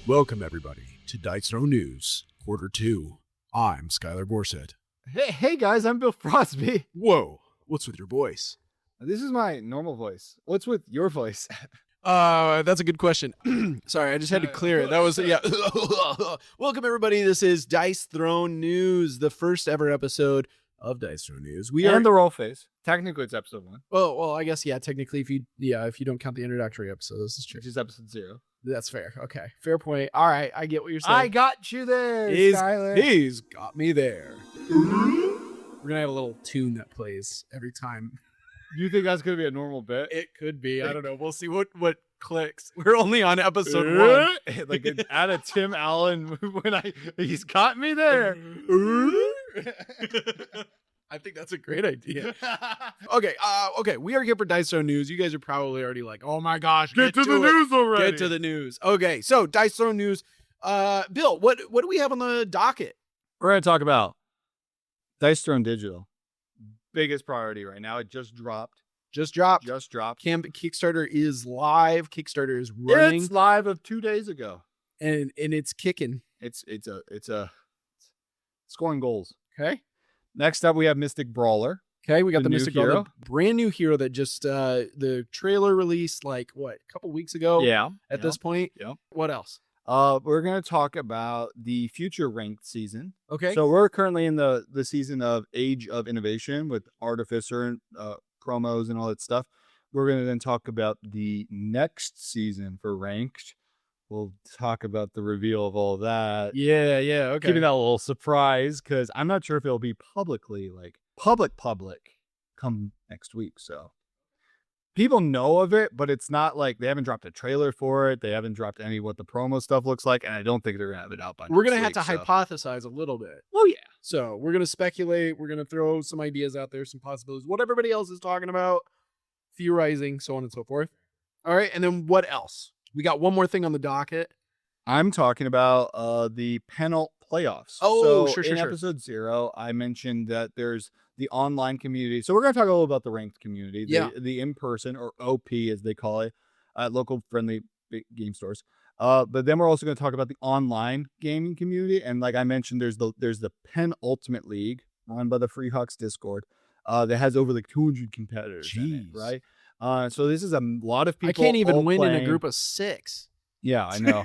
Welcome, everybody, to Dice Throne News, Quarter 2. I'm Skylar Borsett. Hey guys, I'm Bill Frosby. Whoa, what's with your voice? This is my normal voice. What's with your voice? That's a good question. Sorry, I just had to clear it. That was, yeah. Welcome, everybody. This is Dice Throne News, the first ever episode of Dice Throne News. The roll phase. Technically, it's episode 1. Well, I guess, yeah, technically, if you don't count the introductory episode, this is true. Which is episode 0. That's fair. Okay, fair point. All right, I get what you're saying. I got you there, Skylar. He's got me there. We're gonna have a little tune that plays every time. You think that's gonna be a normal bit? It could be. I don't know. We'll see what clicks. We're only on episode 1. Like add a Tim Allen when he's got me there. I think that's a great idea. Okay. We are here for Dice Throne News. You guys are probably already like, oh my gosh, Get to the news already. Get to the news. Okay, so Dice Throne News. Bill, what do we have on the docket? We're gonna talk about Dice Throne Digital. Biggest priority right now. It just dropped. Kickstarter is live. Kickstarter is running. It's live of 2 days ago, and it's kicking. It's scoring goals. Okay. Next up, we have Mystic Brawler. Okay, we got the new Mystic hero. Brawler, brand new hero that just the trailer released like a couple weeks ago. Yeah. At this point. Yeah. What else? We're gonna talk about the future ranked season. Okay. So we're currently in the season of Age of Innovation with Artificer and promos and all that stuff. We're gonna then talk about the next season for ranked. We'll talk about the reveal of all of that. Yeah. Okay. Keeping that a little surprise because I'm not sure if it'll be publicly public come next week. So people know of it, but it's not like they haven't dropped a trailer for it. They haven't dropped any what the promo stuff looks like, and I don't think they're gonna have it out by We're next gonna have week, to hypothesize a little bit. Oh yeah. So we're gonna speculate. We're gonna throw some ideas out there, some possibilities. What everybody else is talking about, theorizing, so on and so forth. All right, and then what else? We got one more thing on the docket. I'm talking about the Penultimate playoffs. Oh, so sure. In episode 0, I mentioned that there's the online community. So we're going to talk a little about the ranked community, the in-person or OP as they call it, at local friendly game stores. But then we're also going to talk about the online gaming community. And like I mentioned, there's the Penultimate League run by the Freehawks Discord that has over like 200 competitors in it, right? So this is a lot of people. I can't even win playing in a group of 6. Yeah, I know.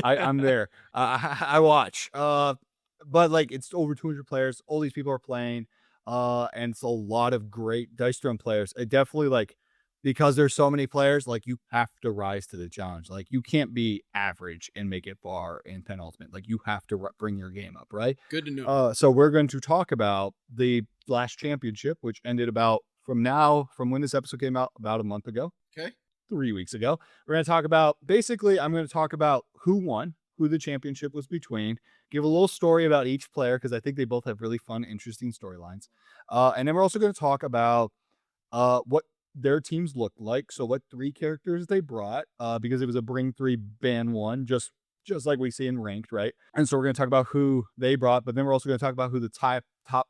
I'm there. I watch. But like it's over 200 players. All these people are playing. And it's a lot of great Dice Throne players. It definitely because there's so many players, like you have to rise to the challenge. Like you can't be average and make it far in Penultimate. Like you have to bring your game up, right? Good to know. So we're going to talk about the last championship, which ended from when this episode came out, about a month ago. Okay. 3 weeks ago. We're going to talk about, I'm going to talk about who won, who the championship was between, give a little story about each player, because I think they both have really fun, interesting storylines. And then we're also going to talk about what their teams looked like. So what 3 characters they brought, because it was a bring 3, ban 1, just like we see in ranked, right? And so we're going to talk about who they brought, but then we're also going to talk about who the top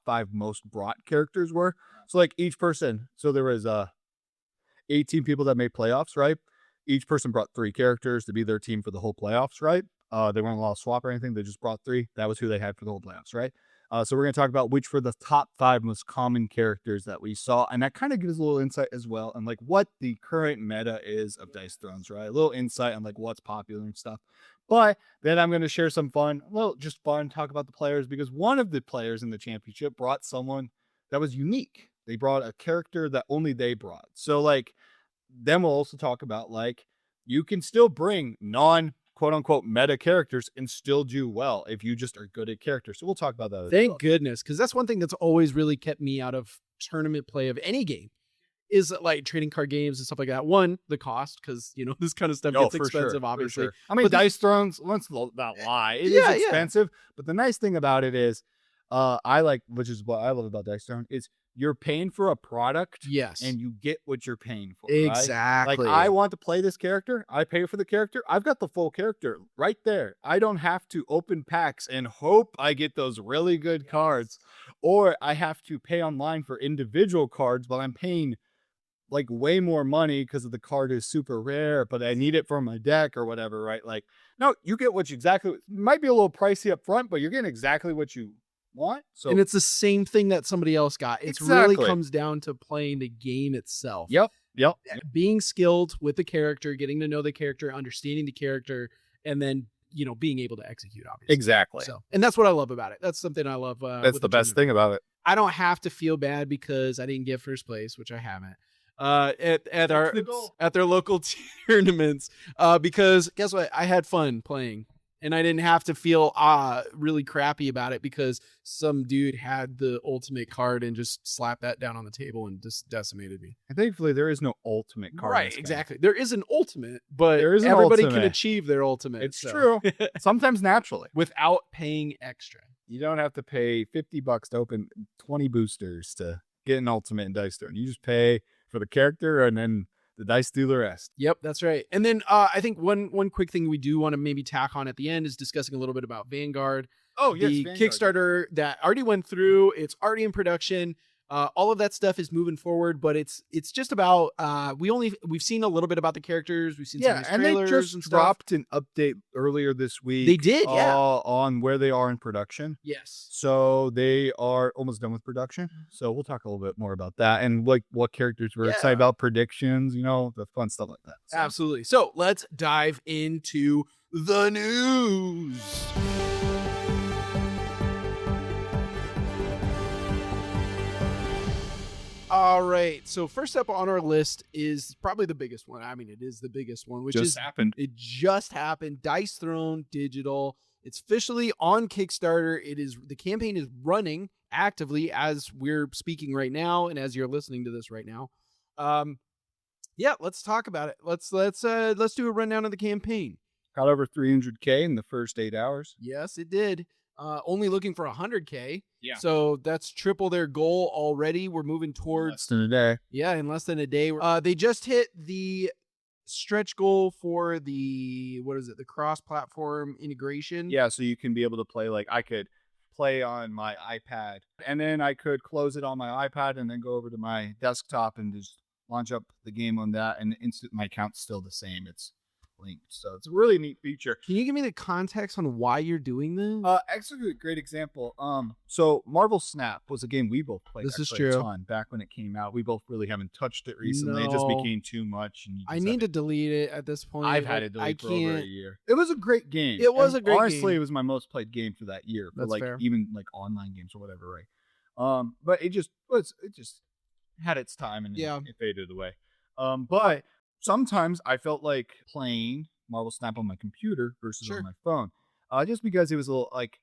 5 most brought characters were. So like each person, so there was 18 people that made playoffs, right? Each person brought 3 characters to be their team for the whole playoffs, right? They weren't allowed to swap or anything. They just brought 3. That was who they had for the whole playoffs, right? So we're going to talk about which were the top 5 most common characters that we saw. And that kind of gives a little insight as well on like what the current meta is of Dice Thrones, right? A little insight on like what's popular and stuff. But then I'm going to share some fun, talk about the players, because one of the players in the championship brought someone that was unique. They brought a character that only they brought. So like, then we'll also talk about like, you can still bring quote unquote meta characters and still do well if you just are good at characters. So we'll talk about that. Thank goodness. Cause that's one thing that's always really kept me out of tournament play of any game is like trading card games and stuff like that. One, the cost, because this kind of stuff gets expensive, obviously. Sure. I mean, Dice Thrones, let's not lie. It is expensive, but the nice thing about it is, which is what I love about Dice Throne, is you're paying for a product, yes, and you get what you're paying for. Exactly. Right? Like I want to play this character, I pay for the character. I've got the full character right there. I don't have to open packs and hope I get those really good cards, or I have to pay online for individual cards, but I'm paying like way more money because of the card is super rare, but I need it for my deck or whatever, right? Like, no, you get what you exactly, it might be a little pricey up front, but you're getting exactly what you want. So And it's the same thing that somebody else got. It's really comes down to playing the game itself. Yep. Being skilled with the character, getting to know the character, understanding the character, and then, you know, being able to execute, obviously. Exactly. So, and that's what I love about it. That's something I love. That's with the best thing about it. I don't have to feel bad because I didn't get first place, which I haven't. At their local tournaments, because guess what? I had fun playing, and I didn't have to feel really crappy about it because some dude had the ultimate card and just slapped that down on the table and just decimated me. And thankfully, there is no ultimate card. Right, exactly. There is an ultimate, but there is everybody can achieve their ultimate. It's true. Sometimes naturally, without paying extra. You don't have to pay $50 to open 20 boosters to get an ultimate in Dice Throne. You just pay for the character, and then the dice do the rest. Yep, that's right. And then I think one quick thing we do want to maybe tack on at the end is discussing a little bit about Vanguard. Oh, yes, the Vanguard. Kickstarter that already went through. It's already in production. All of that stuff is moving forward, but it's just about we've seen a little bit about the characters. We've seen some of these trailers, they just and stuff. dropped an update earlier this week. They did, yeah, on where they are in production. Yes, so they are almost done with production. So we'll talk a little bit more about that and like what characters we're excited about, predictions, you know, the fun stuff like that. So. Absolutely. So let's dive into the news. All right. So first up on our list is probably the biggest one. I mean, it is the biggest one, which happened. It just happened. Dice Throne Digital. It's officially on Kickstarter. The campaign is running actively as we're speaking right now, and as you're listening to this right now. Yeah, let's talk about it. Let's do a rundown of the campaign. Got over 300K in the first 8 hours. Yes, it did. Only looking for 100K. Yeah. So that's triple their goal already. We're moving towards less than a day. Yeah, in less than a day. They just hit the stretch goal for the cross-platform integration. Yeah, so you can be able to play, like I could play on my iPad, and then I could close it on my iPad and then go over to my desktop and just launch up the game on that, and my account's still the same. It's linked, so it's a really neat feature. Can you give me the context on why you're doing this? Actually, a great example. So Marvel Snap was a game we both played. This is true. A ton back when it came out. We both really haven't touched it recently. It just became too much. And I need to delete it at this point. I've had it deleted for over a year. It was a great game. It was a great game. Honestly, it was my most played game for that year. For That's fair. Even like online games or whatever, right? But it just had its time and it faded away. But sometimes I felt like playing Marvel Snap on my computer versus on my phone. Just because it was a little like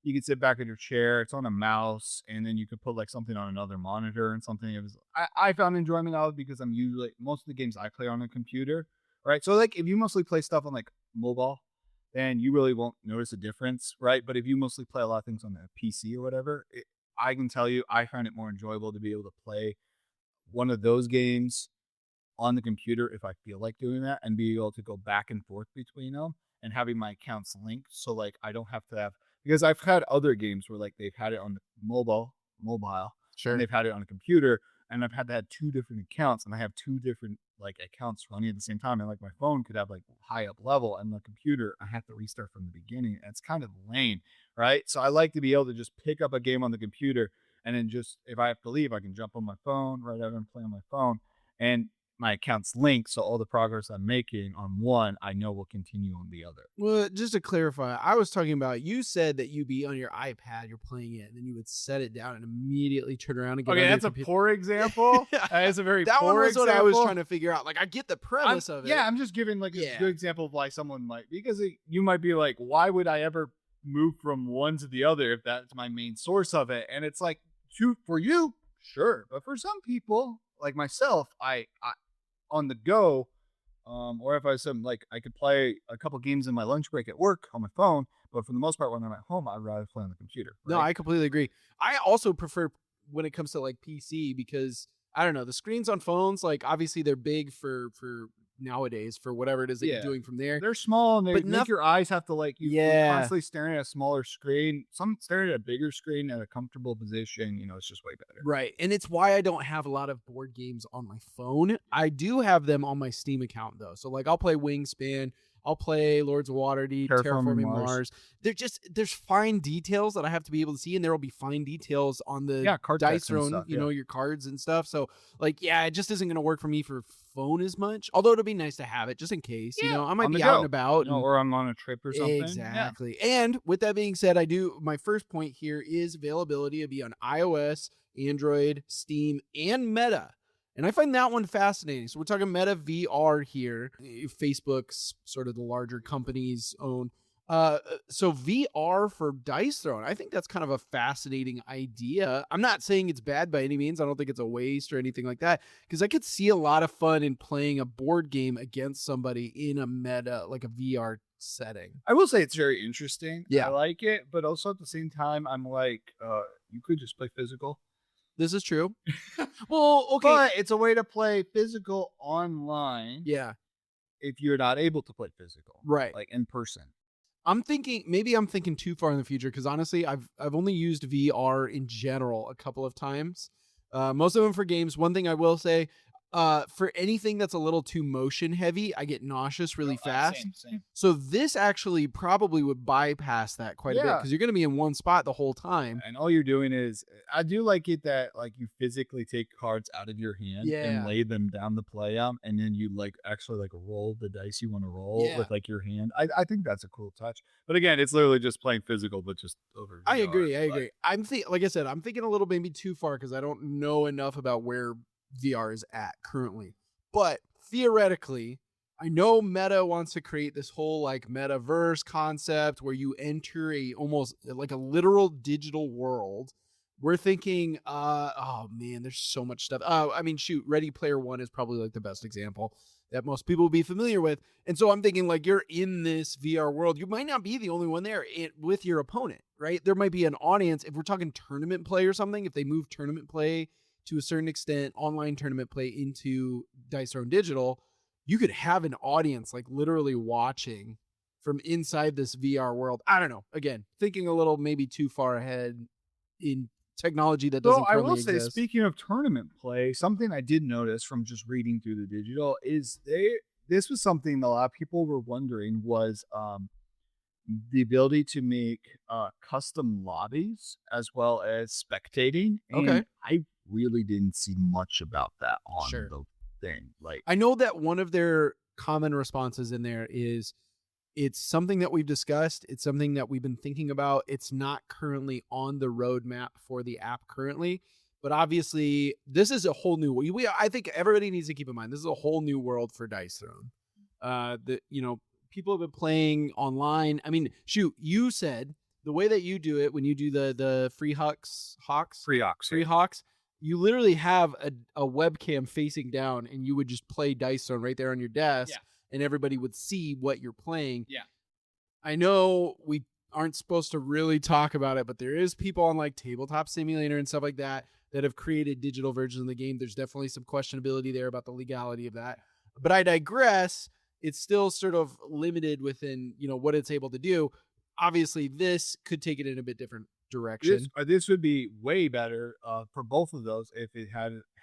you could sit back in your chair, it's on a mouse, and then you could put like something on another monitor and something. It was I found enjoyment out of it because I'm usually most of the games I play on a computer, right? So like if you mostly play stuff on like mobile, then you really won't notice a difference, right? But if you mostly play a lot of things on a PC or whatever, I can tell you I find it more enjoyable to be able to play one of those games on the computer if I feel like doing that, and be able to go back and forth between them and having my accounts linked. So like I don't have to have, because I've had other games where like they've had it on mobile, Sure. and they've had it on a computer, and I've had to have 2 different accounts, and I have 2 different like accounts running at the same time, and like my phone could have like high up level, and the computer I have to restart from the beginning. And it's kind of lame, right? So I like to be able to just pick up a game on the computer, and then just if I have to leave, I can jump on my phone right out and play on my phone, and my account's linked, so all the progress I'm making on one, I know will continue on the other. Well, just to clarify, I was talking about, you said that you'd be on your iPad, you're playing it, and then you would set it down and immediately turn around and get that's a poor example. That is a very that poor one was example. what I was trying to figure out. Like, I get the premise of it. Yeah, I'm just giving like a good example of why someone might, because you might be like, why would I ever move from one to the other if that's my main source of it? And it's like, for you, sure, but for some people like myself, I on the go, or if I was I could play a couple games in my lunch break at work on my phone, but for the most part when I'm at home, I'd rather play on the computer. Right? No, I completely agree. I also prefer when it comes to like PC, because I don't know, the screens on phones, like obviously they're big for nowadays for whatever it is that you're Yeah. doing from there. They're small and they But make your eyes have to like you're Yeah. constantly staring at a smaller screen. Some staring at a bigger screen at a comfortable position. You know, it's just way better. Right. And it's why I don't have a lot of board games on my phone. I do have them on my Steam account though. So like I'll play Wingspan, I'll play Lords of Waterdeep, Terraforming Terraforming Mars. There's fine details that I have to be able to see, and there will be fine details on the card Dice text and Throne, stuff, you know, your cards and stuff. So like, yeah, it just isn't going to work for me for phone as much. Although it'll be nice to have it just in case. You know, I might on the be out go, and about. you know, and- or I'm on a trip or something. Exactly. And with that being said, my first point here is availability to be on iOS, Android, Steam, and Meta. And I find that one fascinating. So we're talking Meta VR here. Facebook's sort of the larger companies own. So VR for Dice Throne, I think that's kind of a fascinating idea. I'm not saying it's bad by any means. I don't think it's a waste or anything like that, because I could see a lot of fun in playing a board game against somebody in a meta, like a VR setting. I will say it's very interesting. Yeah. I like it, but also at the same time, I'm like, you could just play physical. This is true. Well, okay. But it's a way to play physical online. Yeah. If you're not able to play physical, Right. like in person. I'm thinking too far in the future, because honestly, I've only used VR in general a couple of times. Most of them for games. One thing I will say, for anything that's a little too motion heavy, I get nauseous really fast. Same. So this actually probably would bypass that quite a bit, because you're going to be in one spot the whole time. And all you're doing is, I do like it that like you physically take cards out of your hand and lay them down to play them, and then you like actually like roll the dice you want to roll with like your hand. I think that's a cool touch. But again, it's literally just playing physical, but just over. I agree. Like, Like I said, I'm thinking a little maybe too far, because I don't know enough about where VR is at currently. But theoretically, I know Meta wants to create this whole like metaverse concept where you enter almost like a literal digital world. We're thinking, oh man, there's so much stuff. I mean, shoot, Ready Player One is probably like the best example that most people will be familiar with. And so I'm thinking, like, you're in this VR world. You might not be the only one there with your opponent, right? There might be an audience. If we're talking tournament play or something, if they move tournament play to a certain extent, online tournament play into Dice Throne Digital, you could have an audience like literally watching from inside this VR world. I don't know. Again, thinking a little maybe too far ahead in technology that doesn't currently exist. I will say, speaking of tournament play, something I did notice from just reading through the digital is this was something that a lot of people were wondering was the ability to make custom lobbies as well as spectating. And Okay. I really didn't see much about that on the thing. Like, I know that one of their common responses in there is, it's something that we've discussed. It's something that we've been thinking about. It's not currently on the roadmap for the app currently, but obviously this is a whole new. I think everybody needs to keep in mind this is a whole new world for Dice Throne. People have been playing online. I mean, shoot, you said the way that you do it when you do the free Hawks, you literally have a webcam facing down, and you would just play Dice Throne right there on your desk. Yeah. And everybody would see what you're playing. Yeah. I know we aren't supposed to really talk about it, but there is people on like Tabletop Simulator and stuff like that have created digital versions of the game. There's definitely some questionability there about the legality of that. But I digress. It's still sort of limited within, what it's able to do. Obviously, this could take it in a bit different direction. This would be way better for both of those if it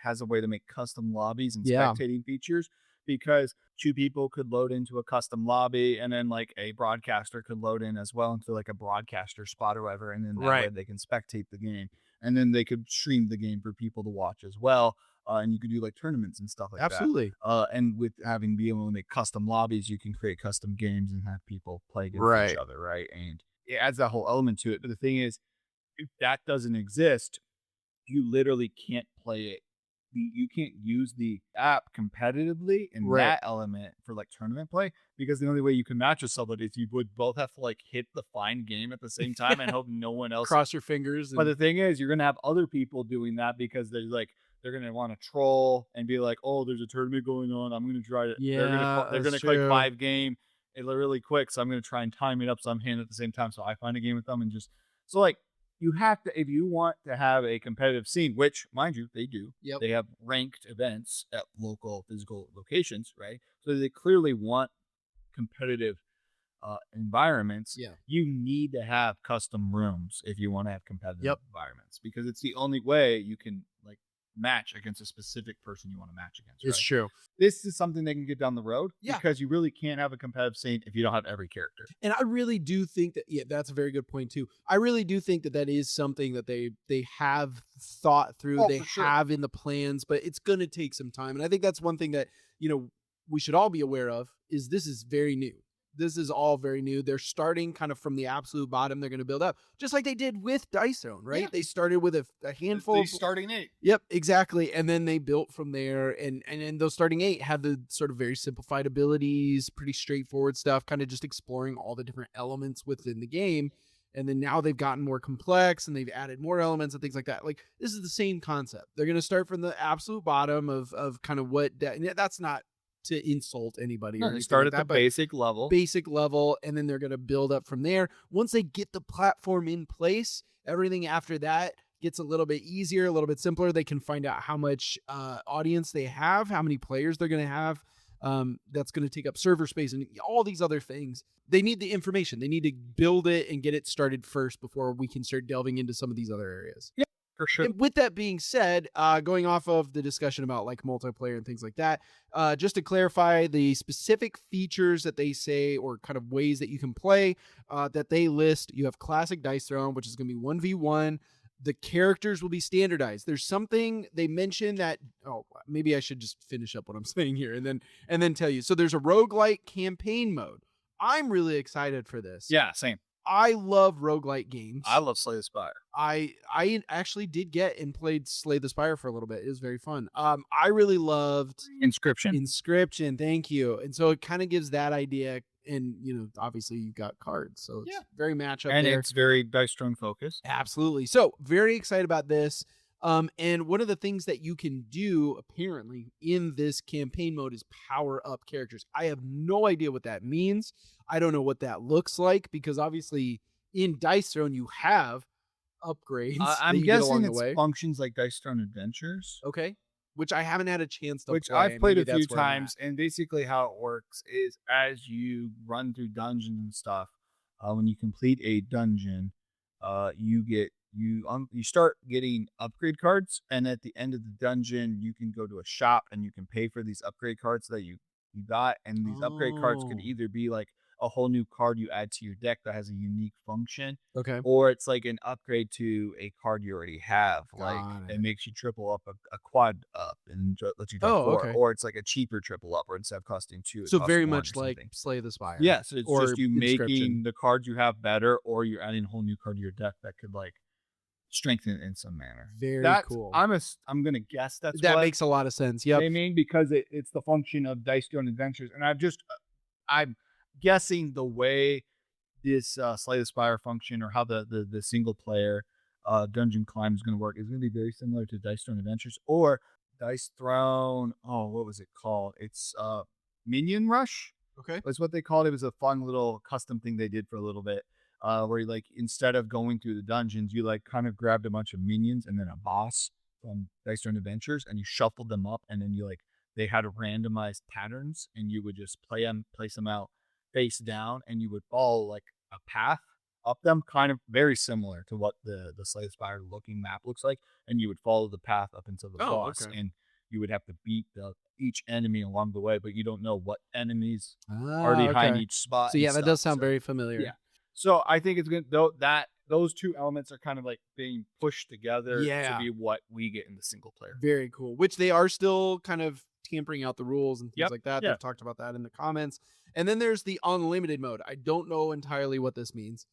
has a way to make custom lobbies and spectating features. Because two people could load into a custom lobby, and then like a broadcaster could load in as well into like a broadcaster spot or whatever, and then that way they can spectate the game, and then they could stream the game for people to watch as well. And you could do like tournaments and stuff like Absolutely. that. And with be able to make custom lobbies, you can create custom games and have people play against each other, right? And it adds that whole element to it. But the thing is, if that doesn't exist, you literally can't play it. You can't use the app competitively in that element for like tournament play, because the only way you can match with somebody is you would both have to like hit the fine game at the same time and hope no one else cross your fingers. But the thing is, you're gonna have other people doing that because they're gonna want to troll and be like, oh, there's a tournament going on, I'm gonna try to they're gonna click 5 game really quick, so I'm gonna try and time it up so I'm hitting at the same time, so I find a game with them and just so like you have to, if you want to have a competitive scene, which, mind you, they do. Yep. They have ranked events at local physical locations, right? So they clearly want competitive environments. Yeah. You need to have custom rooms if you want to have competitive Yep. environments, because it's the only way you can like match against a specific person you want to match against. It's right? true. This is something they can get down the road, Yeah. because you really can't have a competitive scene if you don't have every character. And I really do think that, yeah, that's a very good point too. I really do think that that is something that they have thought through, they for sure. have in the plans, but it's going to take some time. And I think that's one thing that, you know, we should all be aware of is this is very new. This is all very new. They're starting kind of from the absolute bottom. They're going to build up, just like they did with Dice Throne, right? Yeah. They started with a handful. The starting 8. Yep, exactly. And then they built from there. And then those starting 8 have the sort of very simplified abilities, pretty straightforward stuff, kind of just exploring all the different elements within the game. And then now they've gotten more complex and they've added more elements and things like that. Like, this is the same concept. They're going to start from the absolute bottom of kind of what that's not to insult anybody. No, or they anything start like at that, the but basic level. and then they're going to build up from there. Once they get the platform in place, everything after that gets a little bit easier, a little bit simpler. They can find out how much audience they have, how many players they're going to have. That's going to take up server space and all these other things. They need the information. They need to build it and get it started first before we can start delving into some of these other areas. Yeah, for sure. And with that being said, going off of the discussion about like multiplayer and things like that, just to clarify the specific features that they say or kind of ways that you can play that they list, you have classic Dice Throne, which is going to be 1v1. The characters will be standardized. There's something they mentioned that, maybe I should just finish up what I'm saying here and then tell you. So there's a roguelike campaign mode. I'm really excited for this. Yeah, same. I love roguelike games. I love Slay the Spire. I actually did get and played Slay the Spire for a little bit. It was very fun. I really loved Inscription. Thank you. And so it kind of gives that idea. And, you know, obviously you've got cards. So it's very matchup and there. It's very Dice Throne focused. Absolutely. So very excited about this. And one of the things that you can do apparently in this campaign mode is power up characters. I have no idea what that means. I don't know what that looks like because obviously in Dice Throne you have upgrades. I'm guessing it's functions like Dice Throne Adventures. Okay. Which I haven't had a chance to Which play. I've played Maybe a few that's where I'm times, and basically how it works is as you run through dungeons and stuff, when you complete a dungeon, you start getting upgrade cards, and at the end of the dungeon, you can go to a shop and you can pay for these upgrade cards that you got, and these upgrade cards could either be like a whole new card you add to your deck that has a unique function. Okay. Or it's like an upgrade to a card you already have. Like it makes you triple up a quad up and lets you draw 4. Okay. Or it's like a cheaper triple up, or instead of costing 2. So very much like Slay the Spire. Yeah. So it's just you making the cards you have better, or you're adding a whole new card to your deck that could like strengthen it in some manner. Very cool. I'm gonna guess that makes a lot of sense. Yep. I mean, because it's the function of Dice Throne Adventures, and I'm guessing the way this Slay the Spire function, or how the single player dungeon climb is going to work, is going to be very similar to Dice Throne Adventures or Dice Throne. Oh, what was it called? It's Minion Rush. Okay, that's what they called it. It was a fun little custom thing they did for a little bit, where you like instead of going through the dungeons, you like kind of grabbed a bunch of minions and then a boss from Dice Throne Adventures, and you shuffled them up, and then you like they had randomized patterns, and you would just place them out face down, and you would follow like a path up them, kind of very similar to what the Slay the Spire looking map looks like, and you would follow the path up until the boss, and you would have to beat each enemy along the way, but you don't know what enemies are behind each spot. So yeah, that does sound very familiar. Yeah. So I think it's good that those two elements are kind of like being pushed together to be what we get in the single player. Very cool. Which they are still kind of tampering out the rules and things like that. They've talked about that in the comments. And then there's the unlimited mode. I don't know entirely what this means.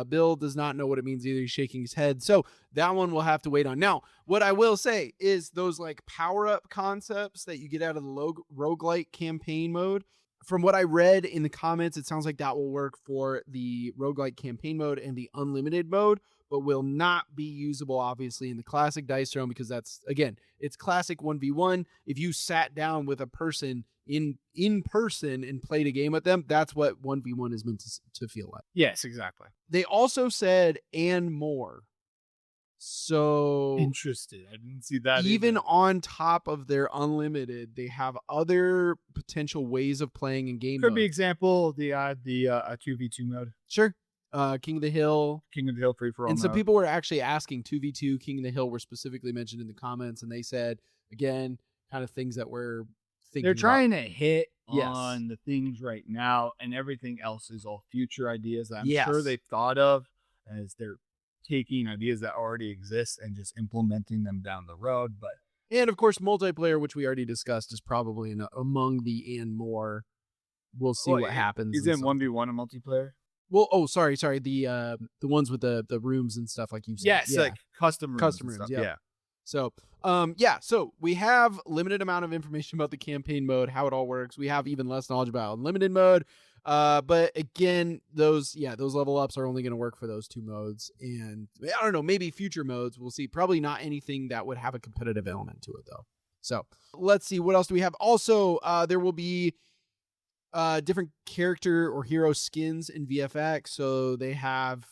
Bill does not know what it means either. He's shaking his head. So that one we'll have to wait on. Now, what I will say is those like power-up concepts that you get out of the roguelike campaign mode, from what I read in the comments, it sounds like that will work for the roguelike campaign mode and the unlimited mode, but will not be usable, obviously, in the classic Dice Throne, because that's, again, it's classic 1v1. If you sat down with a person in person and played a game with them, that's what 1v1 is meant to feel like. Yes, exactly. They also said, and more. So Interested. I didn't see that even either. on top of their unlimited, they have other potential ways of playing in game Could be modes. example the 2v2 mode, Sure. King of the Hill. King of the Hill free for all And some mode. people were actually asking 2v2, King of the Hill were specifically mentioned in the comments, and they said, again, kind of things that we're thinking They're about. trying to hit Yes. on the things right now, and everything else is all future ideas that I'm Yes. sure they've thought of as they're taking ideas that already exist and just implementing them down the road. But And of course, multiplayer, which we already discussed, is probably among the and more. We'll see what happens. Is it 1v1 a multiplayer? Well, sorry, the ones with the rooms and stuff like you said. Yes, Yeah. like custom rooms. Custom and rooms, stuff. yeah. So, so we have limited amount of information about the campaign mode, how it all works. We have even less knowledge about unlimited mode. But again, those level ups are only going to work for those two modes. And I don't know, maybe future modes, we'll see. Probably not anything that would have a competitive element to it, though. So let's see, what else do we have? Also, there will be different character or hero skins in VFX. So they have,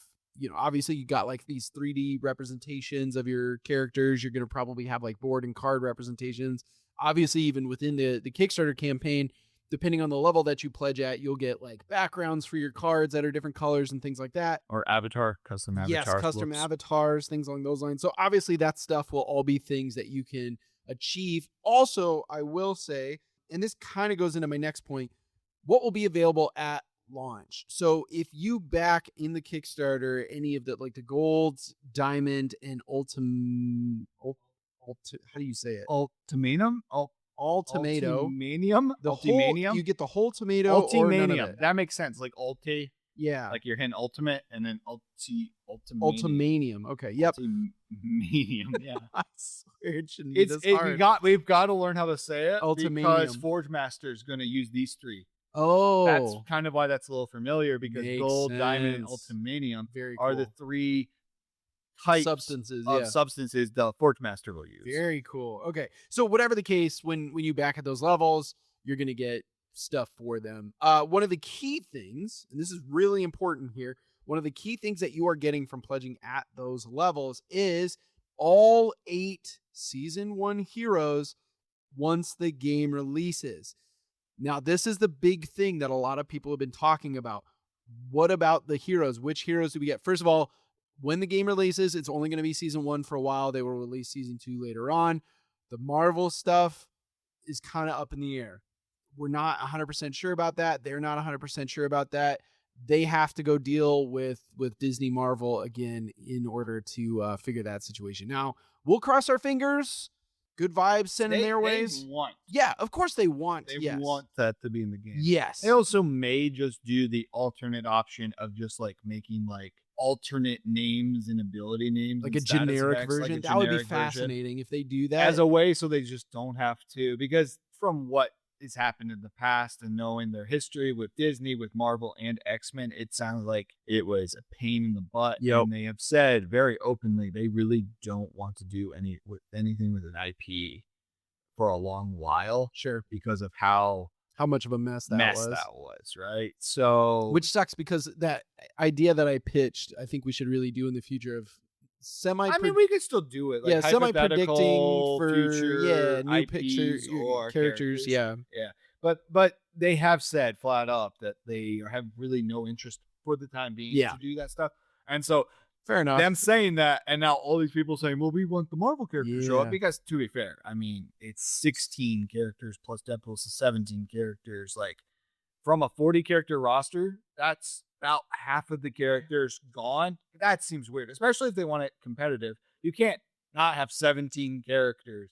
obviously you got like these 3D representations of your characters. You're going to probably have like board and card representations. Obviously, even within the Kickstarter campaign, depending on the level that you pledge at, you'll get like backgrounds for your cards that are different colors and things like that. Or custom avatars. Yes, custom avatars, things along those lines. So obviously that stuff will all be things that you can achieve. Also, I will say, and this kind of goes into my next point, what will be available at launch. So if you back in the Kickstarter any of the like the gold, diamond, and how do you say it? Ultimatum? Ultimato. Ultimanium? You get the whole tomato or none of it. That makes sense. Like ulti. Yeah. Like you're hitting ultimate and then Ultimanium. Okay. Yep. Ultimanium. Yeah. I swear it shouldn't be this hard. We've got to learn how to say it Ultimanium. because Forge Master is going to use these three. Oh. That's kind of why that's a little familiar because Makes gold, sense. diamond, and ultimanium are the three types substances the Forge Master will use. Very cool. Okay. So whatever the case, when you back at those levels, you're going to get stuff for them. One of the key things, and this is really important here, one of the key things that you are getting from pledging at those levels is all 8 Season 1 heroes once the game releases. Now, this is the big thing that a lot of people have been talking about. What about the heroes? Which heroes do we get? First of all, when the game releases, it's only going to be Season 1 for a while. They will release Season 2 later on. The Marvel stuff is kind of up in the air. We're not 100% sure about that. They're not 100% sure about that. They have to go deal with Disney Marvel again in order to figure that situation. Now, we'll cross our fingers. Good vibes sent in their ways. Yeah, of course they want. They want that to be in the game. Yes. They also may just do the alternate option of just like making like alternate names and ability names. Like a generic version. That would be fascinating if they do that. As a way so they just don't have to. Because from what has happened in the past and knowing their history with Disney, with Marvel and X-Men, it sounds like it was a pain in the butt. Yep. And they have said very openly they really don't want to do anything with an IP for a long while. Sure. Because of how much of a mess that was, right? So which sucks because that idea that I pitched, I think we should really do in the future of we could still do it. Like semi-predicting for future new IPs picture or characters. Yeah. But they have said flat up that they have really no interest for the time being to do that stuff. And so fair enough. Them saying that, and now all these people saying, "Well, we want the Marvel characters to show up," because to be fair, I mean, it's 16 characters plus Deadpool, so 17 characters. Like from a 40 character roster, that's about half of the characters gone. That seems weird, especially if they want it competitive. You can't not have 17 characters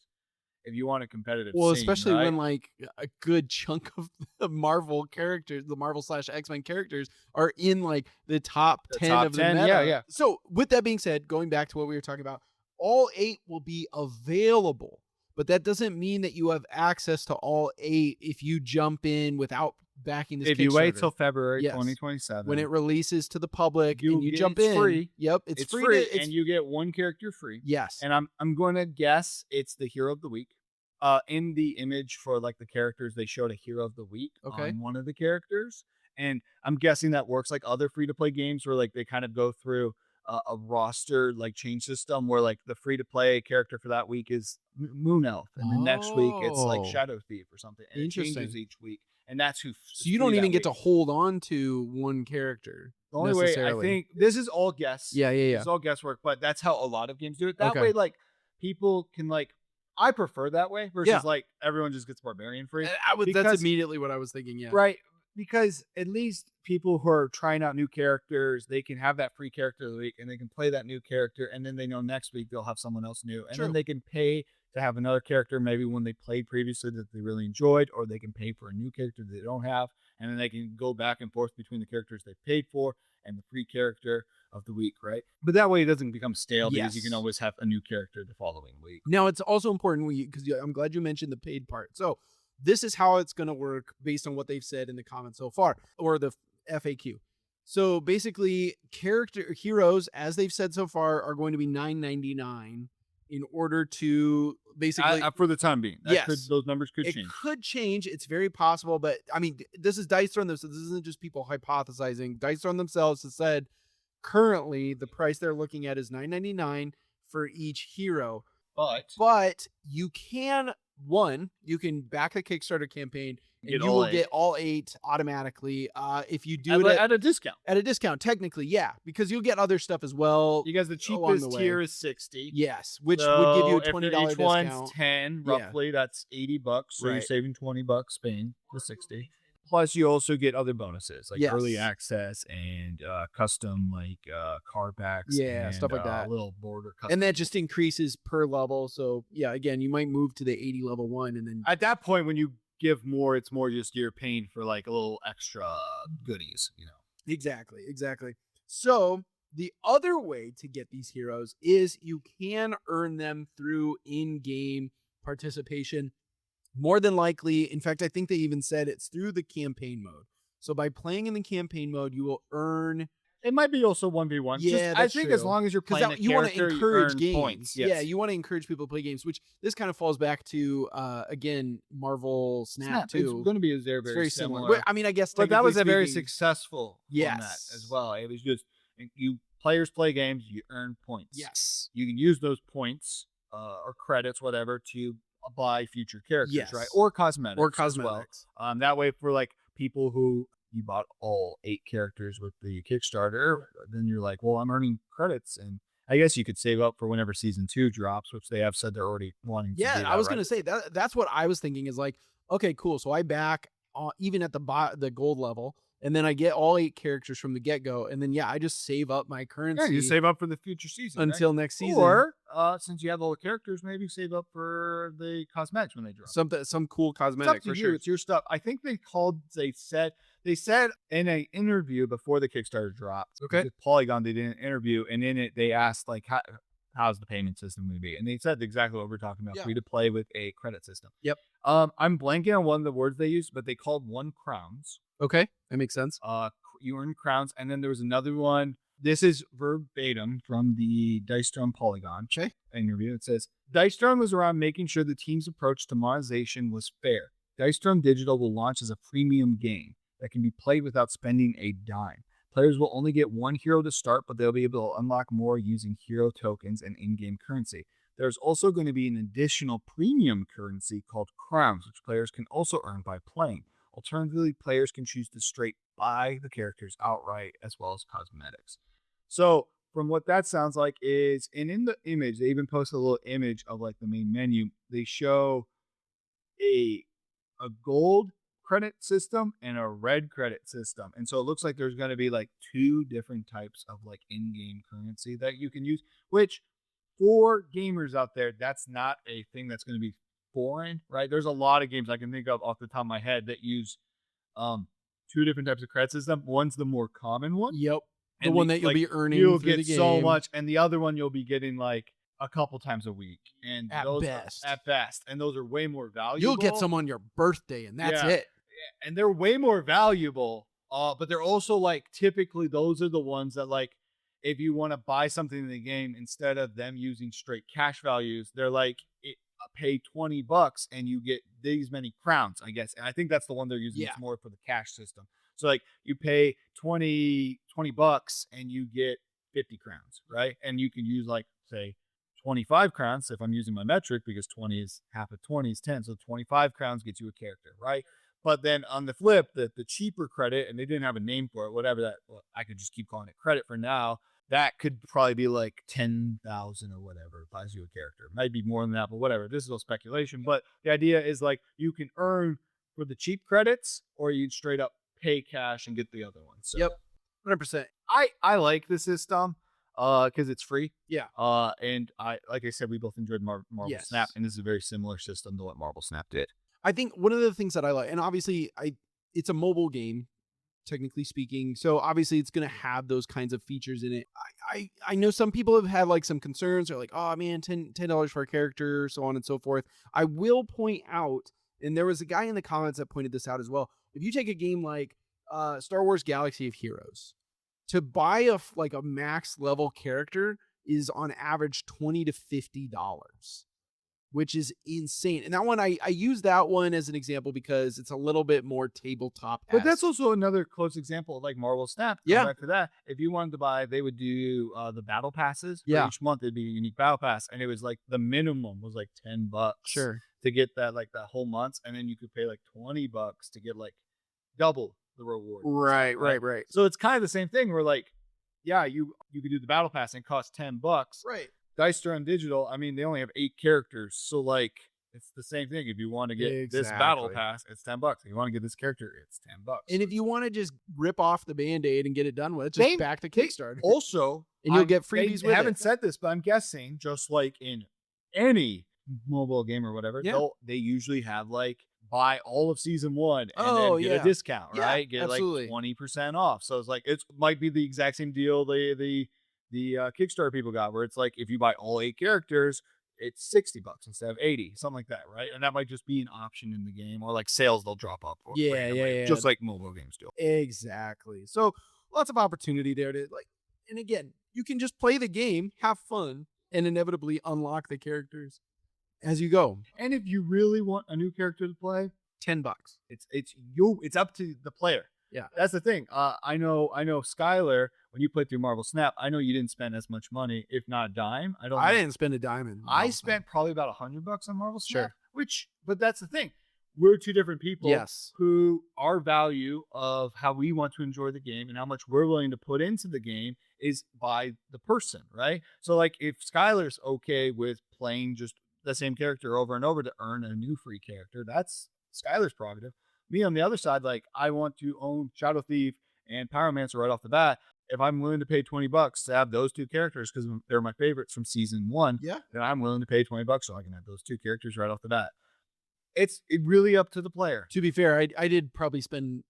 if you want a competitive scene, especially right? when like a good chunk of the Marvel characters, the Marvel/X-Men characters are in like the top 10 of the meta. Yeah. So with that being said, going back to what we were talking about, all 8 will be available, but that doesn't mean that you have access to all 8 if you jump in without backing this Kickstarter. If you wait till February 2027. When it releases to the public and you jump in. Free. Yep, it's free. And you get one character free. Yes. And I'm going to guess it's the Hero of the Week. In the image for like the characters, they showed a Hero of the Week on one of the characters. And I'm guessing that works like other free-to-play games where like they kind of go through a roster like change system where like the free to play character for that week is Moon Elf, and the next week it's like Shadow Thief or something, and it changes each week, and that's who. So you don't even get to hold on to one character. The only way, I think, this is all guess. Yeah. It's all guesswork, but that's how a lot of games do it. That way, like, people can, like, I prefer that way versus, like, everyone just gets Barbarian free. That's immediately what I was thinking, yeah. Right. Because at least people who are trying out new characters, they can have that free character of the week, and they can play that new character, and then they know next week they'll have someone else new. And then they can pay to have another character, maybe one they played previously that they really enjoyed, or they can pay for a new character they don't have, and then they can go back and forth between the characters they paid for and the free character of the week, right? But that way it doesn't become stale because you can always have a new character the following week. Now, it's also important because I'm glad you mentioned the paid part. So this is how it's going to work based on what they've said in the comments so far, or the FAQ. So basically, heroes, as they've said so far, are going to be $9.99 in order to basically for the time being. Those numbers could change. It could change. It's very possible, but I mean, this is Dice Throne. So this isn't just people hypothesizing. Dice Throne themselves has said currently the price they're looking at is $9.99 for each hero. But you can back a Kickstarter campaign and you will get all 8 automatically if you do it at a discount. At a discount, technically, yeah, because you'll get other stuff as well. Because the cheapest tier is $60. Yes, which would give you a $20 each discount. One's $10 roughly. That's $80. So you're saving $20 paying the $60. Plus, you also get other bonuses like early access and custom like card packs, and stuff like that. Little border custom. And that just increases per level. So yeah, again, you might move to the 80 level 1, and then at that point, when you give more, it's more just you're paying for like a little extra goodies, you know. Exactly. So the other way to get these heroes is you can earn them through in-game participation. More than likely, in fact, I think they even said it's through the campaign mode. So by playing in the campaign mode, you will earn. It might be also 1v1. Yeah, I think as long as you're playing you want to encourage games. Points. Yes. Yeah, you want to encourage people to play games, which this kind of falls back to again Marvel Snap too. It's going to be very similar. But, I mean, I guess, but that was a very successful yes. on that as well. It was just players play games, you earn points. Yes, you can use those points or credits, whatever, to buy future characters, right? Or cosmetics. As well. That way, for like people who you bought all 8 characters with the Kickstarter, then you're like, well, I'm earning credits, and I guess you could save up for whenever season 2 drops, which they have said they're already wanting to do. Yeah, I was gonna say that's what I was thinking is like, okay, cool. So I back even at the gold level, and then I get all 8 characters from the get-go, and then I just save up my currency. Yeah, you save up for the future season until next season. Or since you have all the characters, maybe save up for the cosmetics when they drop. Some cool cosmetic. It's up to you. It's your stuff. I think they said in an interview before the Kickstarter dropped. Okay. Polygon did an interview, and in it they asked like, how's the payment system going to be? And they said exactly what we're talking about: free to play with a credit system. Yep. I'm blanking on one of the words they used, but they called one crowns. Okay, that makes sense. You earn crowns, and then there was another one. This is verbatim from the Dice Throne Polygon interview. It says, Dice Throne was around making sure the team's approach to monetization was fair. Dice Throne Digital will launch as a freemium game that can be played without spending a dime. Players will only get 1 hero to start, but they'll be able to unlock more using hero tokens and in-game currency. There's also going to be an additional premium currency called crowns, which players can also earn by playing. Alternatively, players can choose to straight buy the characters outright as well as cosmetics. So from what that sounds like is, and in the image, they even posted a little image of like the main menu. They show a gold credit system and a red credit system. And so it looks like there's going to be like 2 different types of like in-game currency that you can use, which for gamers out there, that's not a thing that's going to be foreign, right? There's a lot of games I can think of off the top of my head that use 2 different types of credit system. One's the more common one. Yep. The one that you'll be earning. You'll get so much, and the other one you'll be getting like a couple times a week, and at best, and those are way more valuable. You'll get some on your birthday, and that's it. Yeah. And they're way more valuable. But they're also like typically those are the ones that like if you want to buy something in the game instead of them using straight cash values, they're like pay $20 and you get these many crowns, I guess. And I think that's the one they're using. It's more for the cash system. So like you pay $20 and you get 50 crowns, right? And you can use like, say, 25 crowns if I'm using my metric, because 20 is half of 20 is 10. So 25 crowns gets you a character, right? But then on the flip, the cheaper credit, and they didn't have a name for it, whatever that, well, I could just keep calling it credit for now. That could probably be like 10,000 or whatever, buys you a character. Might be more than that, but whatever. This is all speculation. But the idea is like you can earn for the cheap credits, or you straight up pay cash and get the other one. So Yep. 100%. I like the system because it's free. Yeah. And like I said, we both enjoyed Marvel Yes. Snap, and this is a very similar system to what Marvel Snap did. I think one of the things that I like, and obviously it's a mobile game, technically speaking. So obviously it's going to have those kinds of features in it. I know some people have had like some concerns. They're like, oh man, $10 for a character, so on and so forth. I will point out, and there was a guy in the comments that pointed this out as well. If you take a game like Star Wars Galaxy of Heroes, to buy a max level character is on average $20 to $50, which is insane. And that one, I use that one as an example because it's a little bit more tabletop. But that's also another close example of like Marvel Snap. Yeah. Back to that. If you wanted to buy, they would do the battle passes. Yeah. For each month it'd be a unique battle pass. And it was like the minimum was like $10. Sure. To get that like that whole month. And then you could pay like $20 to get like double the reward. Right. So it's kind of the same thing where like, yeah, you could do the battle pass and it costs $10. Right. Dice Throne Digital, I mean, they only have 8 characters. So like, it's the same thing. If you want to get this battle pass, it's $10. If you want to get this character, it's $10. And if you want to just rip off the Band-Aid and get it done with, just back to Kickstarter. Also, and you'll get freebies with it. I haven't said this, but I'm guessing just like in any mobile game or whatever, they usually have like buy all of season 1 and then get a discount, right? Get absolutely. like 20% off. So it's like it might be the exact same deal the Kickstarter people got, where it's like if you buy all 8 characters, it's $60 instead of 80, something like that, right? And that might just be an option in the game, or like sales they'll drop up. Just like mobile games do. Exactly. So lots of opportunity there to like, and again, you can just play the game, have fun, and inevitably unlock the characters as you go. And if you really want a new character to play, $10. It's up to the player. Yeah, that's the thing. I know, Skylar, when you played through Marvel Snap, I know you didn't spend as much money, if not a dime. I didn't spend a dime. I spent probably about $100 on Marvel Snap. Sure. But that's the thing. We're two different people. Yes. Who our value of how we want to enjoy the game and how much we're willing to put into the game is by the person, right? So like if Skylar's okay with playing just the same character over and over to earn a new free character, that's Skylar's prerogative. Me on the other side, like I want to own Shadow Thief and Pyromancer right off the bat. If I'm willing to pay $20 to have those 2 characters because they're my favorites from season 1, then I'm willing to pay $20 so I can have those 2 characters right off the bat. It's really up to the player. To be fair, I did probably spend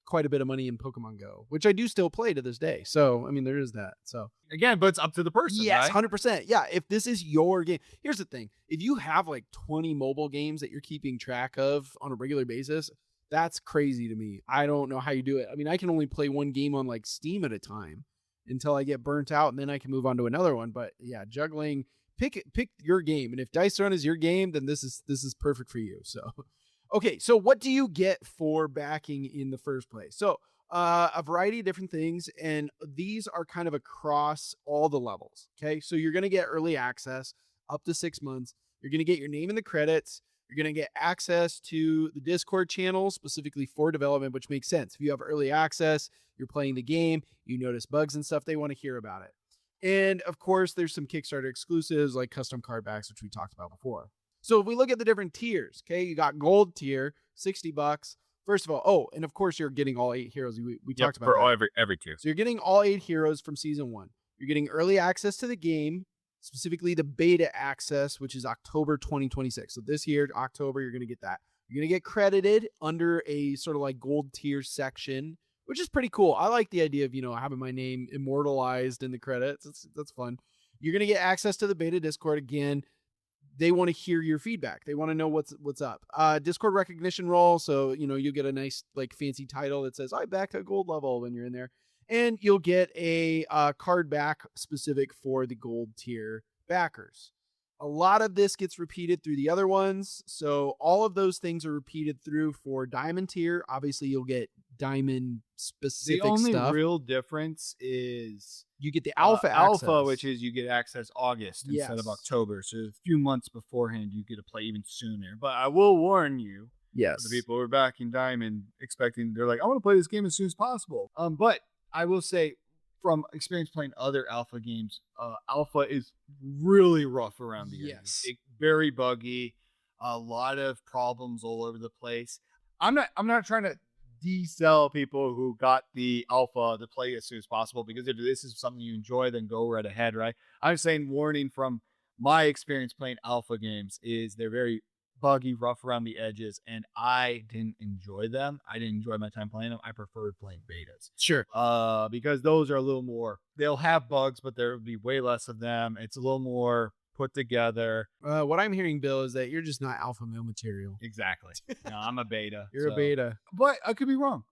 quite a bit of money in Pokemon Go, which I do still play to this day. So, I mean, there is that. So again, but it's up to the person. Yes, right? 100%. Yeah. If this is your game, here's the thing. If you have like 20 mobile games that you're keeping track of on a regular basis, that's crazy to me. I don't know how you do it. I mean, I can only play one game on like Steam at a time until I get burnt out, and then I can move on to another one. But yeah, juggling, pick your game. And if Dice Throne is your game, then this is perfect for you. So, okay. So what do you get for backing in the first place? So a variety of different things, and these are kind of across all the levels. Okay. So you're going to get early access up to 6 months. You're going to get your name in the credits. You're going to get access to the Discord channel specifically for development, which makes sense. If you have early access, you're playing the game, you notice bugs and stuff, they want to hear about it. And of course, there's some Kickstarter exclusives like custom card backs, which we talked about before. So if we look at the different tiers, okay, you got gold tier, $60. First of all, and of course, you're getting all 8 heroes. We talked about for every tier. So you're getting all 8 heroes from season 1. You're getting early access to the game, specifically the beta access, which is October 2026. So this year, October, you're going to get that. You're going to get credited under a sort of like gold tier section, which is pretty cool. I like the idea of, having my name immortalized in the credits. That's fun. You're going to get access to the beta Discord. Again, they want to hear your feedback. They want to know what's up. Discord recognition role. So, you get a nice like fancy title that says, I backed a gold level when you're in there. And you'll get a card back specific for the gold tier backers. A lot of this gets repeated through the other ones. So all of those things are repeated through for diamond tier. Obviously, you'll get diamond specific The only stuff. real difference is You get the alpha access. alpha, which is you get access August instead of Yes. October. So a few months beforehand, you get to play even sooner. But I will warn you, yes. for the people who are backing Diamond, expecting they're like, I want to play this game as soon as possible. But I will say, from experience playing other alpha games, alpha is really rough around the edges. Very buggy, a lot of problems all over the place. I'm not trying to de-sell people who got the alpha to play as soon as possible, because if this is something you enjoy, then go right ahead, right? I'm saying, warning from my experience playing alpha games is they're very buggy, rough around the edges, and I didn't enjoy them. I didn't enjoy my time playing them. I preferred playing betas. Sure. Because those are a little more, they'll have bugs, but there will be way less of them. It's a little more put together. What I'm hearing, Bill, is that you're just not alpha male material. Exactly. No, I'm a beta. You're a beta. But I could be wrong.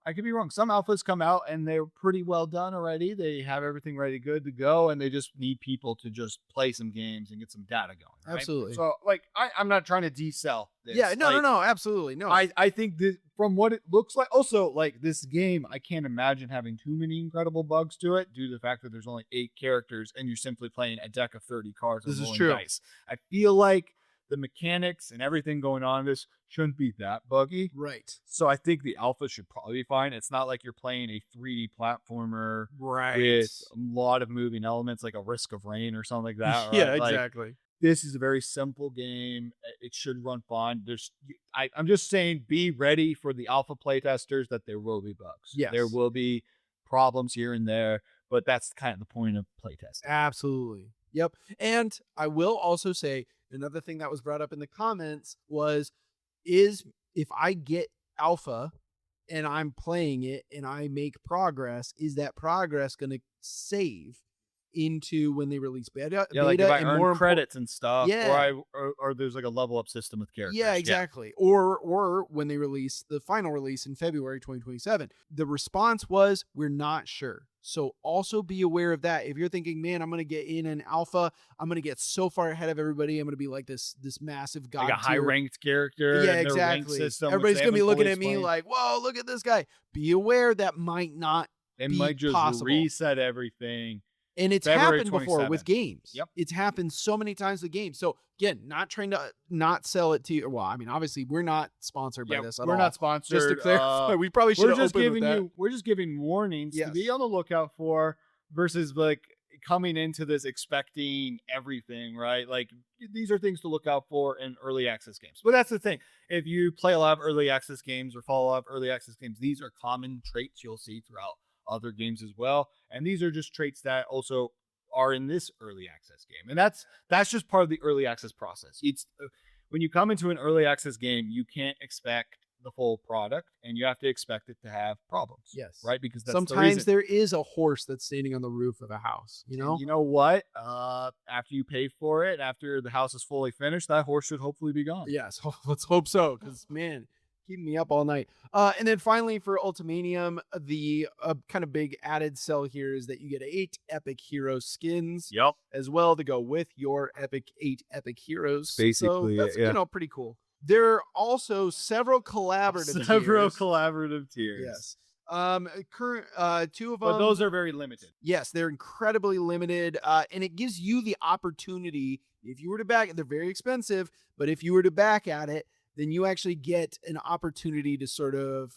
Some alphas come out and they're pretty well done already. They have everything ready, good to go, and they just need people to just play some games and get some data going. Right? Absolutely. So, like, I'm not trying to de-sell this. Yeah, no, absolutely. No. I think that from what it looks like, also, like, this game, I can't imagine having too many incredible bugs to it due to the fact that there's only 8 characters and you're simply playing a deck of 30 cards. This and is rolling true. Dice. I feel like the mechanics and everything going on in this shouldn't be that buggy. Right. So I think the alpha should probably be fine. It's not like you're playing a 3D platformer Right. with a lot of moving elements, like a Risk of Rain or something like that. Right? Yeah, Like, exactly. this is a very simple game. It should run fine. I'm just saying, be ready for the alpha playtesters that there will be bugs. Yes. There will be problems here and there, but that's kind of the point of playtesting. Absolutely. Yep. And I will also say, another thing that was brought up in the comments was, if I get alpha and I'm playing it and I make progress, is that progress going to save into when they release beta? Yeah, like if I and earn more credits and stuff, Yeah. or there's like a level up system with characters. Yeah, exactly. Or when they release the final release in February 2027. The response was, we're not sure. So also be aware of that. If you're thinking, man, I'm going to get in an alpha, I'm going to get so far ahead of everybody, I'm going to be like this massive god like a tier. high ranked character. Yeah, and their rank exactly. system, Everybody's which they going to be haven't looking fully at me explained. like, whoa, look at this guy. Be aware that might not They be might just possible. reset everything. And it's February happened before 27. with games. Yep. It's happened so many times with games. So again, not trying to not sell it to you. Well, I mean, obviously we're not sponsored by this at all. We're not sponsored. Just to clarify, we probably should We're have just opened giving with that. you. We're just giving warnings Yes. to be on the lookout for, versus like coming into this expecting everything, right? Like, these are things to look out for in early access games. But that's the thing. If you play a lot of early access games or follow up early access games, these are common traits you'll see throughout other games as well. And these are just traits that also are in this early access game. And that's just part of the early access process. It's when you come into an early access game, you can't expect the full product, and you have to expect it to have problems. Yes. Right? Because that's sometimes there is a horse that's standing on the roof of a house, you know? And you know what? After you pay for it, after the house is fully finished, that horse should hopefully be gone. Yes, let's hope so, because man, keeping me up all night. And then finally for Ultimanium, the kind of big added sell here is that you get 8 epic hero skins Yep. as well to go with your 8 epic heroes. Basically, so that's, yeah. you know, pretty cool. There are also several collaborative tiers. Collaborative tiers. Yes. Current 2 of them, But those are very limited. yes, they're incredibly limited, and it gives you the opportunity, if you were to back, they're very expensive, but if you were to back at it, then you actually get an opportunity to sort of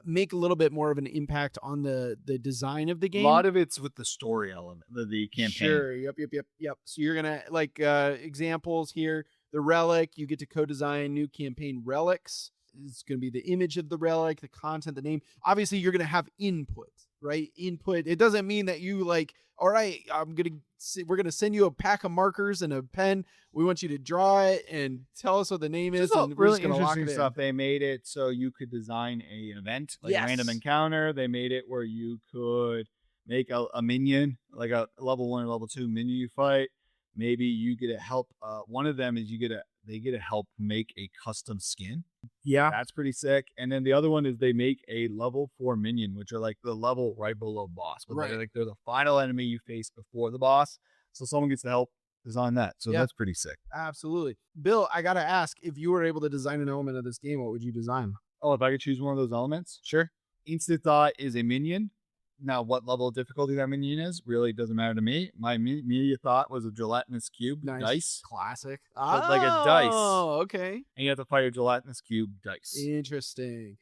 make a little bit more of an impact on the design of the game. A lot of it's with the story element, the campaign. Sure. Yep. So you're gonna like examples here. The relic, you get to co-design new campaign relics. It's going to be the image of the relic, the content, the name. Obviously, you're going to have input, right? Input. It doesn't mean that you like, all right, we're going to send you a pack of markers and a pen. We want you to draw it and tell us what the name is. And we're really just going to lock interesting it in. stuff. They made it so you could design an event, like Yes. a random encounter. They made it where you could make a minion, like a level 1 or level 2 minion you fight. Maybe you get to help. One of them is they get to help make a custom skin. Yeah. That's pretty sick. And then the other one is they make a level 4 minion, which are like the level right below boss. But Right. they're the final enemy you face before the boss. So someone gets to help design that. So Yeah. that's pretty sick. Absolutely. Bill, I got to ask, if you were able to design an element of this game, what would you design? Oh, if I could choose one of those elements? Sure. Instant Thought is a minion. Now, what level of difficulty that minion is really doesn't matter to me. My immediate thought was a gelatinous cube dice. Classic. But like a dice. Oh, okay. And you have to fight a gelatinous cube dice. Interesting.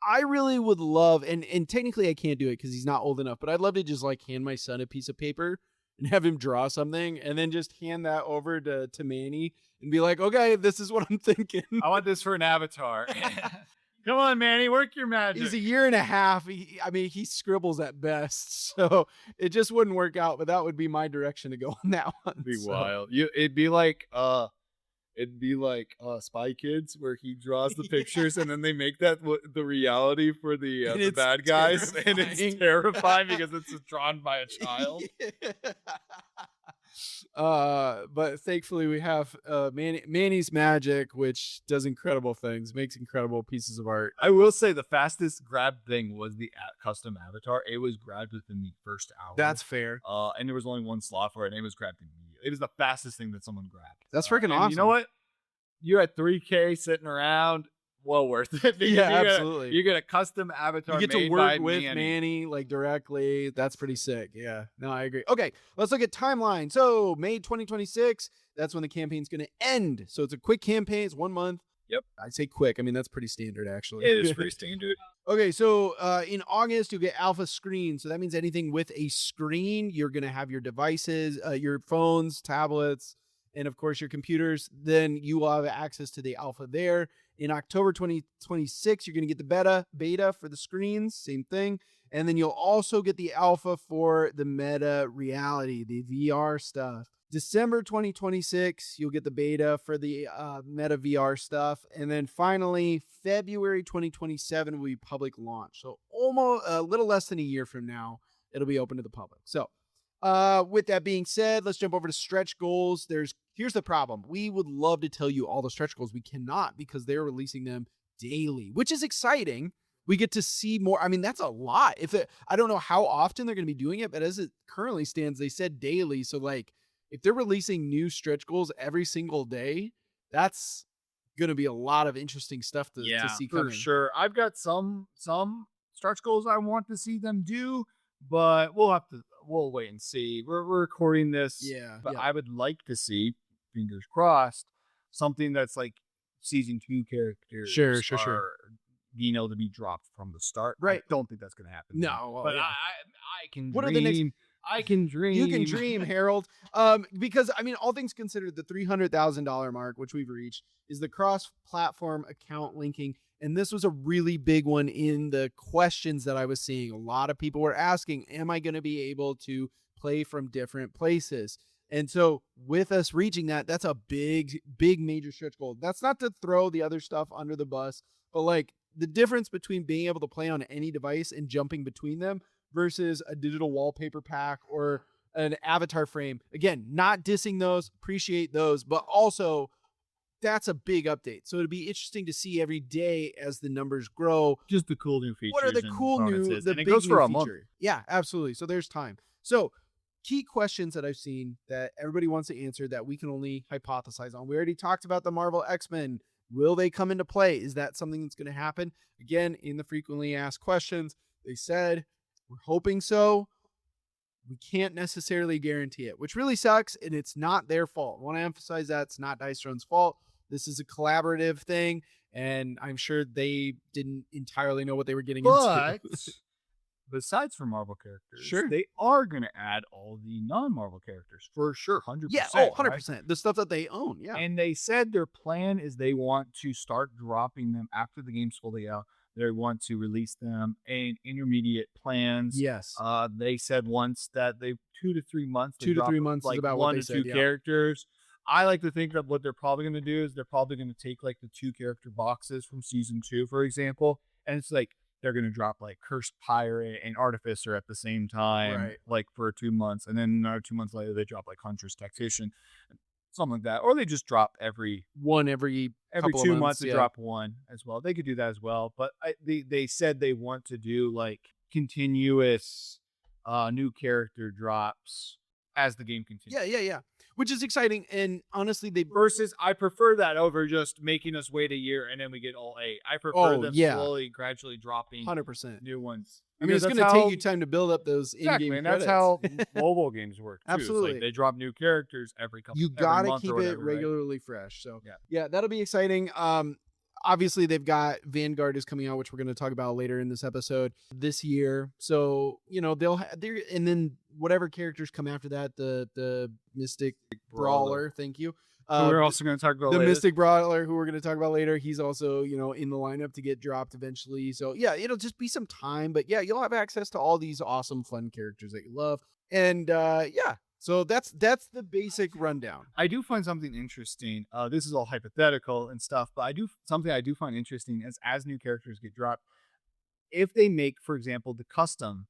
I really would love, and technically I can't do it because he's not old enough, but I'd love to just like hand my son a piece of paper and have him draw something and then just hand that over to Manny and be like, okay, this is what I'm thinking. I want this for an avatar. Come on, Manny, work your magic. He's a year and a half. He scribbles at best, so it just wouldn't work out, but that would be my direction to go on that one. It'd be wild. It'd be like Spy Kids, where he draws the pictures and then they make that the reality for the bad guys, and it's terrifying because it's drawn by a child. But thankfully we have Manny's Magic, which does incredible things, makes incredible pieces of art. I will say the fastest grab thing was the custom avatar. It was grabbed within the first hour. That's fair. And there was only one slot for it, and it was grabbed immediately. It was the fastest thing that someone grabbed. That's freaking awesome. You know what? You're at 3K sitting around. Well worth it. Absolutely. You get a custom avatar. You get to work with Manny like directly. That's pretty sick. Yeah. No, I agree. Okay, let's look at timeline. So May 2026. That's when the campaign's going to end. So it's a quick campaign. It's 1 month. Yep. I'd say quick. I mean, that's pretty standard, actually. It is pretty standard. Okay, so in August, you'll get alpha screen. So that means anything with a screen, you're going to have your devices, your phones, tablets, and of course your computers. Then you will have access to the alpha there. In October 2026, you're going to get the beta for the screens, same thing. And then you'll also get the alpha for the meta reality, the VR stuff. December 2026, you'll get the beta for the meta VR stuff. And then finally, February 2027 will be public launch. So almost a little less than a year from now, it'll be open to the public. So with that being said, let's jump over to stretch goals. Here's the problem. We would love to tell you all the stretch goals. We cannot because they're releasing them daily, which is exciting. We get to see more. I mean, that's a lot. I don't know how often they're going to be doing it, but as it currently stands, they said daily. So like if they're releasing new stretch goals every single day, that's going to be a lot of interesting stuff to see coming. For sure. I've got some stretch goals I want to see them do, but we'll wait and see. We're recording this. But I would like to see, fingers crossed, something that's like season 2 characters. Sure. Being able to be dropped from the start. Right. I don't think that's going to happen. No. But I can what dream. Are the next? I can dream. You can dream, Harold. Because I mean, all things considered, the $300,000 mark, which we've reached, is the cross-platform account linking. And this was a really big one in the questions that I was seeing. A lot of people were asking, am I going to be able to play from different places? And so with us reaching that, that's a big major stretch goal. That's not to throw the other stuff under the bus, but like the difference between being able to play on any device and jumping between them versus a digital wallpaper pack or an avatar frame. Again, not dissing those, appreciate those, but also that's a big update. So it'd be interesting to see every day as the numbers grow. Just the cool new features. What are the cool new, the big goes for new a month. feature? Yeah, absolutely. So there's time. So key questions that I've seen that everybody wants to answer that we can only hypothesize on. We already talked about the Marvel X-Men. Will they come into play? Is that something that's going to happen? Again, in the frequently asked questions, they said, we're hoping so. We can't necessarily guarantee it, which really sucks, and it's not their fault. I want to emphasize that it's not Dice Throne's fault. This is a collaborative thing, and I'm sure they didn't entirely know what they were getting into. Besides for Marvel characters, sure, they are going to add all the non-Marvel characters for sure, 100%. Yeah, 100%. Right? The stuff that they own, yeah. And they said their plan is they want to start dropping them after the game's fully out. They want to release them in intermediate plans. Yes. They said once that 2 to 3 months. 2 to 3 months like is about 1 what they to said, 2 characters. I like to think that what they're probably going to do is they're probably going to take like the 2 character boxes from season 2, for example, and it's like they're going to drop like Cursed Pirate and Artificer at the same time, right, like for 2 months, and then another 2 months later they drop like Huntress Tactician, something like that, or they just drop every 2 months to drop one as well. They could do that as well, but they said they want to do like continuous new character drops as the game continues. Yeah. which is exciting. And honestly, they Versus, I prefer that over just making us wait a year and then we get all 8. I prefer them slowly, gradually dropping 100% new ones. I mean, it's going to take you time to build up those in-game and credits. that's how mobile games work too. Absolutely. It's like they drop new characters every couple. You got to keep whatever, it regularly fresh. So yeah, that'll be exciting. Obviously they've got Vanguard is coming out, which we're going to talk about later in this episode this year. So, you know, and then whatever characters come after that, the Mystic Brawler. Thank you. We're also going to talk about the Mystic Brawler, who we're going to talk about later. He's also, you know, in the lineup to get dropped eventually. So yeah, it'll just be some time, but yeah, you'll have access to all these awesome, fun characters that you love. And so that's the basic rundown. I do find something interesting. This is all hypothetical and stuff, but I do find interesting as new characters get dropped. If they make, for example, the custom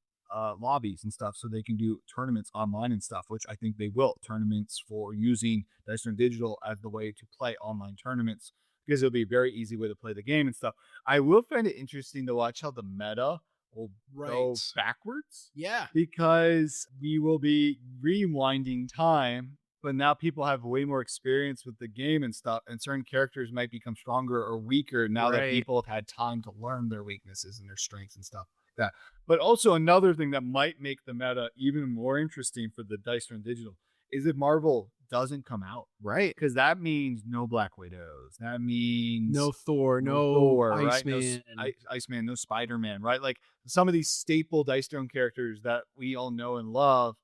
lobbies and stuff, so they can do tournaments online and stuff, which I think they will. Tournaments for using Dice Throne Digital as the way to play online tournaments, because it'll be a very easy way to play the game and stuff. I will find it interesting to watch how the meta will go backwards. Yeah. Because we will be rewinding time, but now people have way more experience with the game and stuff, and certain characters might become stronger or weaker now that people have had time to learn their weaknesses and their strengths and stuff like that. But also another thing that might make the meta even more interesting for the Dice Throne Digital is if Marvel doesn't come out. Right. Because that means no Black Widows. That means no Thor, no Iceman. Right? Iceman, no Spider-Man, right? Like some of these staple Dice Throne characters that we all know and love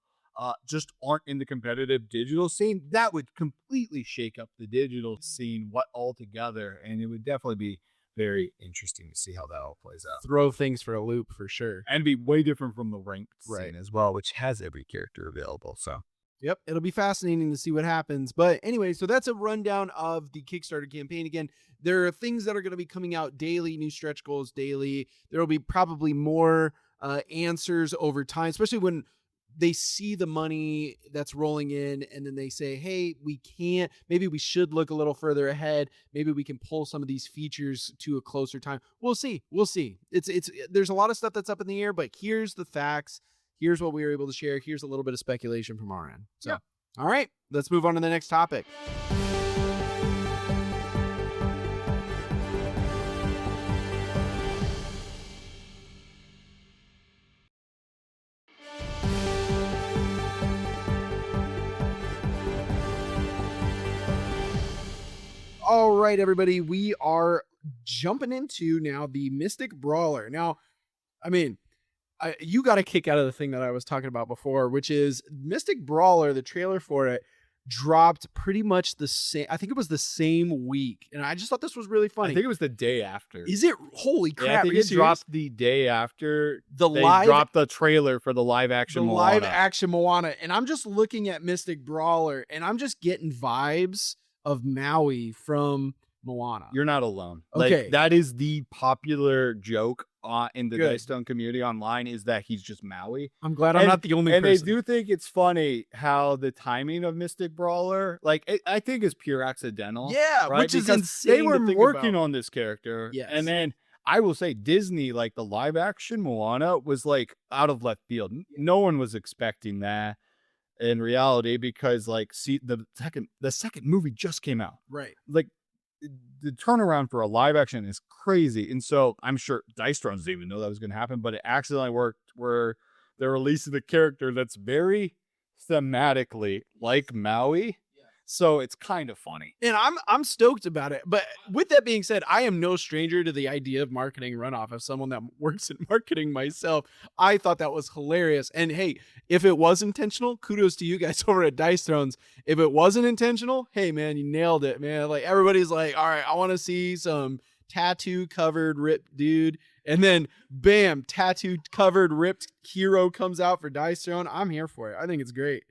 just aren't in the competitive digital scene. That would completely shake up the digital scene altogether, and it would definitely be very interesting to see how that all plays out. Throw things for a loop for sure. And be way different from the ranked scene as well, which has every character available. So yep, it'll be fascinating to see what happens. But anyway, so that's a rundown of the Kickstarter campaign. Again, there are things that are going to be coming out daily, new stretch goals daily. There will be probably more answers over time, especially when they see the money that's rolling in and then they say, hey, maybe we should look a little further ahead. Maybe we can pull some of these features to a closer time. We'll see. There's a lot of stuff that's up in the air, but here's the facts. Here's what we were able to share. Here's a little bit of speculation from our end. So, all right, let's move on to the next topic. All right, everybody, we are jumping into now the Mystic Brawler. Now, I mean, you got a kick out of the thing that I was talking about before, which is Mystic Brawler. The trailer for it dropped pretty much the same. I think it was the same week, and I just thought this was really funny. I think it was the day after. Is it? Holy crap! Yeah, I think it dropped the day after they dropped the trailer for the live action Moana. Live action Moana, and I'm just looking at Mystic Brawler, and I'm just getting vibes of Maui from Moana. You're not alone. Okay. Like, that is the popular joke in the Dice Throne community online, is that he's just Maui. I'm glad I'm not the only person. And they do think it's funny how the timing of Mystic Brawler, I think is pure accidental. Yeah, right? Which is because insane. They were working on this character. Yes. And then I will say Disney, like the live action Moana, was like out of left field. No one was expecting that in reality, because the second movie just came out. Right. Like, the turnaround for a live action is crazy. And so I'm sure Dice Throne didn't even know that was going to happen, but it accidentally worked where they're releasing the character that's very thematically like Maui. So it's kind of funny. And I'm stoked about it. But with that being said, I am no stranger to the idea of marketing runoff. As someone that works in marketing myself, I thought that was hilarious. And hey, if it was intentional, kudos to you guys over at Dice Thrones. If it wasn't intentional, hey man, you nailed it, man. Like, everybody's like, all right, I want to see some tattoo covered ripped dude. And then bam, tattoo covered ripped hero comes out for Dice Throne. I'm here for it. I think it's great.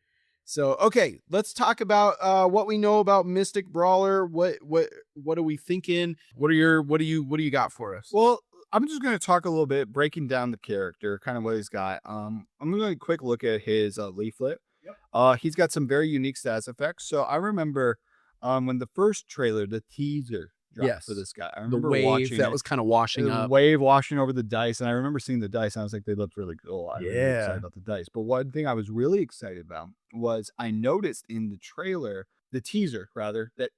So, okay, let's talk about what we know about Mystic Brawler. What are we thinking? What do you got for us? Well, I'm just going to talk a little bit, breaking down the character, kind of what he's got. I'm going to quick look at his leaflet. Yep. He's got some very unique stats effects. So I remember when the first trailer, the teaser, drop for this guy. I The remember wave watching that it. was kind of washing The up. wave washing over the dice, and I remember seeing the dice, and I was like, they looked really cool. I was really excited Yeah. about the dice. But one thing I was really excited about was I noticed in the trailer, the teaser rather, that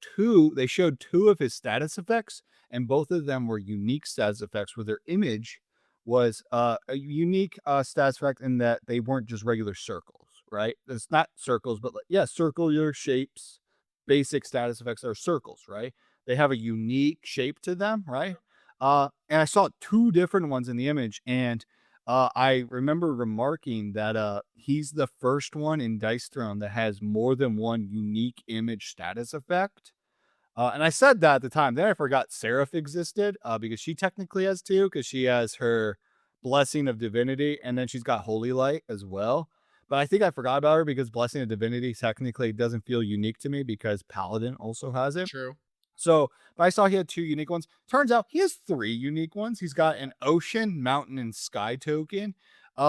they showed 2 of his status effects, and both of them were unique status effects where their image was a unique status effect in that they weren't just regular circles, right? It's not circles, but circular shapes. Basic status effects are circles, right? They have a unique shape to them, right? And I saw 2 different ones in the image, and I remember remarking that he's the first one in Dice Throne that has more than one unique image status effect. And I said that at the time. Then I forgot Seraph existed because she technically has 2 because she has her Blessing of Divinity, and then she's got Holy Light as well. But I think I forgot about her because Blessing of Divinity technically doesn't feel unique to me because Paladin also has it. True. So, but I saw he had 2 unique ones. Turns out he has 3 unique ones. He's got an ocean, mountain, and sky token,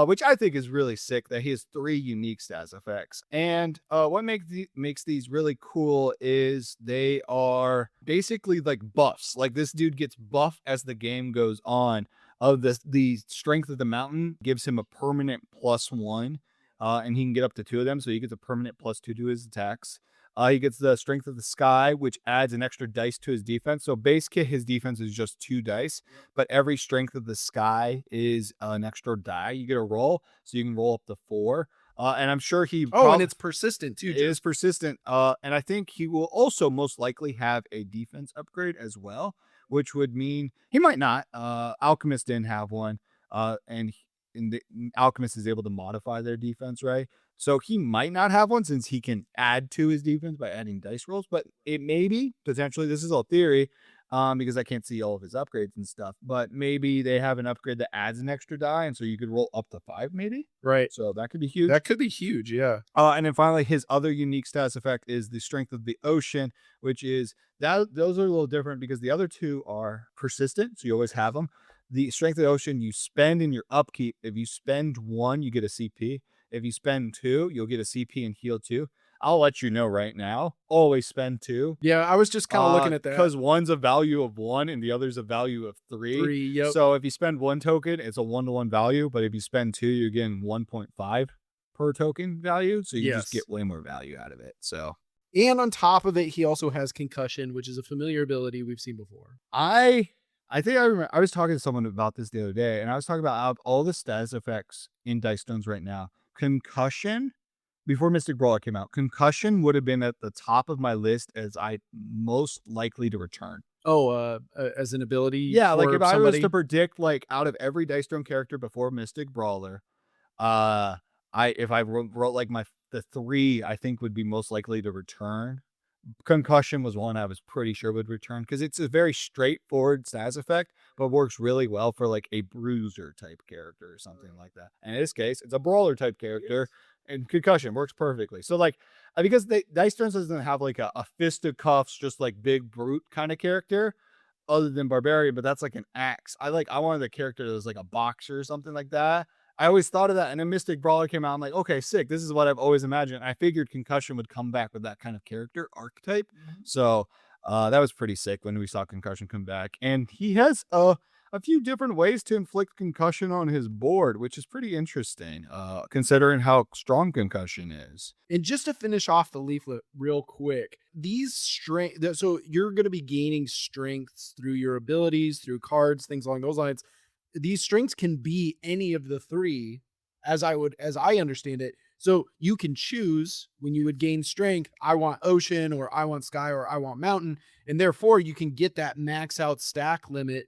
which I think is really sick that he has 3 unique status effects. And what makes these really cool is they are basically like buffs. Like this dude gets buffed as the game goes on. The strength of the mountain gives him a permanent +1, and he can get up to 2 of them. So he gets a permanent +2 to his attacks. He gets the strength of the sky, which adds an extra dice to his defense. So base kit, his defense is just 2 dice, but every strength of the sky is an extra die. You get a roll, so you can roll up to 4. And I'm sure and it's persistent too. It is persistent. And I think he will also most likely have a defense upgrade as well, which would mean he might not. Alchemist didn't have one, and the Alchemist is able to modify their defense, right? So he might not have one since he can add to his defense by adding dice rolls, but it may be potentially, this is all theory, because I can't see all of his upgrades and stuff, but maybe they have an upgrade that adds an extra die. And so you could roll up to 5 maybe. Right. So that could be huge. That could be huge. Yeah. And then finally, his other unique status effect is the strength of the ocean, which is that those are a little different because the other 2 are persistent. So you always have them. The strength of the ocean you spend in your upkeep. If you spend 1, you get a CP. If you spend 2, you'll get a CP and heal 2. I'll let you know right now. Always spend 2. Yeah, I was just kind of looking at that. Because one's a value of 1 and the other's a value of 3. 3, yep. So if you spend 1 token, it's a 1-to-1 value. But if you spend 2, you're getting 1.5 per token value. So you just get way more value out of it. So, and on top of it, he also has concussion, which is a familiar ability we've seen before. I think I remember I was talking to someone about this the other day, and I was talking about all the status effects in Dice Stones right now. Concussion, before Mystic Brawler came out, concussion would have been at the top of my list as I most likely to return. Oh, as an ability? Yeah, like if I was to predict, like out of every Dice Throne character before Mystic Brawler, if I wrote like the 3 I think would be most likely to return. Concussion was one I was pretty sure would return because it's a very straightforward status effect, but works really well for like a bruiser type character or something like that. And in this case, it's a brawler type character, and concussion works perfectly. So like, because Dice Throne doesn't have like a fisticuffs, just like big brute kind of character, other than Barbarian, but that's like an axe. I wanted a character that was like a boxer or something like that. I always thought of that, and then Mystic Brawler came out. I'm like, okay, sick. This is what I've always imagined. I figured Concussion would come back with that kind of character archetype. So that was pretty sick when we saw Concussion come back. And he has a few different ways to inflict concussion on his board, which is pretty interesting, considering how strong Concussion is. And just to finish off the leaflet real quick, these strength, so you're going to be gaining strengths through your abilities, through cards, things along those lines. These strengths can be any of the 3, as I understand it. So you can choose when you would gain strength, I want ocean, or I want sky, or I want mountain. And therefore you can get that max out stack limit,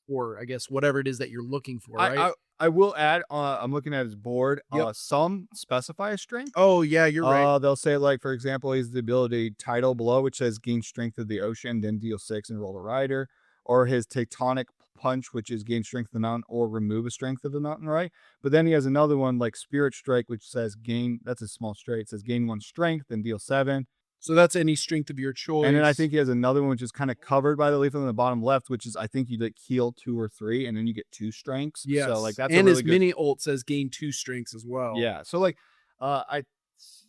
or I guess whatever it is that you're looking for, right? I will add, I'm looking at his board. Some specify a strength. Oh yeah, you're right. They'll say, like, for example, he's the ability title below, which says gain strength of the ocean, then deal 6 and roll a rider. Or his tectonic punch, which is gain strength of the mountain or remove a strength of the mountain, right? But then he has another one like Spirit Strike, which says gain, that's a small straight. It says gain 1 strength and deal 7. So that's any strength of your choice. And then I think he has another one which is kind of covered by the leaflet on the bottom left, which is I think you like heal 2 or 3, and then you get 2 strengths. Yeah. So like that's and a really his mini ult says gain 2 strengths as well. Yeah. So like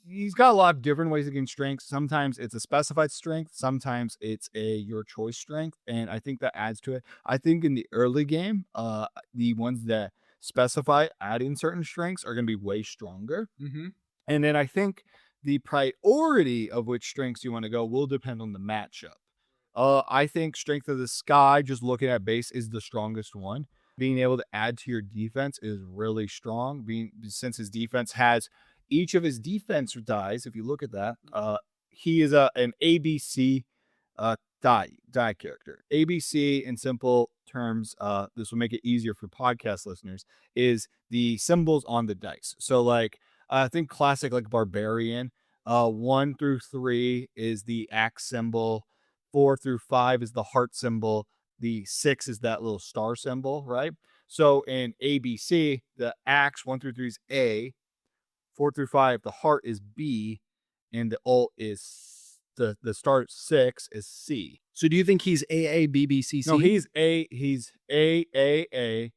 he's got a lot of different ways to gain strength. Sometimes it's a specified strength. Sometimes it's a your choice strength. And I think that adds to it. I think in the early game, the ones that specify adding certain strengths are going to be way stronger. Mm-hmm. And then I think the priority of which strengths you want to go will depend on the matchup. I think Strength of the Sky, just looking at base, is the strongest one. Being able to add to your defense is really strong. Since his defense has each of his defense dies, if you look at that, he is an ABC die character. ABC, in simple terms, this will make it easier for podcast listeners, is the symbols on the dice. So like, I think classic like Barbarian, 1 through 3 is the axe symbol, 4 through 5 is the heart symbol, the 6 is that little star symbol, right? So in ABC, the axe 1 through 3 is A, 4 through 5, the heart is B, and the ult is the star 6 is C. So do you think he's AABBCC? No, he's AAABBC.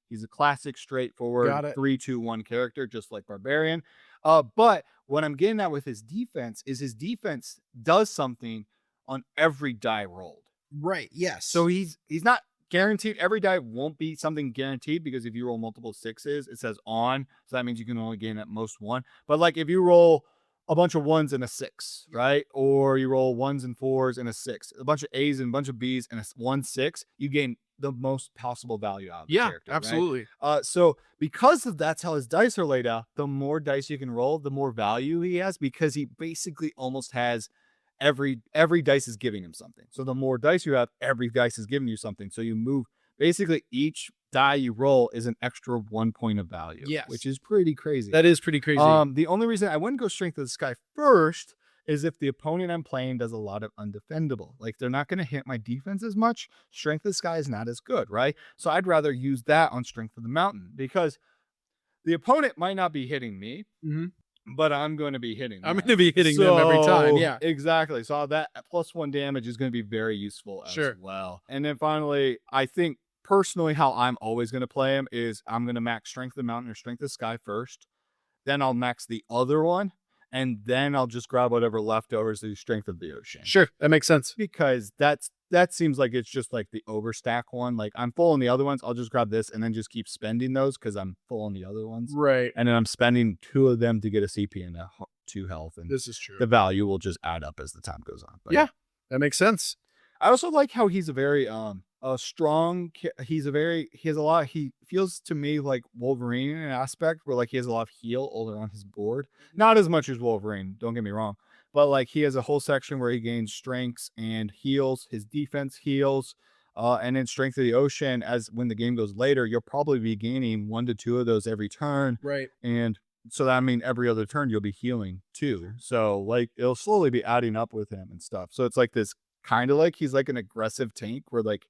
He's a classic, straightforward 3-2-1 character, just like Barbarian. But what I'm getting at with his defense is his defense does something on every die rolled. Right. Yes. So he's not guaranteed. Every die won't be something guaranteed, because if you roll multiple 6s, it says on. So that means you can only gain at most 1. But like if you roll a bunch of 1s and a 6, right? Or you roll 1s and 4s and a 6, a bunch of A's and a bunch of B's and a 1-6, you gain the most possible value out of the character. Absolutely. Right? So because of that's how his dice are laid out, the more dice you can roll, the more value he has, because he basically almost has every dice is giving him something. So the more dice you have, every dice is giving you something. So you move, basically each die you roll is an extra 1 point of value. Yes. Which is pretty crazy. That is pretty crazy. The only reason I wouldn't go Strength of the Sky first is if the opponent I'm playing does a lot of undefendable. Like they're not going to hit my defense as much. Strength of the Sky is not as good, right? So I'd rather use that on Strength of the Mountain, because the opponent might not be hitting me, but I'm going to be hitting them. I'm going to be hitting them every time. Yeah, exactly. So that +1 damage is going to be very useful as well. And then finally, I think personally how I'm always going to play him is I'm going to max Strength of the Mountain or Strength of the Sky first. Then I'll max the other one. And then I'll just grab whatever leftovers to Strength of the Ocean. Sure. That makes sense. Because that seems like it's just like the overstack one. Like I'm full on the other ones. I'll just grab this and then just keep spending those because I'm full on the other ones. Right. And then I'm spending 2 of them to get a CP and 2 health. And this is true. The value will just add up as the time goes on. But yeah, that makes sense. I also like how he's a very strong. He feels to me like Wolverine in an aspect where like he has a lot of heal all around his board. Not as much as Wolverine, don't get me wrong, but like he has a whole section where he gains strengths and heals. His defense heals, and then Strength of the Ocean. As when the game goes later, you'll probably be gaining 1 to 2 of those every turn. Right. And so that every other turn you'll be healing too. So like it'll slowly be adding up with him and stuff. So it's like this kind of like he's like an aggressive tank where like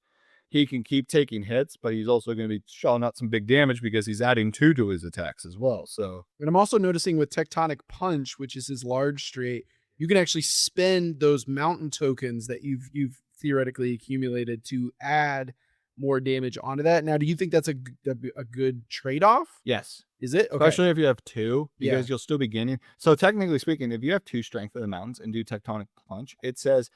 he can keep taking hits, but he's also going to be shelling out some big damage because he's adding 2 to his attacks as well. So, and I'm also noticing with Tectonic Punch, which is his large straight, you can actually spend those mountain tokens that you've theoretically accumulated to add more damage onto that. Now, do you think that's a good trade-off? Yes. Is it? Okay. Especially if you have 2, because you'll still be gaining. So technically speaking, if you have 2 Strength of the Mountains and do Tectonic Punch, it says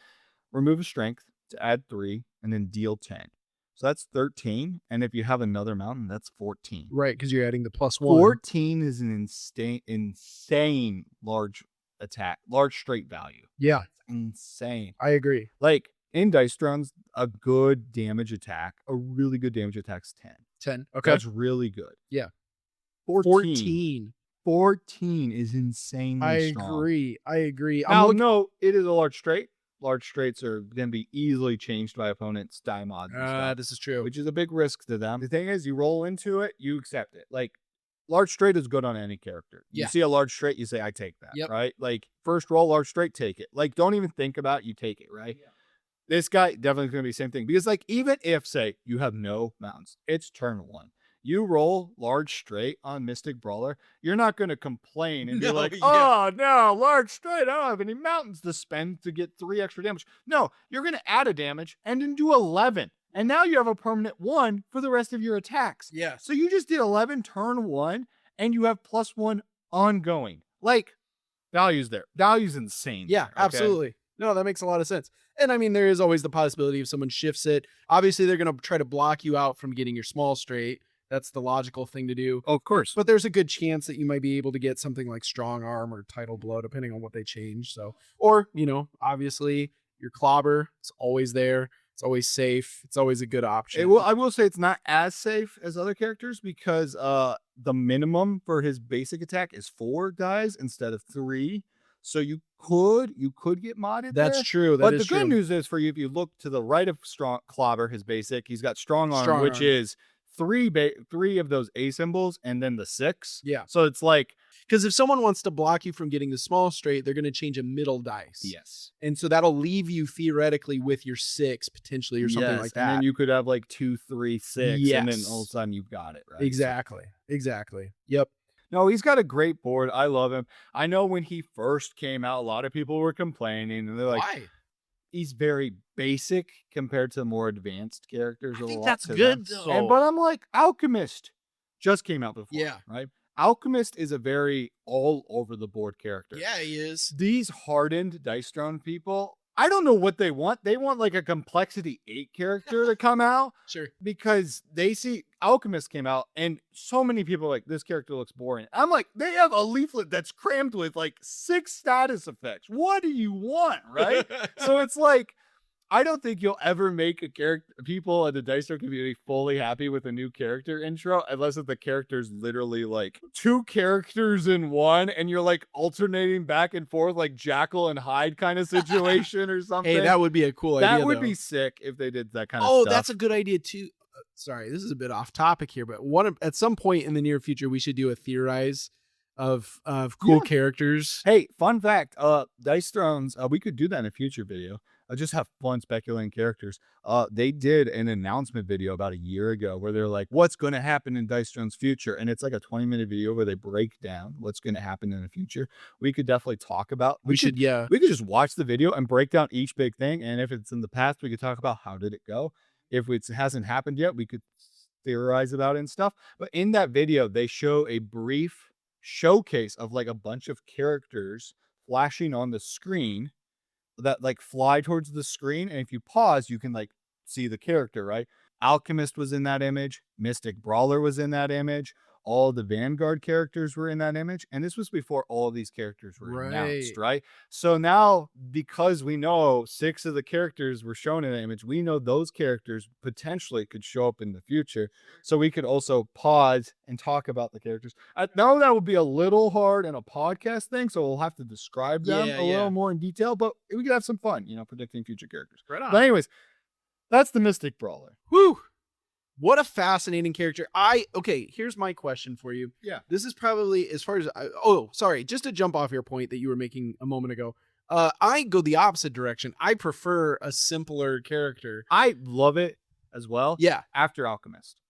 remove a strength to add 3 and then deal 10. So that's 13. And if you have another mountain, that's 14. Right, because you're adding the +1. 14 is an insane large attack, large straight value. Yeah. It's insane. I agree. Like in Dice Thrones, a good damage attack, a really good damage attack is 10. 10. Okay. That's really good. Yeah. 14 is insanely strong. I agree. Now, no, it is a large straight. Large straights are going to be easily changed by opponents' die mods. This is true. Which is a big risk to them. The thing is, you roll into it, you accept it. Like, large straight is good on any character. You see a large straight, you say, I take that, right? Like, first roll, large straight, take it. Like, don't even think about it, you take it, right? Yeah. This guy definitely going to be the same thing. Because, like, even if, say, you have no mountains, it's turn 1. You roll large straight on Mystic Brawler, you're not going to complain and be like, oh, no, large straight, I don't have any mountains to spend to get 3 extra damage. No, you're going to add a damage and then do 11. And now you have a permanent 1 for the rest of your attacks. Yeah. So you just did 11 turn 1 and you have +1 ongoing. like value's there. Value's insane. Yeah, there, okay? absolutely. No, that makes a lot of sense. And I mean, there is always the possibility if someone shifts it. Obviously, they're going to try to block you out from getting your small straight. That's the logical thing to do. Oh, of course. But there's a good chance that you might be able to get something like strong arm or tidal blow, depending on what they change. So, or, obviously your clobber, it's always there. It's always safe. It's always a good option. I will say it's not as safe as other characters because the minimum for his basic attack is 4 guys instead of 3. So you could get modded. That's there. true. But the good news is for you, if you look to the right of strong clobber, his basic, he's got strong arm, which is 3 of those A symbols and then the 6. Yeah. So it's like, because if someone wants to block you from getting the small straight, they're going to change a middle dice. yes. And so that'll leave you theoretically with your 6 potentially or something like that. And then you could have like 2, 3, 6, and then Yes. all of a sudden you've got it, right? Exactly. Yep. No, he's got a great board. I love him. I know when he first came out, a lot of people were complaining, and they're like, Why? he's very basic compared to more advanced characters. I think that's good, though. But I'm like, Alchemist just came out before. Yeah. Right? Alchemist is a very all over the board character. Yeah, he is. These hardened Dice Throne people, I don't know what they want. They want like a complexity 8 character to come out. Sure. Because they see Alchemist came out and so many people are like, this character looks boring. I'm like, they have a leaflet that's crammed with like 6 status effects. What do you want? Right? So it's like, I don't think you'll ever make a character, people in the Dice Throne community fully happy with a new character intro, unless if the character's literally like 2 characters in one, and you're like alternating back and forth, like Jackal and Hyde kind of situation or something. Hey, that would be a cool idea. That would though. be sick if they did that kind of Oh, stuff. that's a good idea too. Sorry, this is a bit off topic here, but at some point in the near future, we should do a theorize of cool characters. Hey, fun fact, Dice Thrones, we could do that in a future video. Just have fun speculating characters. They did an announcement video about a year ago where they're like, what's going to happen in Dice Throne's future? And it's like a 20-minute video where they break down what's going to happen in the future. We could definitely talk about. We could just watch the video and break down each big thing. And if it's in the past, we could talk about how did it go. If it hasn't happened yet, we could theorize about it and stuff. But in that video, they show a brief showcase of like a bunch of characters flashing on the screen that like fly towards the screen, and if you pause you can like see the character, right? Alchemist was in that image, Mystic Brawler was in that image, all the Vanguard characters were in that image, and this was before all of these characters were announced, right? So now, because we know 6 of the characters were shown in the image, we know those characters potentially could show up in the future, so we could also pause and talk about the characters. I know that would be a little hard in a podcast thing, so we'll have to describe them a little more in detail, but we could have some fun, predicting future characters. Right on. But anyways, that's the Mystic Brawler. Whew. What a fascinating character. Okay, here's my question for you. Yeah. This is probably as far as, sorry, just to jump off your point that you were making a moment ago. I go the opposite direction. I prefer a simpler character. I love it as well. Yeah. After Alchemist.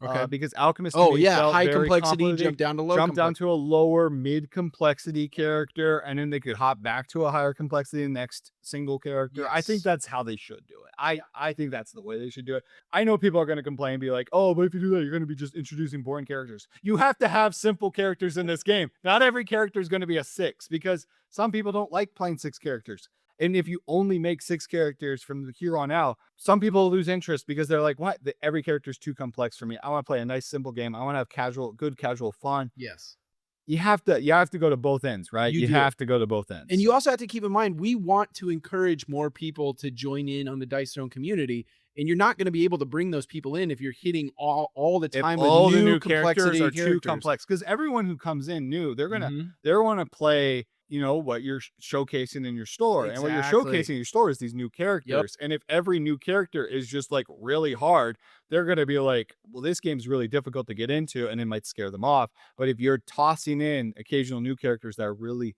Okay. Because Alchemist high complexity, jump down to low down to a lower mid complexity character, and then they could hop back to a higher complexity next single character. Yes. I think that's how they should do it. I think that's the way they should do it. I know people are going to complain and be like, oh, but if you do that, you're going to be just introducing boring characters. You have to have simple characters in this game. Not every character is going to be a 6, because some people don't like playing 6 characters. And if you only make 6 characters from here on out, some people lose interest because they're like, what? Every character is too complex for me. I want to play a nice, simple game. I want to have good casual fun. Yes. You have to go to both ends, right? You have to go to both ends. And you also have to keep in mind, we want to encourage more people to join in on the Dice Throne community. And you're not going to be able to bring those people in if you're hitting all the time with all new, the new complexity characters are too complex. Because everyone who comes in new, they want to play what you're showcasing in your store. Exactly. And what you're showcasing in your store is these new characters. And if every new character is just like really hard, they're going to be like, well, this game's really difficult to get into, and it might scare them off. But if you're tossing in occasional new characters that are really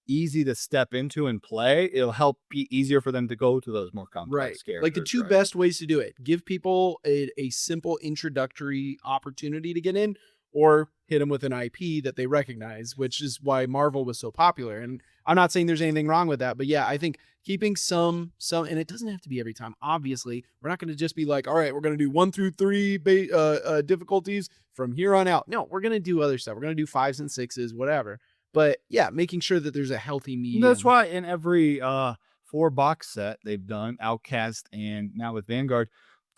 easy to step into and play, it'll help be easier for them to go to those more complex characters. Like the two best ways to do it: give people a simple introductory opportunity to get in, or hit them with an IP that they recognize, which is why Marvel was so popular. And I'm not saying there's anything wrong with that, but yeah, I think keeping some, and it doesn't have to be every time. Obviously, we're not going to just be like, all right, we're going to do 1 through 3 difficulties from here on out. No, we're going to do other stuff. We're going to do 5s and 6s, whatever. But yeah, making sure that there's a healthy medium. That's why in every 4-box set they've done, Outcast and now with Vanguard,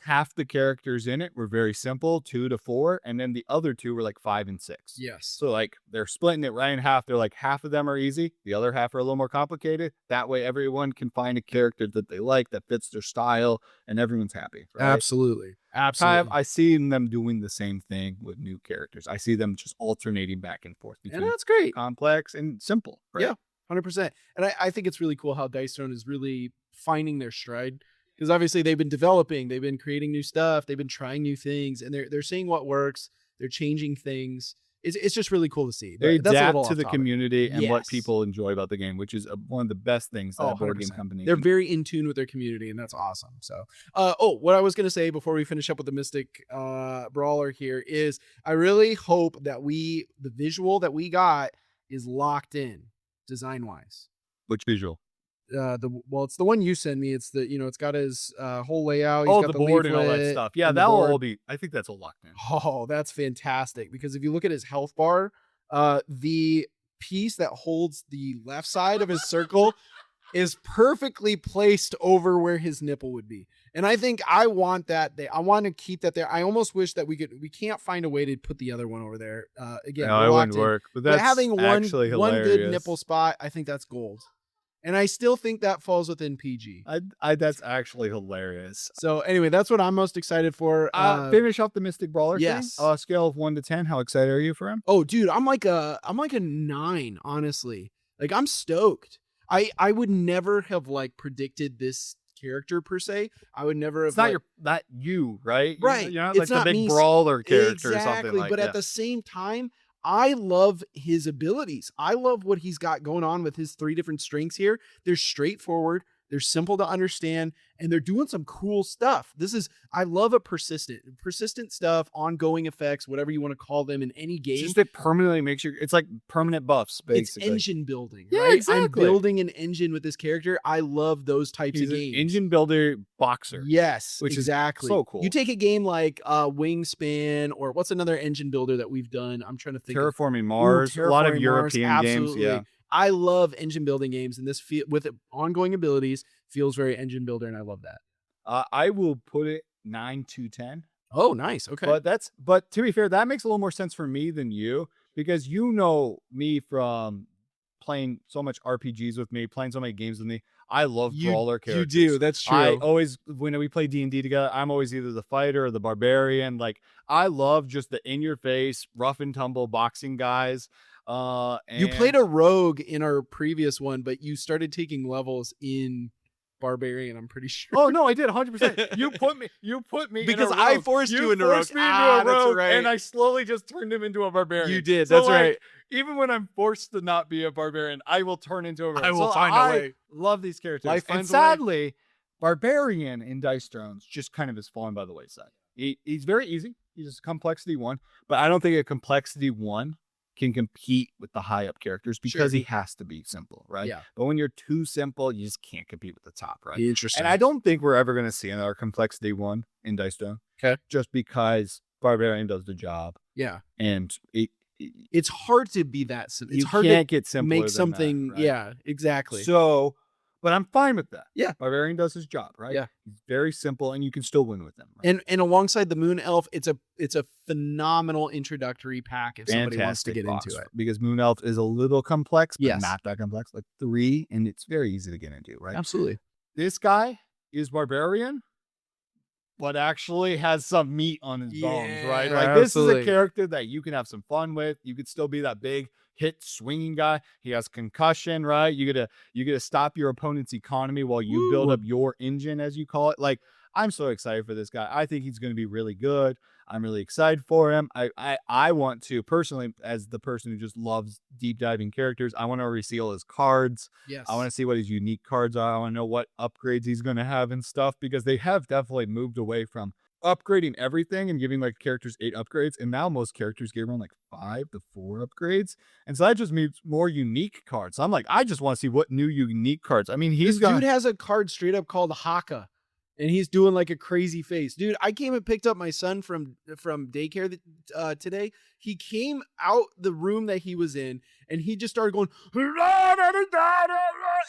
half the characters in it were very simple, 2 to 4, and then the other 2 were like 5 and 6. Yes. So like they're splitting it right in half. They're like half of them are easy, the other half are a little more complicated. That way everyone can find a character that they like, that fits their style, and everyone's happy. Right? Absolutely. Absolutely. I see them doing the same thing with new characters. I see them just alternating back and forth between and that's great. complex and simple. Right? Yeah, 100%. And I think it's really cool how Dice Throne is really finding their stride. Because obviously they've been developing, they've been creating new stuff, they've been trying new things, and they're seeing what works. They're changing things. It's just really cool to see. They That's adapt to the community and what Yes. people enjoy about the game, which is one of the best things that a board game 100%. company. They're very in tune with their community, and that's awesome. So, what I was going to say before we finish up with the Mystic Brawler here is I really hope that the visual that we got is locked in design-wise. Which visual? It's the one you send me. It's it's got his whole layout. He's Oh, got the board and all that leaflet stuff. Yeah, and the that'll board. all be. I think that's all locked in. Oh, that's fantastic. Because if you look at his health bar, the piece that holds the left side of his circle is perfectly placed over where his nipple would be. And I think I want that. I want to keep that there. I almost wish that we can't find a way to put the other one over there. Again, No, it wouldn't work. But that's having one hilarious. good nipple spot, I think that's gold. And I still think that falls within PG. That's actually hilarious. So anyway, that's what I'm most excited for. Finish off the Mystic Brawler yes. thing. Scale of 1 to 10. How excited are you for him? Oh, dude, I'm like a 9, honestly. Like, I'm stoked. I would never have like predicted this character per se. I would never have. It's not you, right? Right. You're not it's like not the big me. brawler character exactly, or something like but that. At the same time, I love his abilities. I love what he's got going on with his 3 different strengths here. They're straightforward. They're simple to understand, and they're doing some cool stuff. I love a persistent stuff, ongoing effects, whatever you want to call them in any game. It's just it permanently makes it's like permanent buffs, basically. It's engine building, yeah, right? Exactly. I'm building an engine with this character. I love those types of games. An engine builder boxer. Yes, which exactly. is so cool. You take a game like Wingspan, or what's another engine builder that we've done? I'm trying to think. Terraforming Mars. A lot of European games. Yeah. I love engine building games, and this with ongoing abilities feels very engine builder, and I love that. I will put it 9 to 10. Oh, nice. Okay. But to be fair, that makes a little more sense for me than you, because you know me from playing so much RPGs with me, playing so many games with me. I love brawler characters. You do. That's true. I always, when we play D&D together, I'm always either the fighter or the barbarian. Like, I love just the in-your-face, rough and tumble boxing guys. You played a rogue in our previous one, but you started taking levels in barbarian, I'm pretty sure. Oh no, I did 100%. You put me because in a I rogue. forced you into forced rogue. me into a rogue, that's right. and I slowly just turned him into a barbarian. You did. So, that's right. Even when I'm forced to not be a barbarian, I will turn into a rogue. I will so find a way. Love these characters. Life And finds a way. sadly, barbarian in Dice Thrones just kind of has fallen by the wayside. He's very easy. He's just a complexity 1, but I don't think a complexity 1 can compete with the high up characters because he has to be simple, right? Yeah. But when you're too simple, you just can't compete with the top, right? Interesting. And I don't think we're ever going to see another complexity 1 in Dice Throne. Okay. Just because barbarian does the job. Yeah. And it's hard to be that simple. It's hard to get simpler make than something. that, right? Yeah, exactly. So, but I'm fine with that. Yeah. Barbarian does his job, right? Yeah. He's very simple and you can still win with them. Right? And alongside the Moon Elf, it's a phenomenal introductory pack if somebody wants to get into it. Because Moon Elf is a little complex, but Yes. not that complex. Like 3, and it's very easy to get into, right? Absolutely. This guy is barbarian, but actually has some meat on his bones, right? Like this is a character that you can have some fun with. You could still be that big hit swinging guy. He has concussion, right? You gotta stop your opponent's economy while you build up your engine, as you call it. Like, I'm so excited for this guy. I think he's going to be really good. I'm really excited for him. I want to personally, as the person who just loves deep diving characters, I want to reseal his cards. Yes. I want to see what his unique cards are. I want to know what upgrades he's going to have and stuff, because they have definitely moved away from upgrading everything and giving like characters 8 upgrades. And now most characters give around like 5 to 4 upgrades. And so that just means more unique cards. So I'm like, I just want to see what new unique cards. I mean, This dude has a card straight up called Haka. and he's doing like a crazy face. Dude, I came and picked up my son from daycare today. He came out the room that he was in, and he just started going,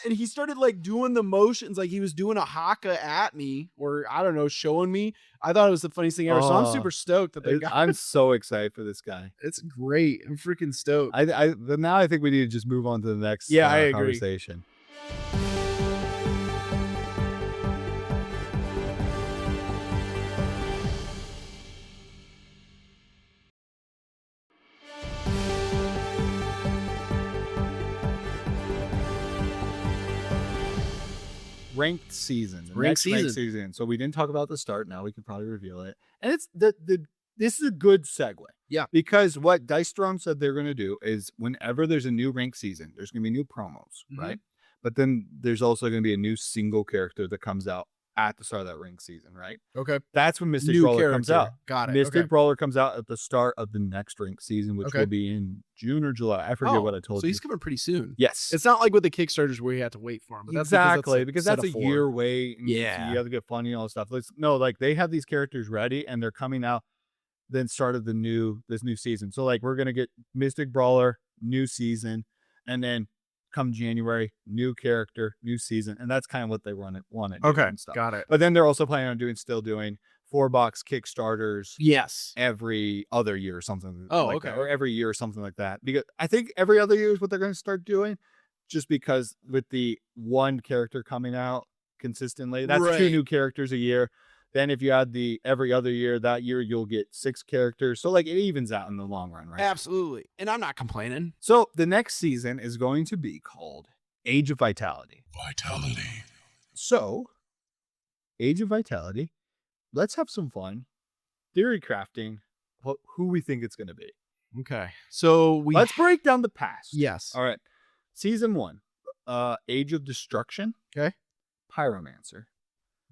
and he started like doing the motions like he was doing a haka at me, or I don't know, showing me. I thought it was the funniest thing ever. So I'm super stoked that they got I'm so excited for this guy. It's great. I'm freaking stoked. Now I think we need to just move on to the next I agree. conversation. Ranked season. Ranked season. So we didn't talk about the start. Now we can probably reveal it. And it's this is a good segue. Yeah. Because what Dice Throne said they're going to do is whenever there's a new ranked season, there's going to be new promos, right? But then there's also going to be a new single character that comes out at the start of that ranked season, right? Okay. That's when Mystic Brawler comes out. Got it. Mystic Brawler comes out at the start of the next ranked season, which will be in June or July. I forget what I told you. So he's coming pretty soon. Yes. It's not like with the Kickstarters where you have to wait for him. But Exactly, because that's a year wait. And Yeah. you have to get funding and all this stuff. No, like they have these characters ready and they're coming out then start of this new season. So like we're gonna get Mystic Brawler, new season, and then come January, new character, new season, and that's kind of what they want to do. Okay, and stuff. got it. But then they're also planning on still doing 4-box Kickstarters. Yes, every other year or something. Oh, like okay, that, or every year or something like that. Because I think every other year is what they're going to start doing, just because with the one character coming out consistently, that's 2 new characters a year. Then if you add the every other year, that year you'll get 6 characters. So like it evens out in the long run, right? Absolutely. And I'm not complaining. So the next season is going to be called Age of Vitality. So Age of Vitality, let's have some fun theory crafting who we think it's going to be. Okay. So let's break down the past. Yes. All right. Season 1, Age of Destruction. Okay. Pyromancer.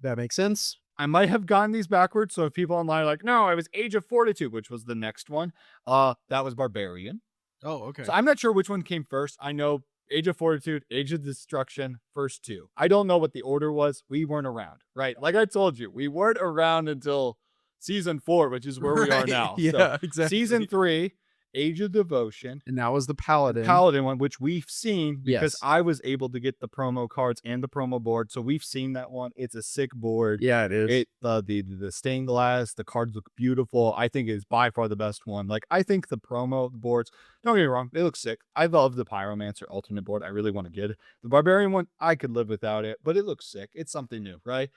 That makes sense. I might have gotten these backwards, so if people online are like, no, it was Age of Fortitude, which was the next one. That was Barbarian. Oh, okay. So I'm not sure which one came first. I know Age of Fortitude, Age of Destruction, first 2. I don't know what the order was. We weren't around, right? Like I told you, we weren't around until season 4, which is where we are now. Yeah, so, exactly. Season 3, Age of Devotion. And that was the Paladin. Paladin one, which we've seen because Yes. I was able to get the promo cards and the promo board. So we've seen that one. It's a sick board. Yeah, it is. The stained glass, the cards look beautiful. I think it is by far the best one. Like I think the promo boards, don't get me wrong, they look sick. I love the Pyromancer alternate board. I really want to get it. The Barbarian one, I could live without it, but it looks sick. It's something new, right?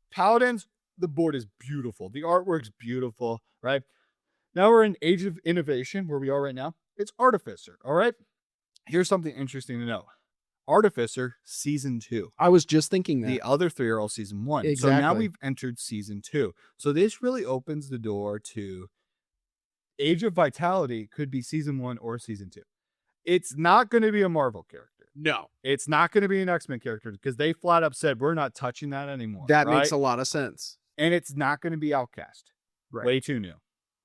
Paladins, the board is beautiful. The artwork's beautiful, right? Now we're in Age of Innovation, where we are right now. It's Artificer, all right? Here's something interesting to know. Artificer, Season 2. I was just thinking that. The other 3 are all Season 1. So now we've entered Season 2. So this really opens the door to Age of Vitality could be Season 1 or Season 2. It's not going to be a Marvel character. No. It's not going to be an X-Men character because they flat up said, we're not touching that anymore. That makes a lot of sense. And it's not going to be Outcast. Right. Way too new.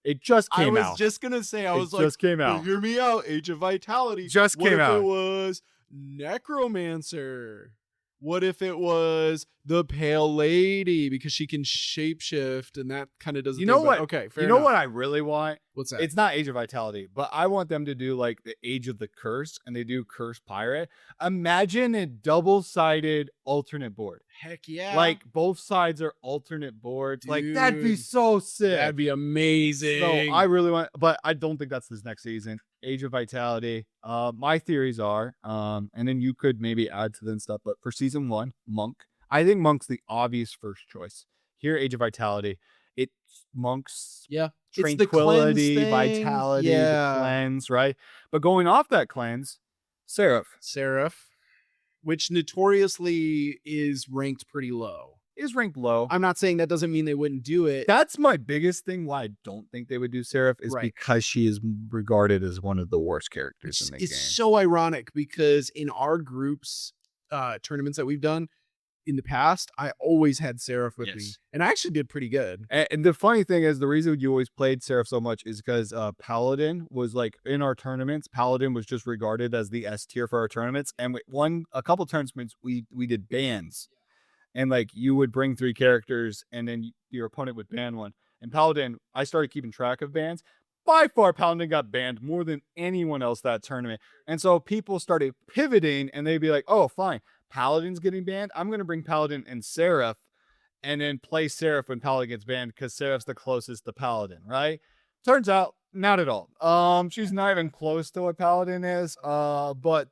It just came out. I was just going to say, It just came out. Well, hear me out, Age of Vitality. Just came out. What if it was Necromancer? What if it was the Pale Lady because she can shapeshift and that kind of doesn't. You know what? Okay, fair You know enough. what I really want? What's that? It's not Age of Vitality, but I want them to do like the Age of the Curse, and they do Curse Pirate. Imagine a double-sided alternate board. Heck yeah! Like both sides are alternate boards. Like that'd be Dude, so sick. that'd be amazing. So I really want, but I don't think that's this next season. Age of Vitality. My theories are, and then you could maybe add to them stuff. But for season 1, Monk. I think Monk's the obvious first choice. Here, Age of Vitality. It's Monk's yeah, it's the tranquility, cleanse thing. vitality, Yeah. the cleanse, right? But going off that cleanse, Seraph, which notoriously is ranked pretty low. is ranked low. I'm not saying that doesn't mean they wouldn't do it. That's my biggest thing why I don't think they would do Seraph is Right. because she is regarded as one of the worst characters in the game. It's so ironic because in our groups tournaments that we've done in the past, I always had Seraph with me, Yes. and I actually did pretty good. And the funny thing is, the reason you always played Seraph so much is because Paladin was like in our tournaments. Paladin was just regarded as the S tier for our tournaments, and we won a couple tournaments. We did bans, and like you would bring 3 characters and then your opponent would ban one. And Paladin, I started keeping track of bans. By far, Paladin got banned more than anyone else that tournament. And so people started pivoting and they'd be like, oh, fine, Paladin's getting banned. I'm going to bring Paladin and Seraph and then play Seraph when Paladin gets banned because Seraph's the closest to Paladin, right? Turns out, not at all. She's not even close to what Paladin is. But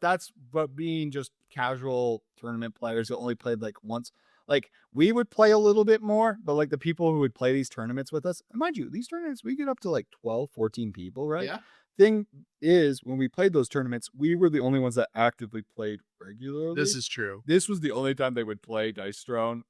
being just casual tournament players who only played like once. Like, we would play a little bit more, but like the people who would play these tournaments with us, and mind you, these tournaments, we get up to like 12, 14 people, right? Yeah. Thing is, when we played those tournaments, we were the only ones that actively played regularly. This is true. This was the only time they would play Dice Throne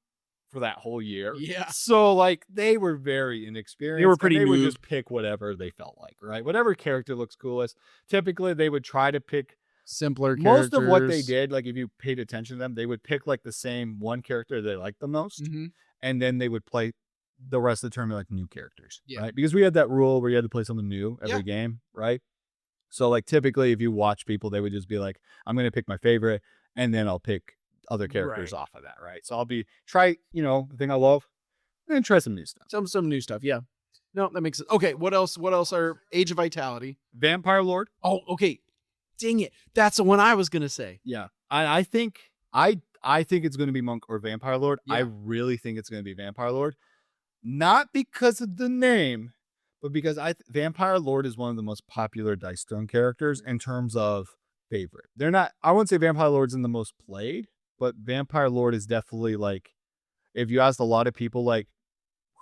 for that whole year. Yeah. So like they were very inexperienced. They were pretty They would noob. just pick whatever they felt like, right? Whatever character looks coolest. Typically they would try to pick Simpler characters. most of what they did, like if you paid attention to them, they would pick like the same one character they liked the most. Mm-hmm. And then they would play the rest of the tournament like new characters. Yeah. Right. Because we had that rule where you had to play something new every game, right? So like typically if you watch people, they would just be like, I'm gonna pick my favorite and then I'll pick other characters off of that, right? So I'll try, the thing I love, and try some new stuff. Some new stuff, yeah. No, that makes sense. Okay, what else are Age of Vitality? Vampire Lord. Oh, okay. Dang it. That's the one I was gonna say. Yeah. I think it's gonna be Monk or Vampire Lord. Yeah. I really think it's gonna be Vampire Lord. Not because of the name, but because Vampire Lord is one of the most popular Dice Throne characters in terms of favorite. I wouldn't say Vampire Lord's in the most played, but Vampire Lord is definitely like, if you asked a lot of people like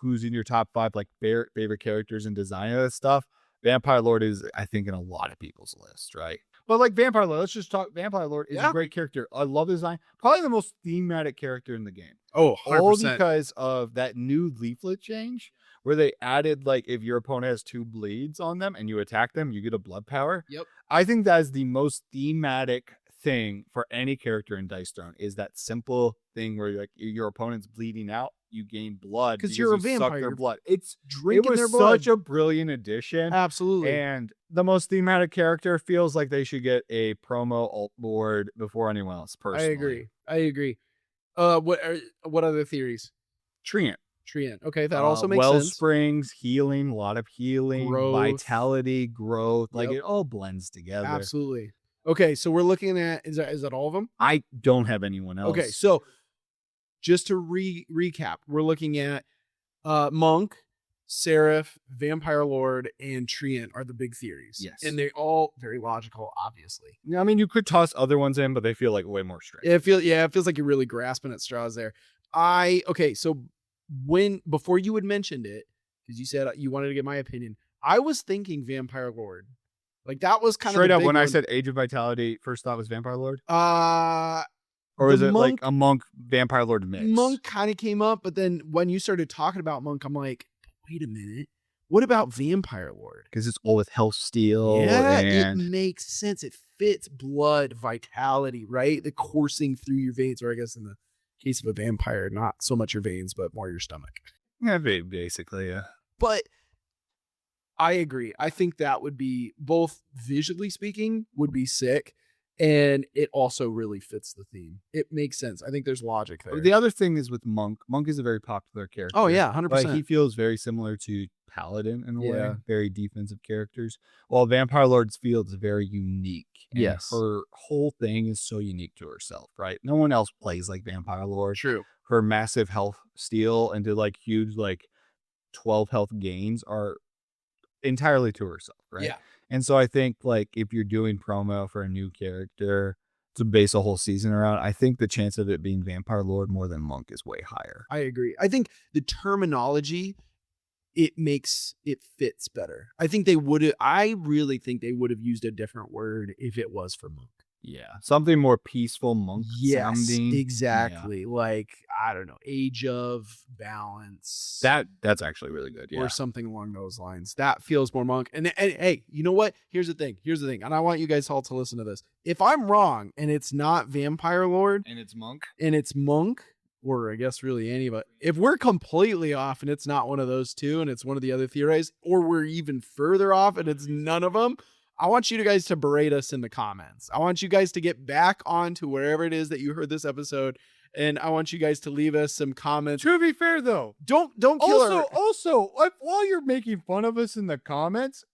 who's in your top 5 like favorite characters and design of this stuff, Vampire Lord is, I think, in a lot of people's list, right? But like Vampire Lord, let's just talk. Vampire Lord is a great character. I love the design. Probably the most thematic character in the game. Oh, 100%. All because of that new leaflet change where they added like if your opponent has 2 bleeds on them and you attack them, you get a blood power. Yep. I think that is the most thematic thing for any character in Dice Throne, is that simple thing where like your opponent's bleeding out, you gain blood because you're a vampire. Suck their blood. It Drinking was their blood. such a brilliant addition. Absolutely. And the most thematic character feels like they should get a promo alt board before anyone else. Personally, I agree. What other theories? Treant. Okay, that also makes sense. Wellsprings, healing, a lot of healing, Growth. Vitality, growth. Like Yep. it all blends together. Absolutely. Okay, so we're looking at is that all of them? I don't have anyone else. Okay, so just to recap, we're looking at Monk, Seraph, Vampire Lord, and Treant are the big theories. Yes. And they're all very logical, obviously. I mean, you could toss other ones in, but they feel like way more strict. It feels like you're really grasping at straws there. So before you had mentioned it, because you said you wanted to get my opinion, I was thinking Vampire Lord. Like that was kind straight of up when one. I said Age of Vitality, first thought was Vampire Lord. Or is it like a Monk Vampire Lord mix? Monk kind of came up, but then when you started talking about Monk, I'm like, wait a minute. What about Vampire Lord? Because it's all with health steal. Yeah, and it makes sense. It fits blood, vitality, right? The coursing through your veins, or I guess in the case of a vampire, not so much your veins, but more your stomach. yeah, basically, yeah. But I agree. I think that would be, both visually speaking, would be sick. And it also really fits the theme. It makes sense. I think there's logic there. The other thing is with Monk. Monk is a very popular character. Oh, yeah, 100%. But he feels very similar to Paladin in a way. Yeah. Very defensive characters. While Vampire Lord's field is very unique. And Yes. her whole thing is so unique to herself, right? No one else plays like Vampire Lord. True. Her massive health steal and like huge 12 health gains are entirely to herself, right? Yeah. And so I think like if you're doing promo for a new character to base a whole season around, I think the chance of it being Vampire Lord more than Monk is way higher. I agree. I think the terminology, it fits better. I really think they would have used a different word if it was for Monk. Yeah. Something more peaceful Monk sounding. Exactly. Yeah. Like, I don't know, Age of Balance. That's actually really good. Yeah. Or something along those lines. That feels more Monk. And hey, you know what? Here's the thing. And I want you guys all to listen to this. If I'm wrong and it's not Vampire Lord and it's Monk, or I guess really any of it, if we're completely off and it's not one of those two and it's one of the other theories, or we're even further off and it's none of them, I want you guys to berate us in the comments. I want you guys to get back onto wherever it is that you heard this episode and I want you guys to leave us some comments. To be fair, though, Don't kill also, while you're making fun of us in the comments,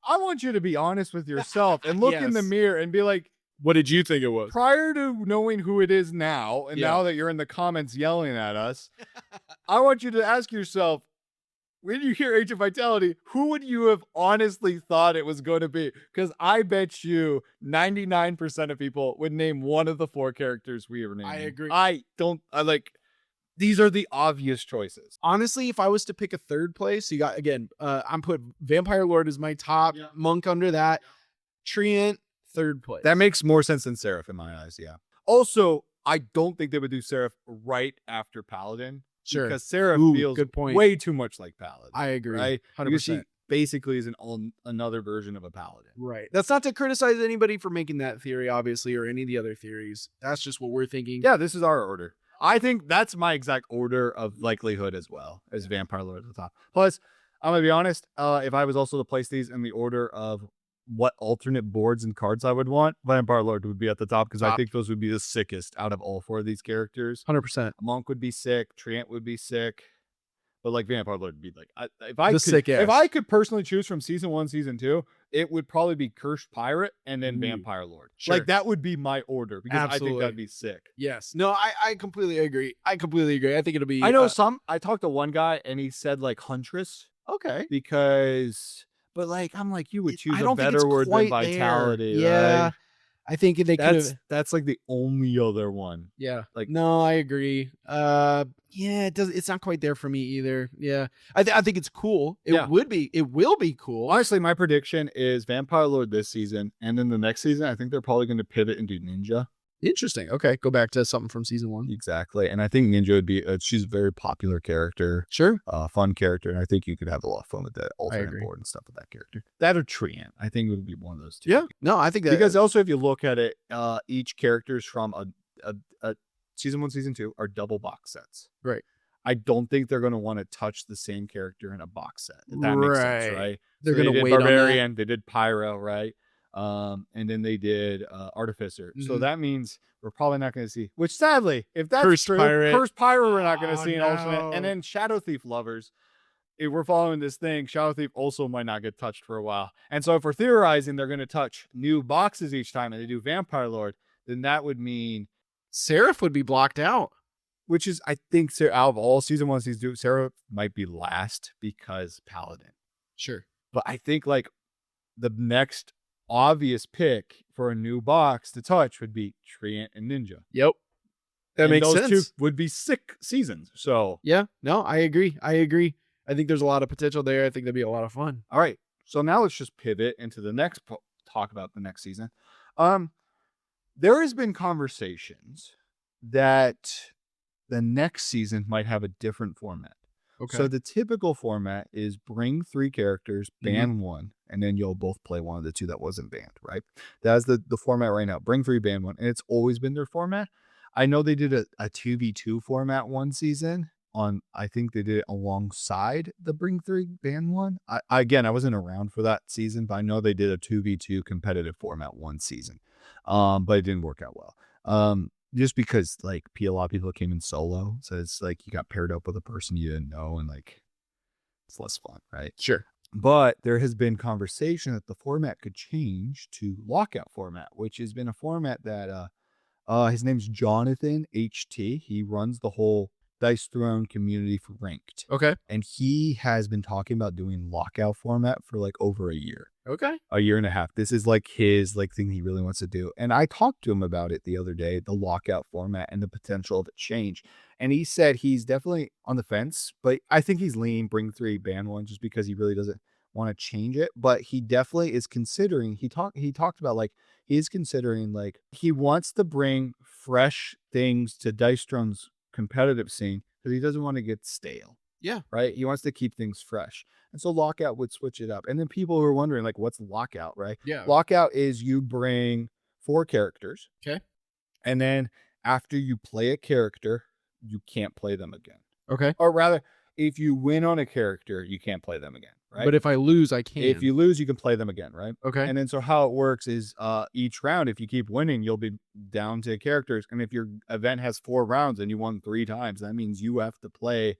I want you to be honest with yourself and look in the Yes. mirror and be like, What did you think it was? prior to knowing who it is now, and now that you're in the comments yelling at us, I want you to ask yourself, when you hear Age of Vitality, who would you have honestly thought it was going to be? Because I bet you 99% of people would name one of the 4 characters we were naming. I agree. These are the obvious choices. Honestly, if I was to pick a third place, you got, again, I'm put Vampire Lord as my top, Monk under that, Treant, third place. That makes more sense than Seraph in my eyes, yeah. Also, I don't think they would do Seraph right after Paladin. Sure. Because Seraph feels good point. way too much like Paladin. I agree. Right? 100%. Because she basically is another version of a Paladin. Right. That's not to criticize anybody for making that theory, obviously, or any of the other theories. That's just what we're thinking. Yeah, this is our order. I think that's my exact order of likelihood as well, as Vampire Lord at the top. Plus, I'm going to be honest, if I was also to place these in the order of what alternate boards and cards I would want, Vampire Lord would be at the top because I think those would be the sickest out of all 4 of these characters. 100%. Monk would be sick. Treant would be sick. But like Vampire Lord would be like, if I could personally choose from season 1, season 2, it would probably be Cursed Pirate and then Vampire Lord. Sure. Like that would be my order because I think that'd be sick. Yes. No, I completely agree. I think it'll be. I know I talked to one guy and he said like Huntress. Okay. Because, but like, I'm like, you would choose I don't a better word than Vitality. Yeah. Right? I think they could have. That's like the only other one. Yeah. Like, no, I agree. Yeah, it's not quite there for me either. Yeah. I think it's cool. It will be cool. Honestly, my prediction is Vampire Lord this season, and then the next season, I think they're probably going to pivot and do Ninja. Interesting. Okay. Go back to something from season 1. Exactly. And I think Ninja would be, she's a very popular character. Sure. Fun character. And I think you could have a lot of fun with that alternate board and stuff with that character. That or Treant. I think it would be one of those 2. Yeah. No, I think that. Because also, if you look at it, each characters from a season 1, season 2 are double box sets. Right. I don't think they're going to want to touch the same character in a box set. If that makes sense, right? They're going to wait Barbarian, on that. they did Pyro, right? And then they did Artificer. Mm-hmm. So that means we're probably not going to see, which sadly, if that's Cursed true, Cursed Pyro we're not going to see an alternate. And then Shadow Thief lovers, if we're following this thing, Shadow Thief also might not get touched for a while. And so if we're theorizing they're going to touch new boxes each time and they do Vampire Lord, then that would mean Seraph would be blocked out. Which is, I think, out of all season 1, season 2, Seraph might be last because Paladin. Sure. But I think like the next obvious pick for a new box to touch would be Treant and Ninja. Yep. That makes sense. Those 2 would be sick seasons. So yeah, no, I agree. I think there's a lot of potential there. I think that'd be a lot of fun. All right. So now let's just pivot into the next talk about the next season. There has been conversations that the next season might have a different format. Okay. So the typical format is bring 3 characters, ban 1, and then you'll both play one of the 2 that wasn't banned, right? That's the format right now. Bring 3, ban 1. And it's always been their format. I know they did a 2v2 format one season I think they did it alongside the bring 3, ban 1. I wasn't around for that season, but I know they did a 2v2 competitive format one season. But it didn't work out well. Just because like a lot of people came in solo, so it's like you got paired up with a person you didn't know, and like it's less fun, right? Sure. But there has been conversation that the format could change to lockout format, which has been a format that his name's Jonathan HT. He runs the whole Dice Throne community for Ranked. Okay. And he has been talking about doing lockout format for like over a year. Okay. A year and a half. This is like his like thing he really wants to do. And I talked to him about it the other day, the lockout format and the potential of a change. And he said he's definitely on the fence, but I think he's leaning bring 3, ban 1 just because he really doesn't want to change it. But he definitely is considering, he talked about like, he's considering like, he wants to bring fresh things to Dice Throne's competitive scene because he doesn't want to get stale. Yeah. Right. He wants to keep things fresh. And so lockout would switch it up. And then people who are wondering like, what's lockout, right? Yeah. Lockout is you bring 4 characters. Okay. And then after you play a character, you can't play them again. Okay. Or rather, if you win on a character, you can't play them again. right? But if I lose, I can. If you lose, you can play them again, right? Okay. And then so how it works is each round, if you keep winning, you'll be down to characters. And if your event has 4 rounds and you won 3 times, that means you have to play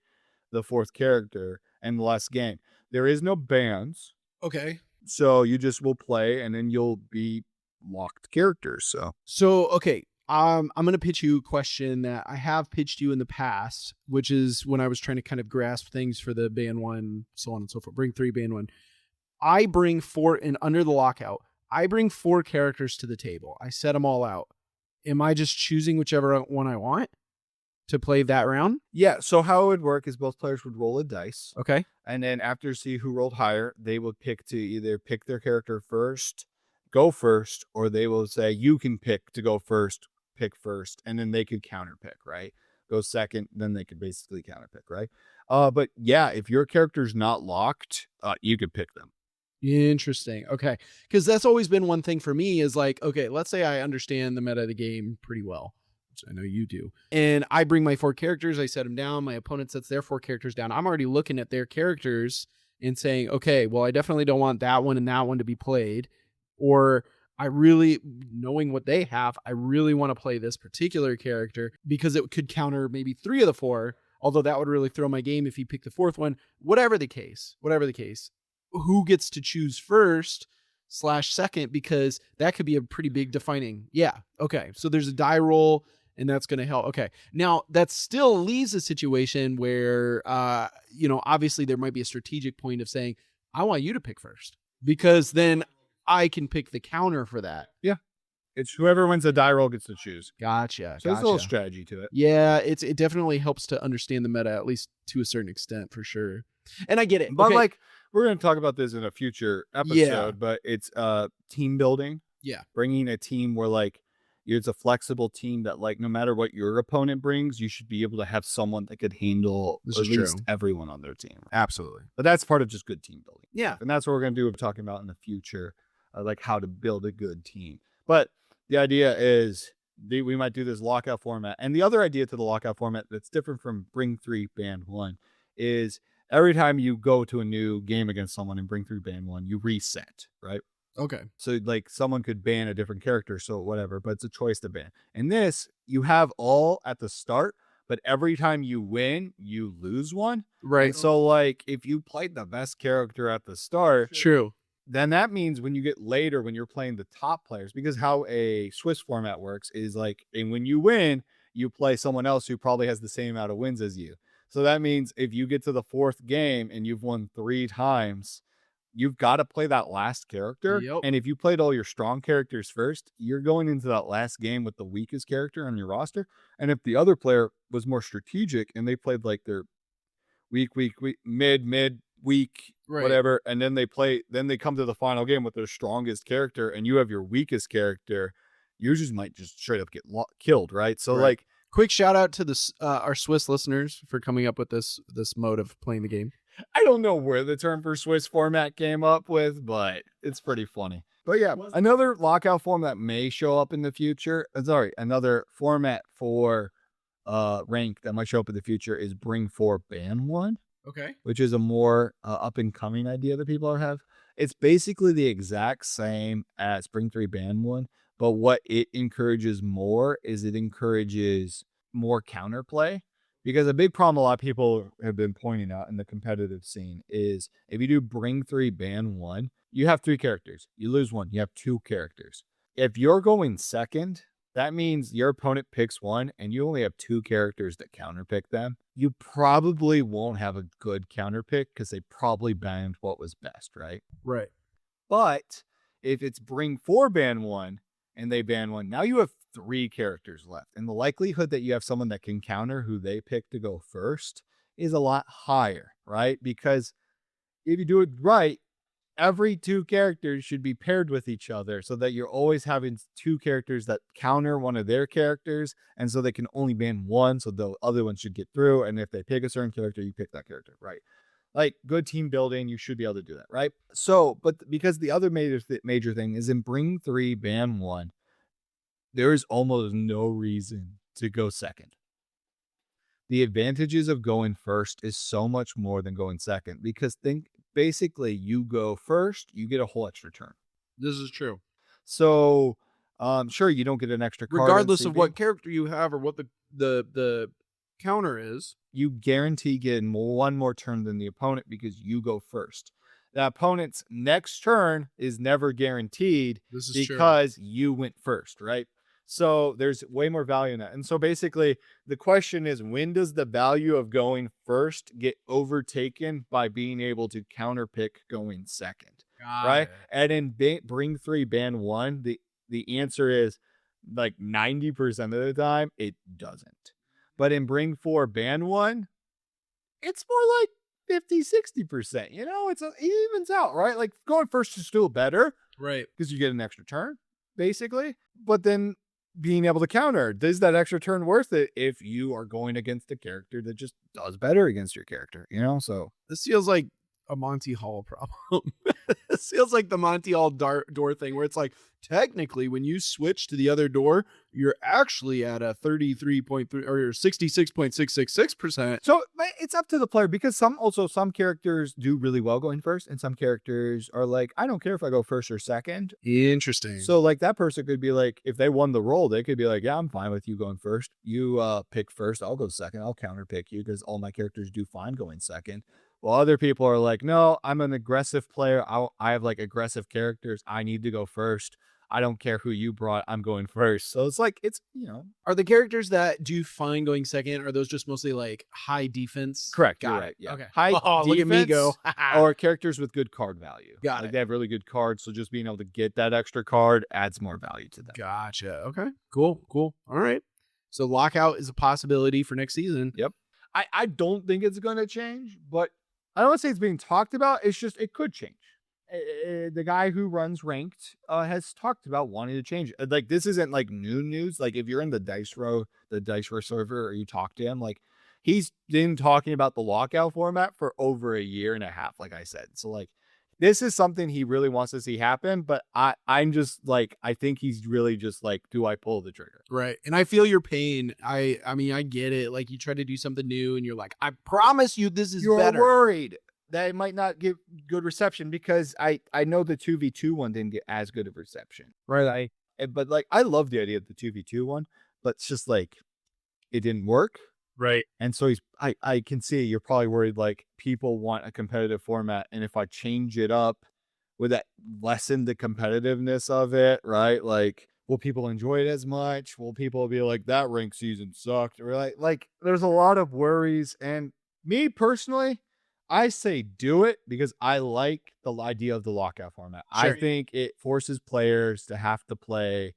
the 4th character in the last game. There is no bans. Okay. So you just will play and then you'll be locked characters. So okay. I'm going to pitch you a question that I have pitched you in the past, which is when I was trying to kind of grasp things for the ban 1, so on and so forth. Bring 3, ban 1. I bring 4, and under the lockout, I bring 4 characters to the table. I set them all out. Am I just choosing whichever one I want to play that round? Yeah. So how it would work is both players would roll a dice. Okay. And then after see who rolled higher, they would pick to either pick their character first, go first, or they will say, you can pick to go first, pick first, and then they could counter pick, right? Go second, then they could basically counter pick, right? But yeah, if your character's not locked, you could pick them. Interesting. Okay. Because that's always been one thing for me is like, okay, let's say I understand the meta of the game pretty well, which I know you do. And I bring my 4 characters, I set them down. My opponent sets their 4 characters down. I'm already looking at their characters and saying, okay, well, I definitely don't want that one and that one to be played. Or I really, knowing what they have, I really want to play this particular character because it could counter maybe 3 of the 4, although that would really throw my game if he picked the 4th one. Whatever the case, who gets to choose first/second, because that could be a pretty big defining. Yeah. Okay. So there's a die roll and that's going to help. Okay. Now that still leaves a situation where, obviously there might be a strategic point of saying, I want you to pick first because then I can pick the counter for that. Yeah. It's whoever wins the die roll gets to choose. Gotcha. So there's a little strategy to it. Yeah. It definitely helps to understand the meta, at least to a certain extent, for sure. And I get it. But okay. We're going to talk about this in a future episode, but it's team building. Yeah. Bringing a team where it's a flexible team that no matter what your opponent brings, you should be able to have someone that could handle at least everyone on their team. Absolutely. But that's part of just good team building. Yeah. And that's what we're going to do. We're talking about in the future, how to build a good team. But the idea is we might do this lockout format. And the other idea to the lockout format that's different from bring 3, ban 1 is every time you go to a new game against someone and bring 3, ban 1, you reset, right? Okay. So someone could ban a different character, so whatever, but it's a choice to ban. And this, you have all at the start, but every time you win, you lose one. Right. And so if you played the best character at the start, true, then that means when you get later, when you're playing the top players, because how a Swiss format works is and when you win, you play someone else who probably has the same amount of wins as you. So that means if you get to the 4th game and you've won 3 times, you've got to play that last character. Yep. And if you played all your strong characters first, you're going into that last game with the weakest character on your roster. And if the other player was more strategic and they played their weak, mid, weak, right, whatever, and then they come to the final game with their strongest character and you have your weakest character, you might just straight up get killed, right? So right. Quick shout out to our Swiss listeners for coming up with this mode of playing the game. I don't know where the term for Swiss format came up with, but it's pretty funny. But yeah, another lockout form that may show up in the future. Another format for rank that might show up in the future is bring 4, ban 1. Okay. Which is a more up and coming idea that people have. It's basically the exact same as bring 3, ban 1. But what it encourages more is it encourages more counterplay. Because a big problem a lot of people have been pointing out in the competitive scene is if you do bring 3, ban 1, you have 3 characters. You lose 1, you have 2 characters. If you're going second, that means your opponent picks 1 and you only have 2 characters that counterpick them. You probably won't have a good counterpick because they probably banned what was best, right? Right. But if it's bring 4, ban 1, and they ban 1, now you have 3 characters left. And the likelihood that you have someone that can counter who they pick to go first is a lot higher, right? Because if you do it right, every 2 characters should be paired with each other so that you're always having 2 characters that counter one of their characters. And so they can only ban 1, so the other one should get through. And if they pick a certain character, you pick that character, right? Good team building, you should be able to do that, right? So, but because the other major thing is in bring 3, ban 1, there is almost no reason to go second. the advantages of going first is so much more than going second, because basically you go first, you get a whole extra turn. This is true. So, sure, you don't get an extra card. Regardless of what character you have or what the counter is. You guarantee getting one more turn than the opponent because you go first. The opponent's next turn is never guaranteed because you went first, right? So there's way more value in that. And so basically the question is, when does the value of going first get overtaken by being able to counterpick going second? Right? And in Bring 3 Ban 1, the answer is like 90% of the time it doesn't. But in Bring 4 Ban 1, it's more like 50-60%. You know, it evens out, right? Like going first is still better. Right. Because you get an extra turn, basically. But then being able to counter, is that extra turn worth it if you are going against a character that just does better against your character, you know? So this feels like a Monty Hall problem. This feels like the Monty Hall door thing where it's like, technically when you switch to the other door, you're actually at a 33.3 or 66.666%. So it's up to the player, because some characters do really well going first, and some characters are like, I don't care if I go first or second. Interesting. So like that person could be like, if they won the roll, they could be like, yeah, I'm fine with you going first. You pick first, I'll go second. I'll counter pick you because all my characters do fine going second. Well, other people are like, no, I'm an aggressive player. I have like aggressive characters. I need to go first. I don't care who you brought. I'm going first. So it's like, it's, you know. Are the characters that do fine going second, are those just mostly like high defense? Correct. Got you're it. right. Yeah. Okay. High defense, look at me go. or characters with good card value. Got it. They have really good cards. So just being able to get that extra card adds more value to them. Gotcha. Okay. Cool. All right. So lockout is a possibility for next season. Yep. I don't think it's going to change, but I don't want to say it's being talked about. It's just, it could change. The guy who runs Ranked has talked about wanting to change it. Like, this isn't like new news. Like, if you're in the Dice Row server, or you talk to him, like, he's been talking about the lockout format for over a year and a half, like I said. So like, this is something he really wants to see happen, but I'm just like, I think he's really just like, do I pull the trigger? Right. And I feel your pain. I mean, I get it. Like, you try to do something new and you're like, I promise you this is You're better. worried that it might not get good reception, because I know the 2v2 one didn't get as good of reception. Right. But like, I love the idea of the 2v2 one, but it's just like, it didn't work. Right. And so I can see you're probably worried, like, people want a competitive format, and if I change it up, would that lessen the competitiveness of it, right? Like, will people enjoy it as much? Will people be like, that rank season sucked? Or like there's a lot of worries. And me personally, I say do it because I like the idea of the lockout format. Sure. I think it forces players to have to play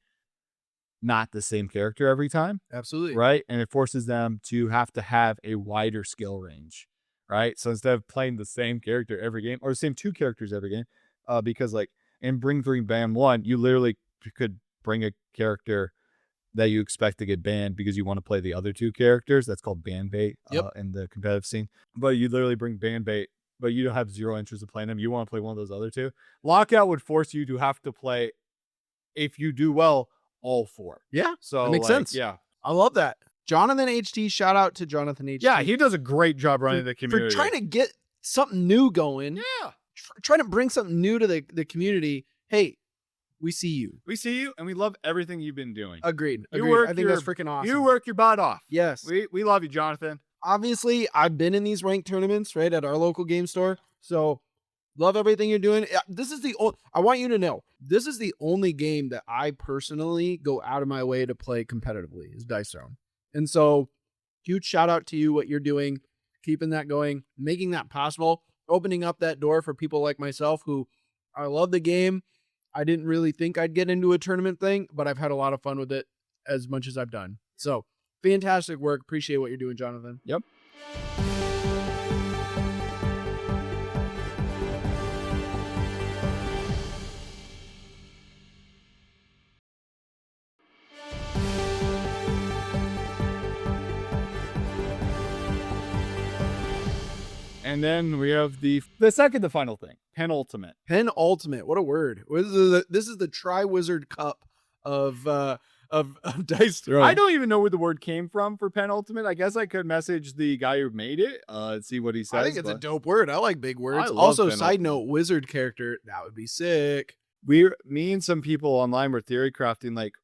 not the same character every time. Absolutely. Right. And it forces them to have a wider skill range. Right. So instead of playing the same character every game, or the same two characters every game, because like in Bring 3 Ban 1, you literally could bring a character that you expect to get banned because you want to play the other two characters. That's called ban bait in the competitive scene. But you literally bring ban bait, but you don't have zero interest in playing them. You want to play one of those other two. Lockout would force you to have to play, if you do well, all four. Yeah. So that makes sense. Yeah. I love that. Jonathan HT, shout out to Jonathan HT. Yeah, he does a great job running the community. For trying to get something new going. Yeah. Trying to bring something new to the community. Hey, we see you. We see you, and we love everything you've been doing. Agreed. I think that's freaking awesome. You work your butt off. Yes. We love you, Jonathan. Obviously, I've been in these ranked tournaments, right, at our local game store. So, love everything you're doing. I want you to know, this is the only game that I personally go out of my way to play competitively, is Dice Throne. And so, huge shout out to you, what you're doing, keeping that going, making that possible, opening up that door for people like myself who, I love the game. I didn't really think I'd get into a tournament thing, but I've had a lot of fun with it as much as I've done. So, fantastic work. Appreciate what you're doing, Jonathan. Yep. And then we have the final thing, Penultimate. Penultimate. What a word. This is the Tri-Wizard Cup of of Dice Throne. I don't even know where the word came from for Penultimate. I guess I could message the guy who made it and see what he says. I think it's a dope word. I like big words. love Also, Penultimate. side note, wizard character, that would be sick. Me and some people online were theory crafting like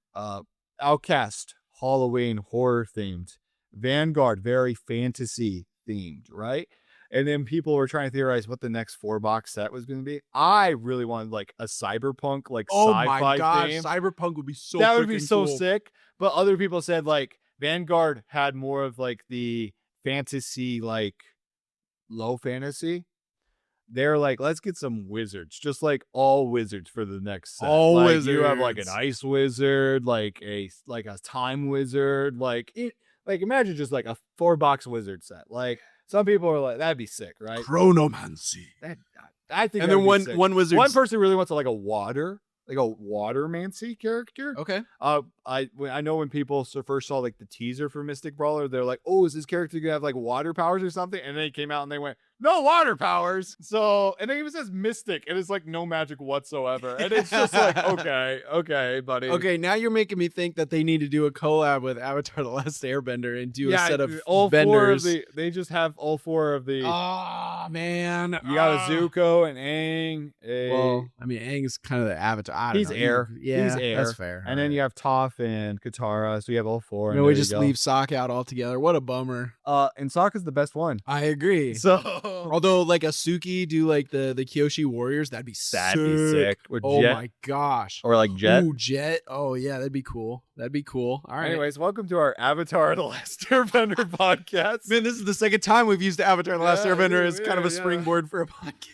Outcast, Halloween, horror themed. Vanguard, very fantasy themed, right? And then people were trying to theorize what the next 4-box set was going to be. I really wanted like a cyberpunk, like sci-fi my gosh, theme. Cyberpunk would be so That would be freaking so cool. sick. But other people said like Vanguard had more of like the fantasy, like low fantasy. They're like, let's get some wizards, just like all wizards for the next set. All like, you have like an wizards. ice wizard, like a time wizard, like imagine just like a 4-box wizard set. Like some people are like, that'd be sick, right? Chronomancy. I think. And that then would be sick. one wizard. One person really wants like a watermancy character. Okay. I know when people first saw like the teaser for Mystic Brawler, they're like, oh, is this character gonna have like water powers or something? And then it came out and they went, no water powers. So, and it even says Mystic, and it's like no magic whatsoever. And it's just like, okay, buddy. Okay, now you're making me think that they need to do a collab with Avatar: The Last Airbender and do a Yeah, set of all vendors. 4 of they just have all 4 of the. Oh man, You got a Zuko, an Aang, Well, I mean, Aang's kind of the Avatar. I don't He's know. air. Yeah, He's air. that's fair. and then you have Toph and Katara, so you have all 4. No, we just leave Sokka out altogether. What a bummer. And Sokka's the best one. I agree. So Although, like a Suki do like the Kyoshi Warriors, that'd be sick. Or Oh Jet, my gosh. or like Jet. Ooh, Jet. Oh yeah, that'd be cool. All right. Anyways, welcome to our Avatar: The Last Airbender podcast. Man, this is the second time we've used Avatar: The Last Yeah, Airbender as kind of a yeah. springboard for a podcast.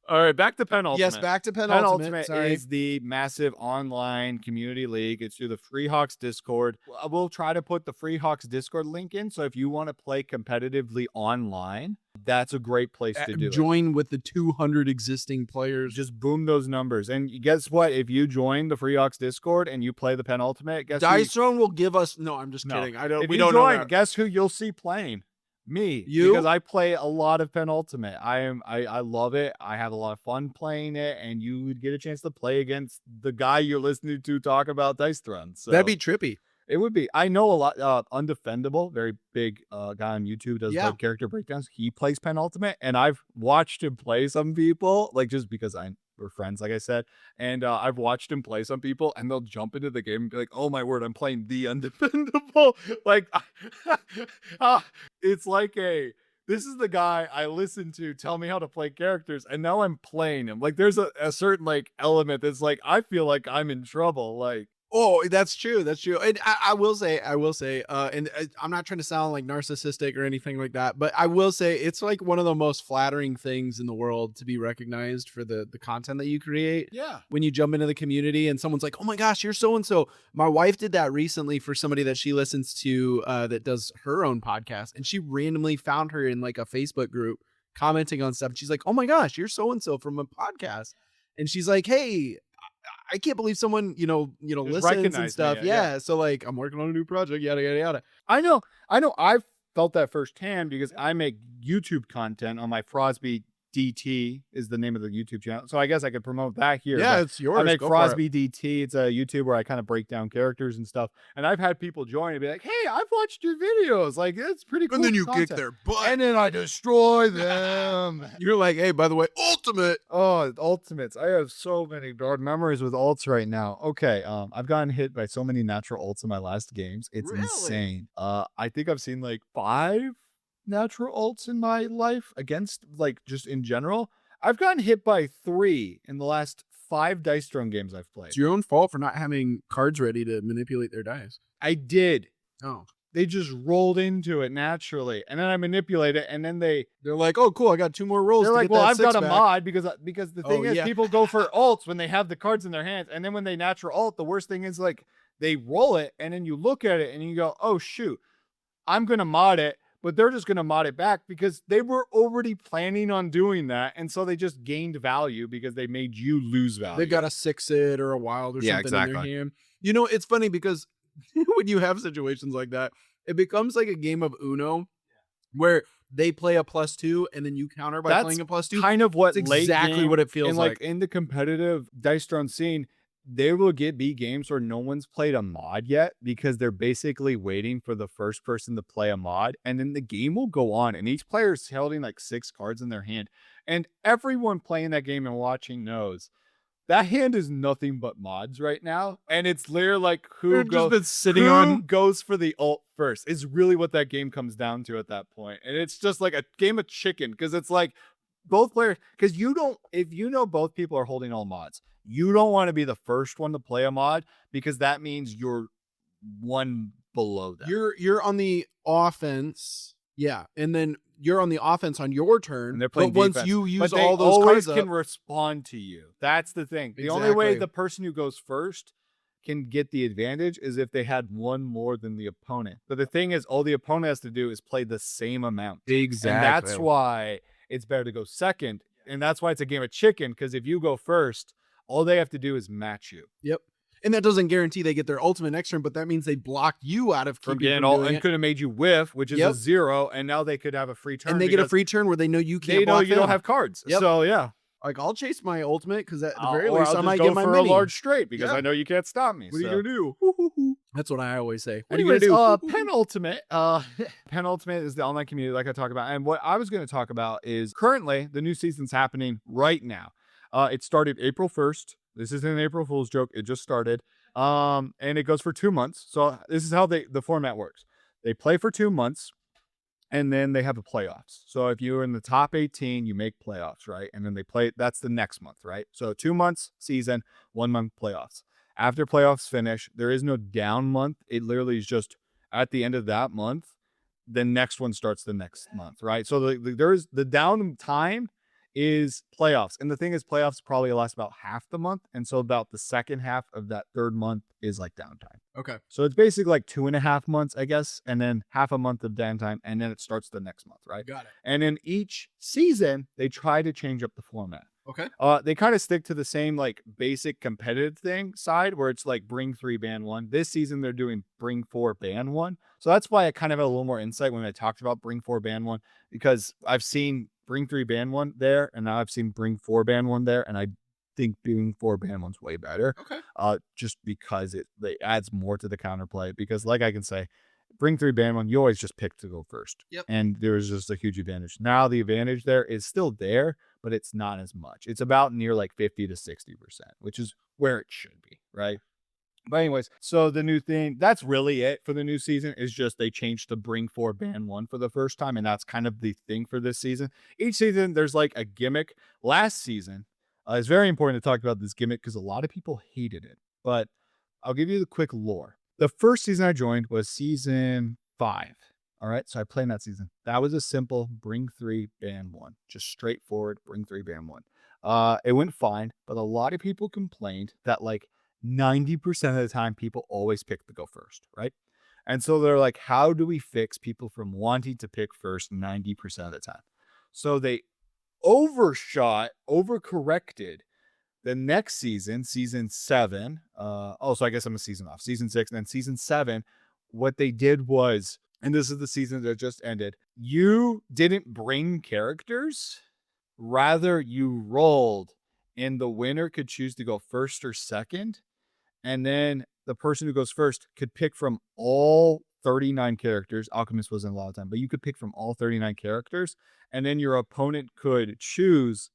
All right, back to Penultimate. Yes, back to Penultimate. Penultimate Sorry. is the massive online community league. It's through the Freehawks Discord. We'll try to put the Freehawks Discord link in, so if you want to play competitively online, that's a great place to do it. Join with the 200 existing players. Just boom those numbers. And guess what? If you join the Freehawks Discord and you play the Penultimate, guess Dice Throne will give us. No, I'm just No. kidding. If We you don't join, know that. guess who you'll see playing? Me. You? Because I play a lot of Penultimate. I love it. I have a lot of fun playing it, and you would get a chance to play against the guy you're listening to talk about Dice Throne. So That'd be trippy. it would be. I know a lot. Undefendable, very big guy on YouTube, does Yeah. like character breakdowns. He plays Penultimate, and I've watched him play some people, like just because we're friends, like I said. And I've watched him play some people, and they'll jump into the game and be like, "Oh my word, I'm playing the undefendable!" Like, it's like this is the guy I listen to tell me how to play characters, and now I'm playing him. Like, there's a certain like element that's like I feel like I'm in trouble. Like, Oh, that's true. That's true. And I will say, and I'm not trying to sound like narcissistic or anything like that, but I will say it's like one of the most flattering things in the world to be recognized for the content that you create. yeah, When you jump into the community and someone's like, oh my gosh, you're so-and-so. My wife did that recently for somebody that she listens to that does her own podcast. And she randomly found her in like a Facebook group commenting on stuff. And she's like, oh my gosh, you're so-and-so from a podcast. And she's like, hey, I can't believe someone, listens recognized and me, stuff. yeah. So like, I'm working on a new project, yada, yada, yada. I know. I've felt that firsthand because I make YouTube content on my Frosby DT is the name of the YouTube channel. So I guess I could promote that here. Yeah, but it's yours. I make Go for it. Frosby DT. It's a YouTube where I kind of break down characters and stuff. And I've had people join and be like, hey, I've watched your videos. Like, it's pretty cool. And then you content. kick their butt. And then I destroy them. You're like, hey, by the way, Ultimate. Oh, ultimates. I have so many bad memories with ults right now. Okay. I've gotten hit by so many natural ults in my last games. It's Really? insane. I think I've seen like 5 natural ults in my life against like just in general. I've gotten hit by 3 in the last 5 Dice Throne games I've played. It's your own fault for not having cards ready to manipulate their dice. I did. Oh. They just rolled into it naturally. And then I manipulate it. And then they're like, oh, cool. I got 2 more rolls. like, to get well, that I've got a 6-pack." mod because the thing Oh, is yeah. people go for ults when they have the cards in their hands. And then when they natural ult, the worst thing is like they roll it and then you look at it and you go, oh, shoot, I'm going to mod it. But they're just going to mod it back because they were already planning on doing that. And so they just gained value because they made you lose value. They've got a 6-it or a wild or Yeah, something in exactly. their hand. It's funny because when you have situations like that, it becomes like a game of Uno where they play a +2 and then you counter by That's playing a +2. kind of what That's late exactly game, what it feels and like in the competitive Dice Throne scene, there will be games where no one's played a mod yet because they're basically waiting for the first person to play a mod. And then the game will go on and each player is holding like 6 cards in their hand. And everyone playing that game and watching knows that hand is nothing but mods right now. And it's literally like who goes for the ult first is really what that game comes down to at that point. And it's just like a game of chicken because it's like both players, because if you know both people are holding all mods, you don't want to be the first one to play a mod because that means you're one below them. You're on the offense. Yeah. And then you're on the offense on your turn. And they're playing but defense. Once you use but they all those always cards can respond to you. That's the thing. The only way the person who goes first can get the advantage is if they had one more than the opponent. But the thing is, all the opponent has to do is play the same amount. Exactly. And that's why it's better to go second. And that's why it's a game of chicken, because if you go first, all they have to do is match you. Yep. And that doesn't guarantee they get their ultimate next turn, but that means they blocked you out of from getting all, and could have made you whiff, which is a 0, and now they could have a free turn. And they get a free turn where they know you can't. They know you don't have cards. Yep. So yeah, like I'll chase my ultimate because at the very least I might get my for mini. a large straight because I know you can't stop me. What are you gonna do? That's what I always say. What are you Anyways, gonna do? Penultimate. Penultimate is the online community, like I talk about, and what I was going to talk about is currently the new season's happening right now. It started April 1st. This isn't an April Fool's joke. It just started. And it goes for 2 months. So this is how the format works. They play for 2 months and then they have the playoffs. So if you're in the top 18, you make playoffs, right? And then they play, that's the next month, right? So 2 months season, 1 month playoffs. After playoffs finish, there is no down month. It literally is just at the end of that month, the next one starts the next month, right? So there's the down time is playoffs. And the thing is, playoffs probably last about half the month. And so about the second half of that third month is like downtime. Okay. So it's basically like 2.5 months, I guess. And then half a month of downtime. And then it starts the next month, right? Got it. And in each season, they try to change up the format. Okay. They kind of stick to the same like basic competitive thing side where it's like bring 3, ban 1. This season, they're doing bring 4, ban 1. So that's why I kind of had a little more insight when I talked about bring 4, ban 1, because I've seen bring 3, ban 1 there, and now I've seen bring 4, ban 1 there, and I think bring 4, ban 1's way better. Okay. Just because it adds more to the counterplay. Because like I can say, bring 3, ban 1, you always just pick to go first. Yep. And there's just a huge advantage. Now the advantage there is still there, but it's not as much. It's about near like 50 to 60%, which is where it should be, right? But anyways, so the new thing, that's really it for the new season, is just they changed to bring 4, ban 1 for the first time. And that's kind of the thing for this season. Each season, there's like a gimmick. Last season, it's very important to talk about this gimmick because a lot of people hated it. But I'll give you the quick lore. The first season I joined was season 5. All right. So I played in that season. That was a simple bring 3, ban 1. Just straightforward bring 3, ban 1. It went fine. But a lot of people complained that like 90% of the time, people always pick to go first, right? And so they're like, how do we fix people from wanting to pick first 90% of the time? So they overcorrected the next season, season 7. So I guess I'm a season off, season 6. And then season 7, what they did was, and this is the season that just ended, you didn't bring characters, rather you rolled, and the winner could choose to go first or second. And then the person who goes first could pick from all 39 characters. Alchemist wasn't a lot of time, but you could pick from all 39 characters. And then your opponent could choose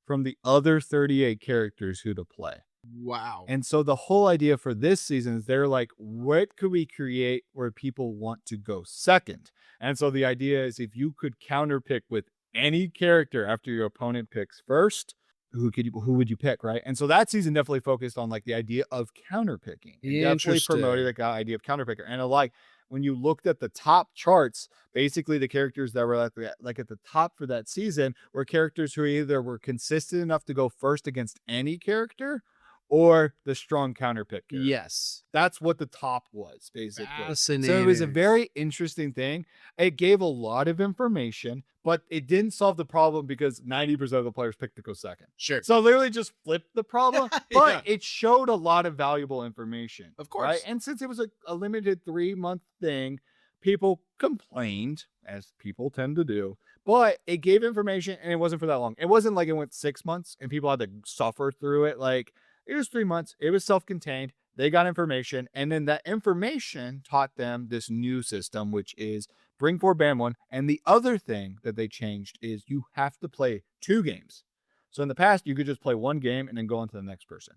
from the other 38 characters who to play. Wow. And so the whole idea for this season is they're like, what could we create where people want to go second? And so the idea is if you could counter pick with any character after your opponent picks first, who would you pick, right? And so that season definitely focused on like the idea of counter picking. Definitely promoted the idea of counter picker. And like when you looked at the top charts, basically the characters that were at the top for that season were characters who either were consistent enough to go first against any character or the strong counter pick character. Yes. That's what the top was, basically. Fascinating. So it was a very interesting thing. It gave a lot of information, but it didn't solve the problem because 90% of the players picked to go second. Sure. So literally just flipped the problem, but it showed a lot of valuable information. Of course. Right? And since it was a limited 3-month thing, people complained, as people tend to do, but it gave information and it wasn't for that long. It wasn't like it went 6 months and people had to suffer through it. Like, It was 3 months. It was self-contained. They got information, and then that information taught them this new system, which is bring 4, ban 1. And the other thing that they changed is you have to play 2 games. So in the past, you could just play 1 game and then go on to the next person.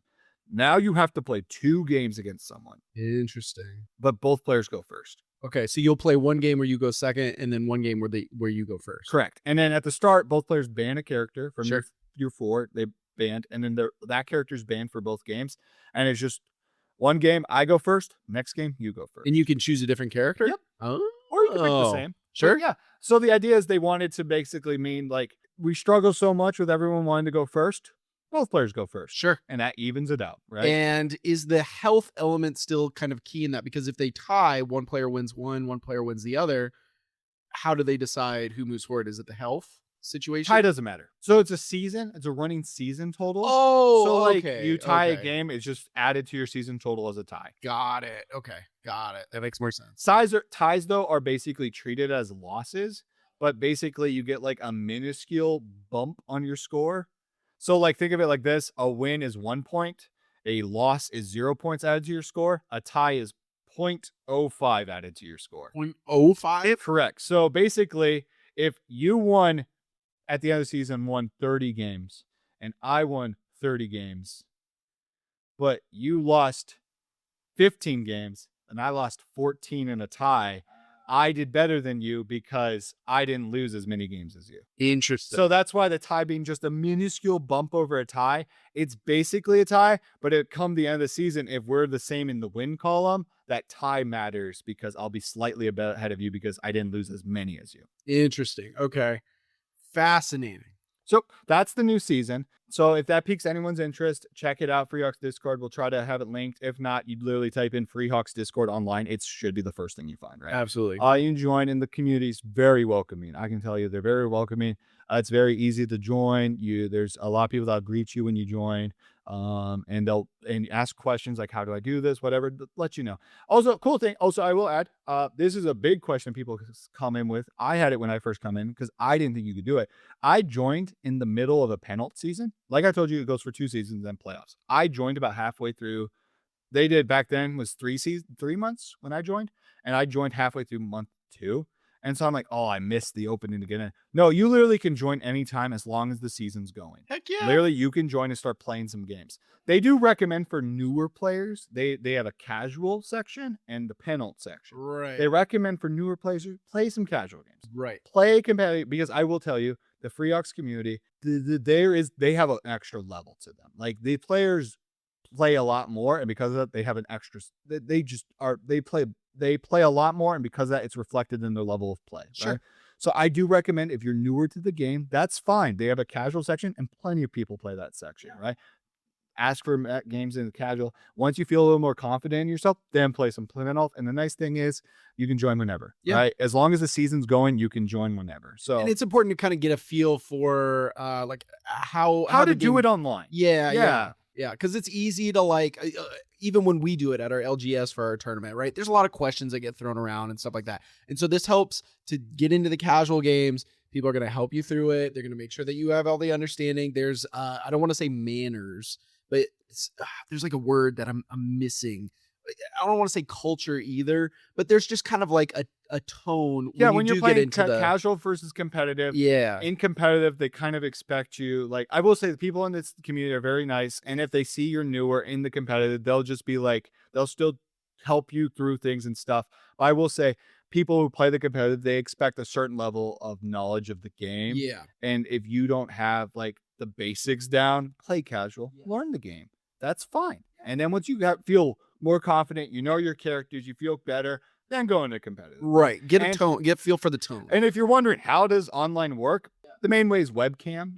Now you have to play 2 games against someone. Interesting. But both players go first. Okay, so you'll play 1 game where you go second, and then 1 game where you go first. Correct. And then at the start, both players ban a character from Sure. your 4. They banned, and then that character's banned for both games. And it's just 1 game, I go first. Next game, you go first. And you can choose a different character? Yep. Oh. Or you can pick the same. Sure. But yeah. So the idea is they wanted to basically mean like we struggle so much with everyone wanting to go first. Both players go first. Sure. And that evens it out, right? And is the health element still kind of key in that? Because if they tie, one player wins one player wins the other, how do they decide who moves forward? Is it the health situation? Tie doesn't matter. So it's a season. It's a running season total. Oh, so like okay. you tie a okay. game, it's just added to your season total as a tie. Got it. Okay. Got it. That makes more sense. Ties, though, are basically treated as losses, but basically you get like a minuscule bump on your score. So like think of it like this. A win is 1 point. A loss is 0 points added to your score. A tie is 0.05 added to your score. 0.05? Correct. So basically, if you won at the end of the season, won 30 games, and I won 30 games, but you lost 15 games, and I lost 14 in a tie, I did better than you because I didn't lose as many games as you. Interesting. So that's why the tie being just a minuscule bump over a tie, it's basically a tie, but it come the end of the season, if we're the same in the win column, that tie matters because I'll be slightly ahead of you because I didn't lose as many as you. Interesting. Okay. Fascinating. So that's the new season. So if that piques anyone's interest, check it out. Freehawks Discord. We'll try to have it linked. If not, you'd literally type in Freehawks Discord online. It should be the first thing you find, right? Absolutely. You join, and the community is very welcoming. I can tell you they're very welcoming. It's very easy to join. There's a lot of people that'll greet you when you join. And they'll ask questions like, how do I do this? Whatever, let you know. Also, cool thing. Also, I will add, this is a big question people come in with. I had it when I first come in because I didn't think you could do it. I joined in the middle of a penultimate season. Like I told you, it goes for 2 seasons, then playoffs. I joined about halfway through. They did back then was 3 months when I joined, and I joined halfway through month 2. And so I'm like, oh, I missed the opening to get in. No, you literally can join anytime as long as the season's going. Heck yeah. Literally, you can join and start playing some games. They do recommend for newer players. They have a casual section and the penult section. Right. They recommend for newer players, play some casual games. Right. Play competitive, because I will tell you, the Freehawks community, they have an extra level to them. Like the players play a lot more, and because of that, they have an extra. They play a lot more, and because of that, it's reflected in their level of play. Sure. Right? So I do recommend if you're newer to the game, that's fine. They have a casual section, and plenty of people play that section, right? Ask for games in the casual. Once you feel a little more confident in yourself, then play some penult. And the nice thing is you can join whenever, right? As long as the season's going, you can join whenever. So, and it's important to kind of get a feel for like how to do it online. Yeah. Because it's easy to like, even when we do it at our LGS for our tournament, right? There's a lot of questions that get thrown around and stuff like that. And so this helps to get into the casual games. People are going to help you through it. They're going to make sure that you have all the understanding. There's, I don't want to say manners, but there's like a word that I'm missing. I don't want to say culture either, but there's just kind of like a tone. When you're playing casual versus competitive. Yeah. In competitive, they kind of expect you. Like, I will say the people in this community are very nice. And if they see you're newer in the competitive, they'll just be like, they'll still help you through things and stuff. But I will say people who play the competitive, they expect a certain level of knowledge of the game. Yeah. And if you don't have like the basics down, play casual, learn the game. That's fine. And then once you feel more confident, you know your characters, you feel better, then go into competitive. Right. Get a tone, get feel for the tone. And if you're wondering how does online work, the main way is webcam.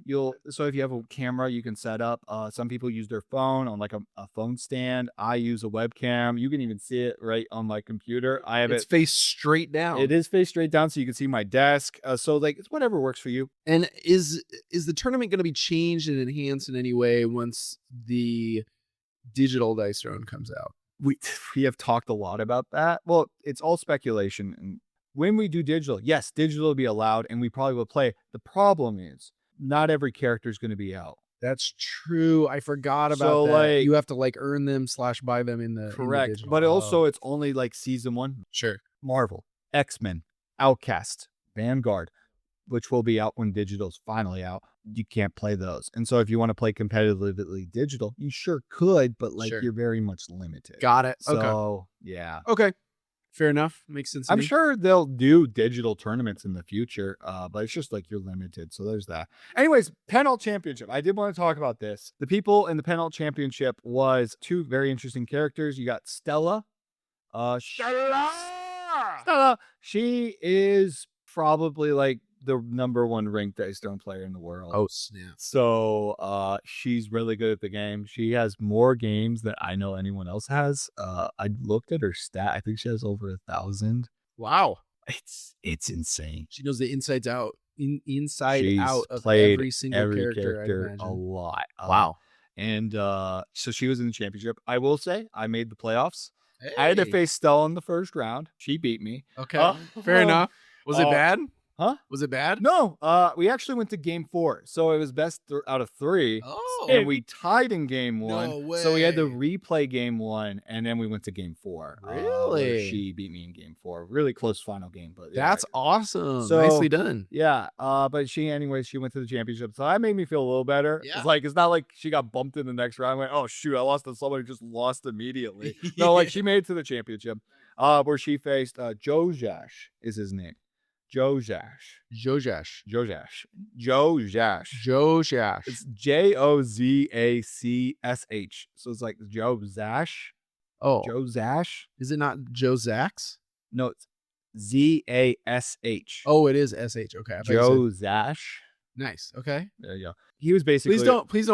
So if you have a camera, you can set up. Some people use their phone on like a phone stand. I use a webcam. You can even see it right on my computer. I have it's face straight down. It is face straight down, so you can see my desk. So like it's whatever works for you. And is the tournament going to be changed and enhanced in any way once the digital Dice Throne comes out? We have talked a lot about that. Well, it's all speculation. And when we do digital, yes, digital will be allowed, and we probably will play. The problem is not every character is going to be out. That's true. I forgot about So, that. like- You have to like earn them / buy them in the Correct. digital. But Oh, also, it's only like season 1. sure. Marvel, X-Men, Outcast, Vanguard, which will be out when digital's finally out. You can't play those. And so if you want to play competitively digital, you sure could, but like Sure. you're very much limited. Got it. So, yeah. Okay. Fair enough. Makes sense. To I'm me. sure they'll do digital tournaments in the future, but it's just like you're limited. So there's that. Anyways, Penult Championship. I did want to talk about this. The people in the Penult Championship was 2 very interesting characters. You got Stella. Stella. She is probably like the #1 ranked Dice Throne player in the world. Oh snap! So she's really good at the game. She has more games than I know anyone else has. I looked at her stat. I think she has over 1,000. Wow. It's insane. She knows the insides out, inside She's out of played every single character. I'd a imagine. lot. Wow. And so she was in the championship. I will say I made the playoffs. I had to Hey. face Stella in the first round. She beat me. Okay. Fair enough. Was it bad? Huh? Was it bad? No, we actually went to game 4. So it was best out of 3. Oh. And we tied in game 1. No So we had to way. replay game 1, and then we went to game 4. where Really? she beat me in game 4. Really close final game, but yeah. That's awesome. So- Nicely done. Yeah, but she went to the championship, so that made me feel a little better. Yeah. It's not like she got bumped in the next round. I went, oh shoot, I lost to somebody who just lost immediately. No, like she made it to the championship, where she faced Jojash is his name. Jojash. Jojash. It's Jozachsh. So it's like Jozash. Oh. Jozash. Is it not Jozax? No, it's Zash. Oh, it is SH. Okay. I thought you Jozash. said- Nice. Okay. There you go. He was basically Please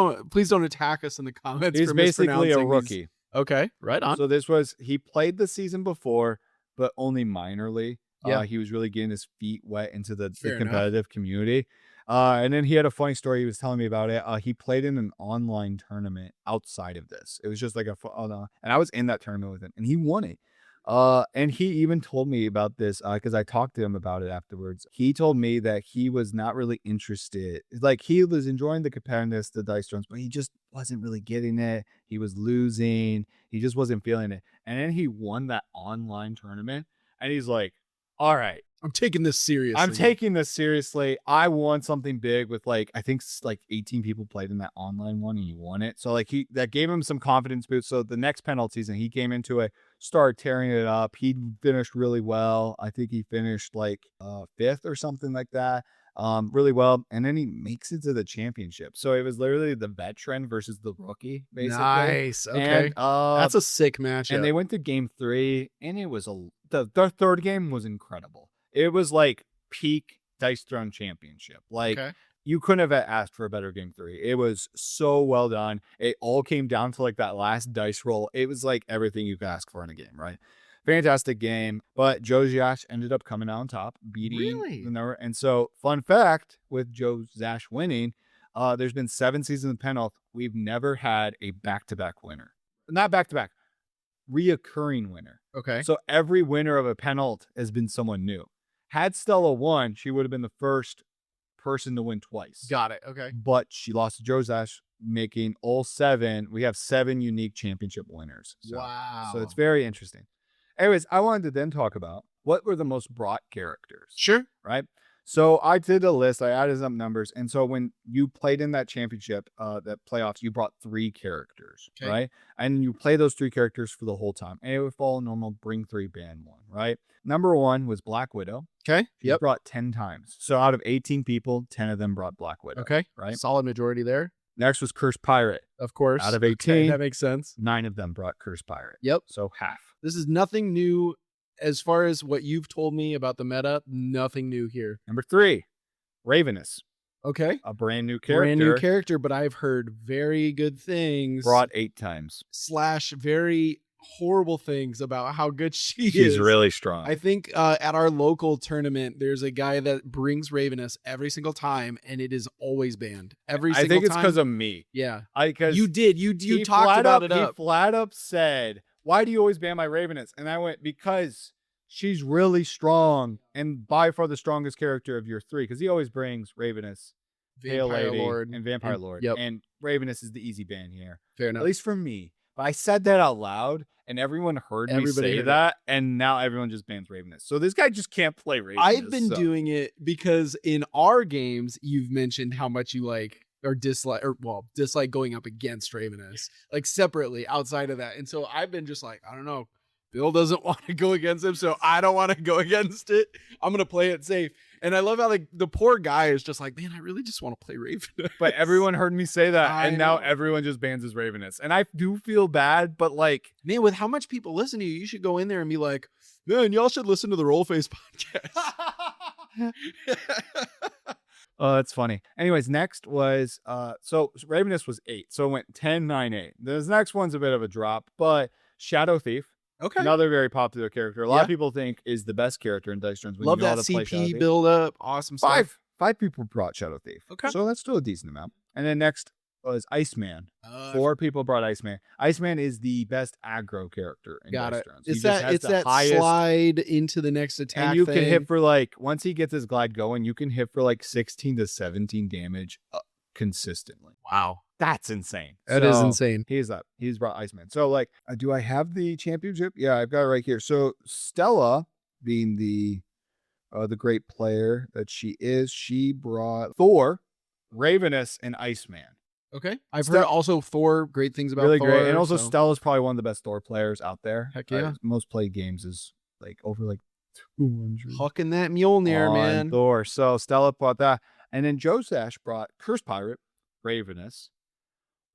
don't attack us in the comments. he's for basically a mispronouncing rookie. these. Okay. Right on. So he played the season before, but only minorly. Yeah. He was really getting his feet wet into the Fair enough. competitive community. And then he had a funny story. He was telling me about it. He played in an online tournament outside of this. It was just like and I was in that tournament with him, and he won it. And he even told me about this because I talked to him about it afterwards. He told me that he was not really interested. Like he was enjoying the competitiveness, the Dice Thrones, but he just wasn't really getting it. He was losing. He just wasn't feeling it. And then he won that online tournament, and he's like, all right, I'm taking this seriously. I'm taking this seriously. I won something big with I think 18 people played in that online one, and he won it. So that gave him some confidence boost. So the next penalty season, he came into it, started tearing it up. He finished really well. I think he finished 5th or something like that. Really well. And then he makes it to the championship. So it was literally the veteran versus the rookie, basically. Nice. Okay. And, That's a sick matchup. and they went to game 3, and it was the third game was incredible. It was like peak Dice Throne Championship. Okay. You couldn't have asked for a better game 3. It was so well done. It all came down to that last dice roll. It was like everything you could ask for in a game, right? Fantastic game. But Jojash ended up coming out on top, beating Really? the number. And so, fun fact with Jojash winning, there's been 7 seasons of Penult. We've never had a back-to-back winner. Not back-to-back, reoccurring winner. Okay. So every winner of a Penult has been someone new. Had Stella won, she would have been the first person to win twice. Got it. Okay. But she lost to Jozash, making all 7. We have 7 unique championship winners. So, Wow. So it's very interesting. Anyways, I wanted to then talk about what were the most brought characters, Sure. right? So I did a list. I added up numbers. And so when you played in that championship, that playoffs, you brought 3 characters, Okay. right? And you play those 3 characters for the whole time. And it would follow normal, bring 3, ban 1, right? Number 1 was Black Widow. Okay. She Yep. brought 10 times. So out of 18 people, 10 of them brought Black Widow. Okay. Right. Solid majority there. Next was Cursed Pirate. Of course. Out of Okay, 18, that makes sense. 9 of them brought Cursed Pirate. Yep. So half. This is nothing new as far as what you've told me about the meta. Nothing new here. Number 3, Ravenous. Okay. A brand new character. Brand new character, but I've heard very good things. Brought 8 times. / very horrible things about how good she is. She's really strong. I think at our local tournament, there's a guy that brings Ravenous every single time, and it is always banned. Every single time. I think it's because of me. Yeah. Because You did. You talked about it He up. flat up said, why do you always ban my Ravenous? And I went, because she's really strong and by far the strongest character of your 3. Because he always brings Ravenous Pale Vampire Lady, Lord, and Vampire Lord. Yep. And Ravenous is the easy ban here. Fair At enough. least for me. But I said that out loud, and everyone heard me Everybody say heard that, and now everyone just bans Ravenous. So this guy just can't play Ravenous. I've been doing it because in our games, you've mentioned how much you like or dislike going up against Ravenous, like separately outside of that. And so I've been just like, I don't know, Bill doesn't want to go against him, so I don't want to go against it. I'm gonna play it safe. And I love how like the poor guy is just like, man, I really just want to play Ravenous. But everyone heard me say that, I and now know. everyone just bans his Ravenous. And I do feel bad, but like, Man, with how much people listen to you, you should go in there and be like, man, y'all should listen to the Rollface podcast. oh, that's funny. Anyways, next was so Ravenous was 8, so it went 10, 9, 8. This next one's a bit of a drop, but Shadow Thief. Okay. Another very popular character. A lot Yeah. of people think is the best character in Dice Thrones. When Love you know that how to play Shadow CP Thief. build up. Awesome stuff. Five people brought Shadow Thief. Okay. So that's still a decent amount. And then next was Iceman. 4 people brought Iceman. Iceman is the best aggro character in Got Dice it. Thrones. He It's just that has it's the that highest, slide into the next attack. and you can thing. hit for like, once he gets his glide going, you can hit for like 16 to 17 damage consistently. Wow. That's insane. That is So, insane. He's brought Iceman. So like, do I have the championship? Yeah, I've got it right here. So Stella, being the great player that she is, she brought Thor, Ravenous, and Iceman. Okay. I've heard also Thor, great things about Really Thor. great. And also so- Stella's probably one of the best Thor players out there. Heck yeah. Most played games is like over like 200. Hucking that Mjolnir, on man. Thor. So Stella brought that. And then Josash brought Curse Pirate, Ravenous,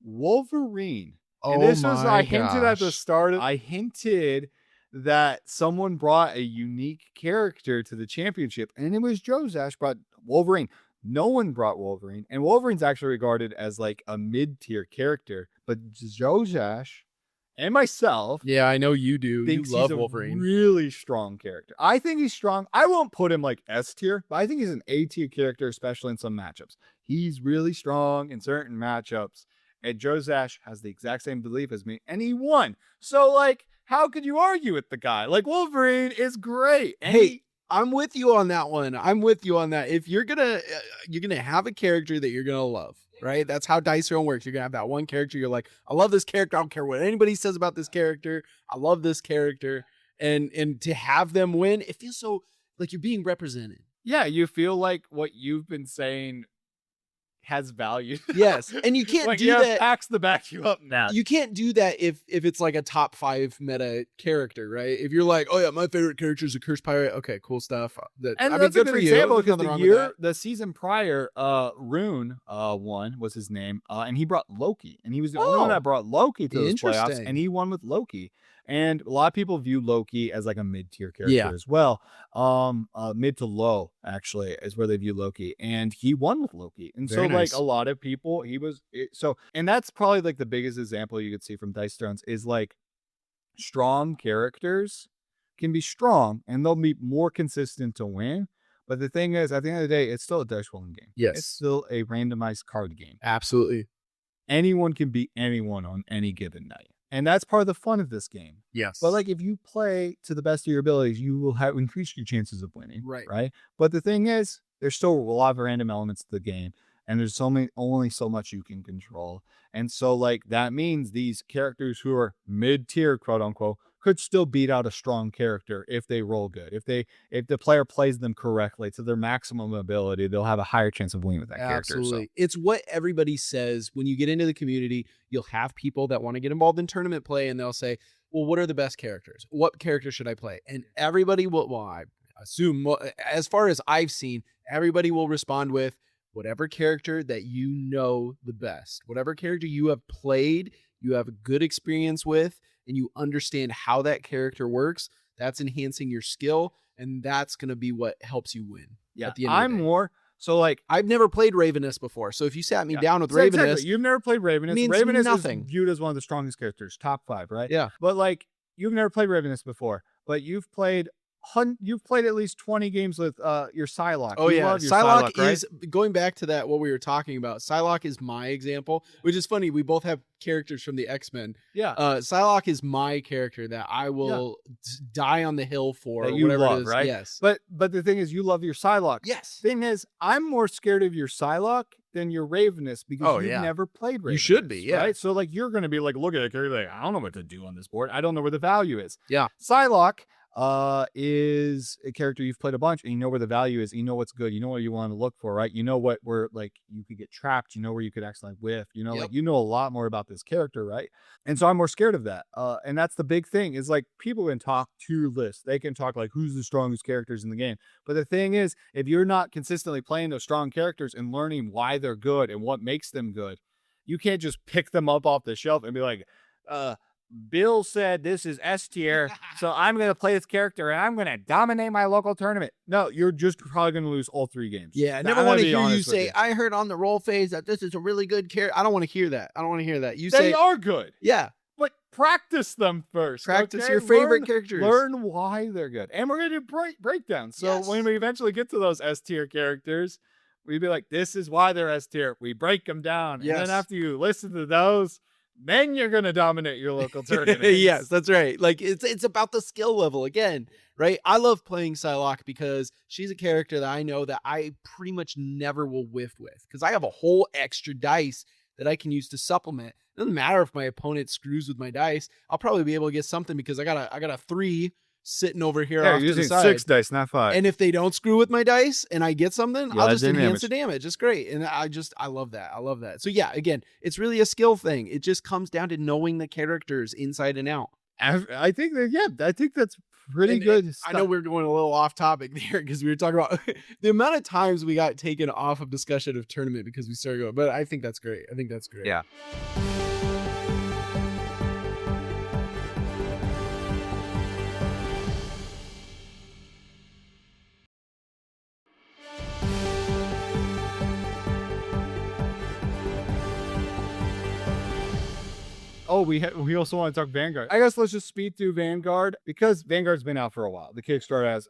Wolverine. And this was, I hinted at the start, I hinted that someone brought a unique character to the championship, and it was Josash brought Wolverine. No one brought Wolverine, and Wolverine's actually regarded as like a mid-tier character, but Josash and myself Yeah, I know you do. You thinks love he's a Wolverine. really strong character. I think he's strong. I won't put him like S tier, but I think he's an A tier character, especially in some matchups. He's really strong in certain matchups. And Josash has the exact same belief as me, and he won. So, like, how could you argue with the guy? Like, Wolverine is great. And Hey, I'm with you on that one. I'm with you on that. If you're gonna have a character that you're gonna love, right? That's how Dice Throne works. You're gonna have that one character. You're like, I love this character. I don't care what anybody says about this character. I love this character, and to have them win, it feels so like you're being represented. yeah, you feel like what you've been saying has value. Yes, and you can't like, do you have that. facts to back you up now. You can't do that if it's like a top 5 meta character, right? If you're like, oh yeah, my favorite character is a Cursed Pirate. Okay, cool stuff. And I mean, that's a good good for you. example There's because nothing the wrong with that. season prior, Rune won was his name, and he brought Loki, and he was the only one Oh, that brought Loki to those playoffs, interesting. and he won with Loki. And a lot of people view Loki as like a mid-tier character Yeah. as well. Mid to low actually is where they view Loki, and he won with Loki. And Very so nice. like a lot of people, and that's probably like the biggest example you could see from Dice Thrones is like strong characters can be strong and they'll be more consistent to win. But the thing is, at the end of the day, it's still a dice rolling game. Yes. It's still a randomized card game. Absolutely. Anyone can beat anyone on any given night. And that's part of the fun of this game. Yes. But like if you play to the best of your abilities, you will have increased your chances of winning. Right. Right. But the thing is, there's still a lot of random elements to the game. And there's only so much you can control. And so like that means these characters who are mid-tier, quote unquote, could still beat out a strong character if they roll good. If the player plays them correctly to their maximum ability, they'll have a higher chance of winning with that character. Absolutely. So. It's what everybody says when you get into the community. You'll have people that want to get involved in tournament play, and they'll say, well, what are the best characters? What character should I play? And everybody will, I assume, as far as I've seen, everybody will respond with whatever character that you know the best, whatever character you have played, you have a good experience with, and you understand how that character works. That's enhancing your skill, and that's going to be what helps you win. Yeah, at the end of the day. more so like I've never played Ravenous before, so if you sat me Yeah. down with So Ravenous, exactly. You've never played Ravenous. means Ravenous nothing. is viewed as one of the strongest characters, top 5, right? Yeah. But like you've never played Ravenous before, but you've played at least 20 games with your Psylocke. Oh You yeah, love your Psylocke right? is going back to that what we were talking about. Psylocke is my example, which is funny. We both have characters from the X-Men. Yeah. Psylocke is my character that I will die on the hill for. That you whatever love, it is. right? Yes. But the thing is, you love your Psylocke. Yes. Thing is, I'm more scared of your Psylocke than your Ravenous because Oh, you've yeah. never played Ravenous. You should be, yeah. Right? So like you're going to be like, look at a character like, I don't know what to do on this board. I don't know where the value is. Yeah. Psylocke is a character you've played a bunch and you know where the value is. You know what's good. You know what you want to look for, right? You know where like you could get trapped. You know where you could actually whiff. You know, like you know a lot more about this character, right? And so I'm more scared of that. And that's the big thing is like people can talk tier lists. They can talk like who's the strongest characters in the game. But the thing is, if you're not consistently playing those strong characters and learning why they're good and what makes them good, you can't just pick them up off the shelf and be like, Bill said this is S tier, so I'm going to play this character and I'm going to dominate my local tournament. No, you're just probably going to lose all 3 games. Yeah, I never want to hear you say, I heard on the roll phase that this is a really good character. I don't want to hear that. I don't want to hear that. You say they are good. Yeah. But practice them first. Practice your favorite characters. Learn why they're good. And we're going to do breakdowns. So when we eventually get to those S tier characters, we'd be like, this is why they're S tier. We break them down. Yes. And then after you listen to those, then you're going to dominate your local tournament. Yes, that's right. Like it's about the skill level again, right? I love playing Psylocke because she's a character that I know that I pretty much never will whiff with because I have a whole extra dice that I can use to supplement. It doesn't matter if my opponent screws with my dice. I'll probably be able to get something because I got a 3 sitting over here off you're to the using side. 6 dice, not 5. And if they don't screw with my dice and I get something, Yeah, I'll just enhance damage. the damage. It's great. And I love that. I love that. So yeah, again, it's really a skill thing. It just comes down to knowing the characters inside and out. I think that's pretty good. I know we're going a little off topic there because we were talking about the amount of times we got taken off of discussion of tournament because we started going, but I think that's great. Yeah. Oh, we also want to talk Vanguard. I guess let's just speed through Vanguard because Vanguard's been out for a while. The Kickstarter has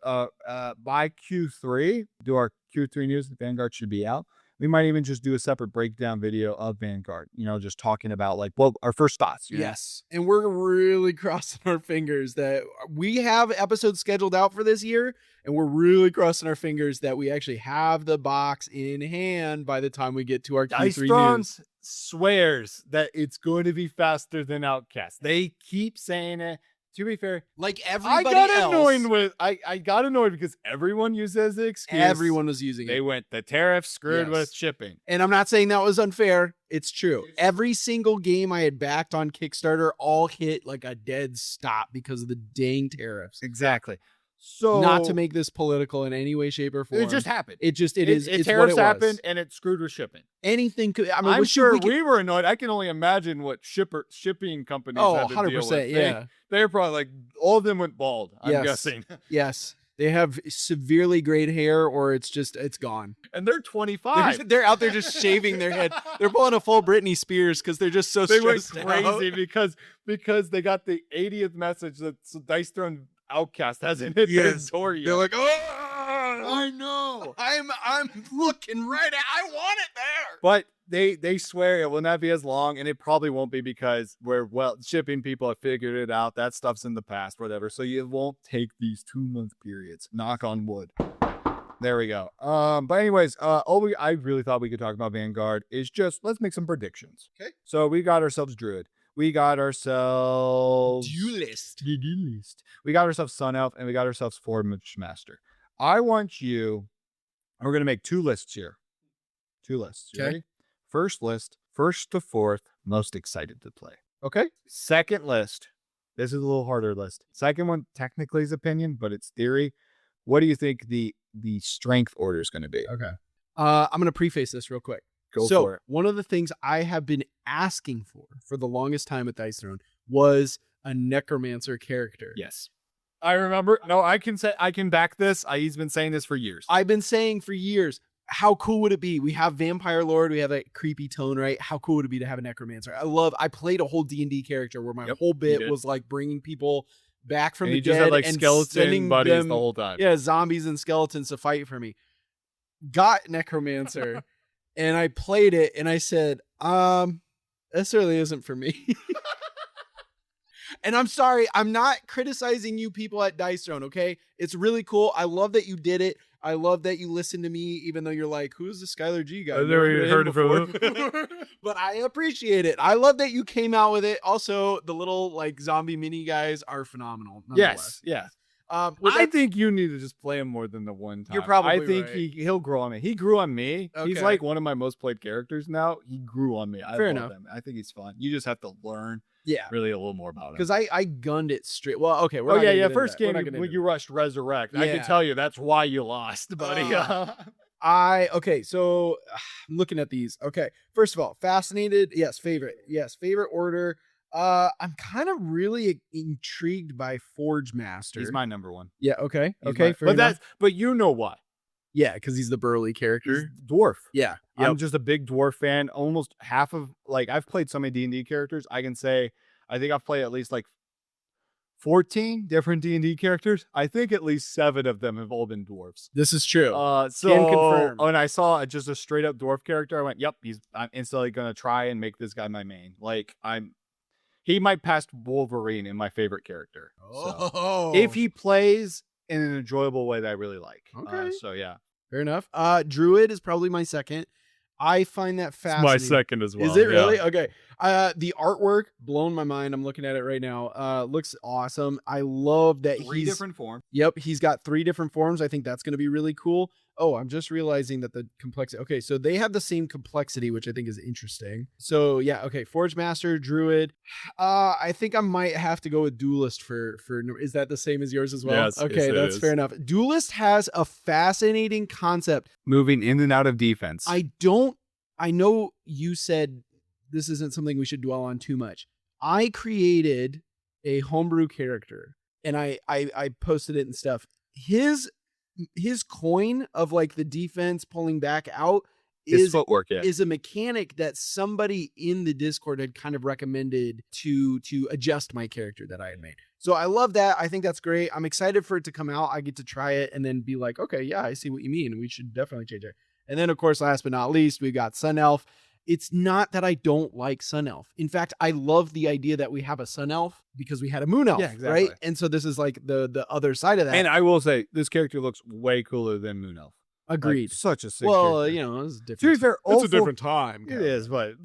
by Q3, do our Q3 news. Vanguard should be out. We might even just do a separate breakdown video of Vanguard, just talking about like, well, our first thoughts. Yes. And we're really crossing our fingers that we have episodes scheduled out for this year. And we're really crossing our fingers that we actually have the box in hand by the time we get to our Dice Q3 Throne news. Swears that it's going to be faster than Outcast. They keep saying it. To be fair, like everybody I got annoyed because everyone used it as the excuse. Everyone was using it. They went, the tariffs screwed with shipping. And I'm not saying that was unfair. It's true. Every single game I had backed on Kickstarter all hit like a dead stop because of the dang tariffs. Exactly. So not to make this political in any way, shape, or form. It just happened. It's tariffs what it happened was. and it screwed with shipping. Anything could. I mean, I'm sure we were annoyed. I can only imagine what shipping companies had to 100%, deal with. Yeah. They're probably like, all of them went bald, I'm guessing. Yes. They have severely grayed hair or it's gone. And they're 25. They're out there just shaving their head. They're pulling a full Britney Spears because they're just so they went stressed crazy out. because they got the 80th message that Dice Throne Outcast hasn't hit their door yet. They're like, oh, I know. I'm looking right at. I want it there. But they swear it will not be as long, and it probably won't be because shipping people have figured it out. That stuff's in the past, whatever. So you won't take these 2-month periods. Knock on wood. There we go. But anyways, I really thought we could talk about Vanguard is just let's make some predictions. Okay. So we got ourselves Druid. We got ourselves Duelist. We got ourselves Sun Elf, and we got ourselves Forge Master. I want you. We're gonna make 2 lists here. 2 lists. You ready? First list, 1st to 4th, most excited to play. Okay. Second list. This is a little harder list. Second one technically is opinion, but it's theory. What do you think the strength order is going to be? Okay. I'm going to preface this real quick. Go for it. One of the things I have been asking for the longest time at Dice Throne was a necromancer character. Yes. I remember. No, I can back this. He's been saying this for years. I've been saying for years, how cool would it be? We have Vampire Lord. We have that creepy tone, right? How cool would it be to have a necromancer? I played a whole D&D character where my whole bit was like bringing people back from the dead. Just had like and skeleton buddies the whole time. Yeah, zombies and skeletons to fight for me. Got necromancer. And I played it and I said, this really isn't for me. And I'm sorry, I'm not criticizing you people at Dice Throne, okay? It's really cool. I love that you did it. I love that you listen to me, even though you're like, who's the Skylar G guy? I've never even heard of him before. But I appreciate it. I love that you came out with it. Also, the little like zombie mini guys are phenomenal. Yes. With I that, think you need to just play him more than the one time. You're probably I think right. he'll grow on me. He grew on me. He's Okay. like one of my most played characters now. He grew on me. I Fair love enough. him. I think he's fun. You just have to learn yeah. really a little more about him. Because I gunned it straight. Well, okay. We're Oh not yeah, gonna yeah. get into First that. We're game not gonna when into you rushed Resurrect, I Yeah. can tell you that's why you lost, buddy. Okay, so I'm looking at these. Okay, first of all, fascinated. Yes, favorite order. I'm kind of really intrigued by Forge Master. He's my number one. Yeah. Okay. He's Okay. Fair enough. But you know why? Yeah, because he's the burly He's character. dwarf. Yeah. I'm just a big dwarf fan. Almost half of I've played so many D&D characters. I can say I think I've played at least 14 different D&D characters. I think at least 7 of them have all been dwarves. This is true. So Can confirm. when I saw just a straight up dwarf character, I went, "Yep, I'm instantly gonna try and make this guy my main." He might pass Wolverine in my favorite character. So, if he plays in an enjoyable way that I really like. Okay. So yeah, Fair enough. Druid is probably my second. I find that it's fascinating. my second as well. Is it yeah. really? Okay. The artwork blown my mind. I'm looking at it right now. Looks awesome. I love that 3 different forms. Yep, he's got 3 different forms. I think that's going to be really cool. Oh, I'm just realizing that the complexity. Okay, so they have the same complexity, which I think is interesting. So yeah, okay, Forge Master, Druid. I think I might have to go with Duelist for. Is that the same as yours as well? Yes, Okay, yes, it that's is. fair enough. Duelist has a fascinating concept. Moving in and out of defense. I know you said this isn't something we should dwell on too much. I created a homebrew character and I posted it and stuff. His coin of like the defense pulling back out His footwork, yeah. is a mechanic that somebody in the Discord had kind of recommended to adjust my character that I had made. So I love that. I think that's great. I'm excited for it to come out. I get to try it and then be like, okay, yeah, I see what you mean. We should definitely change it. And then, of course, last but not least, we got Sun Elf. It's not that I don't like Sun Elf. In fact, I love the idea that we have a Sun Elf because we had a Moon Elf, Yeah, exactly. right? And so this is like the other side of that. And I will say, this character looks way cooler than Moon Elf. Agreed. Such a sick Well, character. you know, it's different. To be fair, it's a different time. It is, but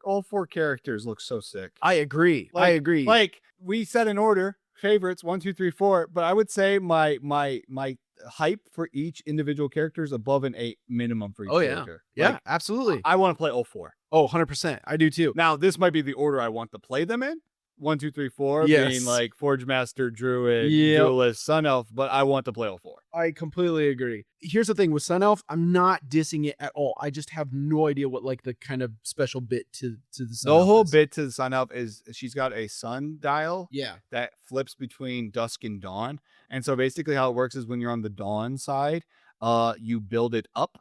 all 4 characters look so sick. I agree. I agree. Like we set an order, favorites 1, 2, 3, 4, but I would say my hype for each individual character is above an 8 minimum for each character. Yeah, absolutely. I want to play all 4. Oh, 100%. I do too. Now, this might be the order I want to play them in. 1, 2, 3, 4, Yes. being like Forge Master, Druid, Yep. Duelist, Sun Elf, but I want to play all 4. I completely agree. Here's the thing with Sun Elf, I'm not dissing it at all. I just have no idea what like the kind of special bit to the Sun The Elf whole is. bit to the Sun Elf is she's got a sun dial Yeah. that flips between dusk and dawn. And so basically how it works is when you're on the dawn side, you build it up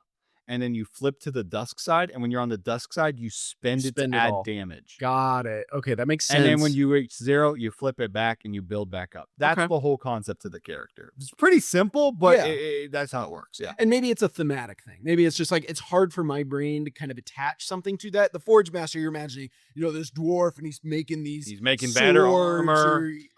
and then you flip to the dusk side. And when you're on the dusk side, you spend it to add all. damage. Got it. Okay, that makes sense. And then when you reach 0, you flip it back and you build back up. That's Okay. the whole concept of the character. It's pretty simple, but Yeah. that's how it works. Yeah. And maybe it's a thematic thing. Maybe it's just like it's hard for my brain to kind of attach something to that. The Forge Master, you're imagining, this dwarf and he's making these He's making better swords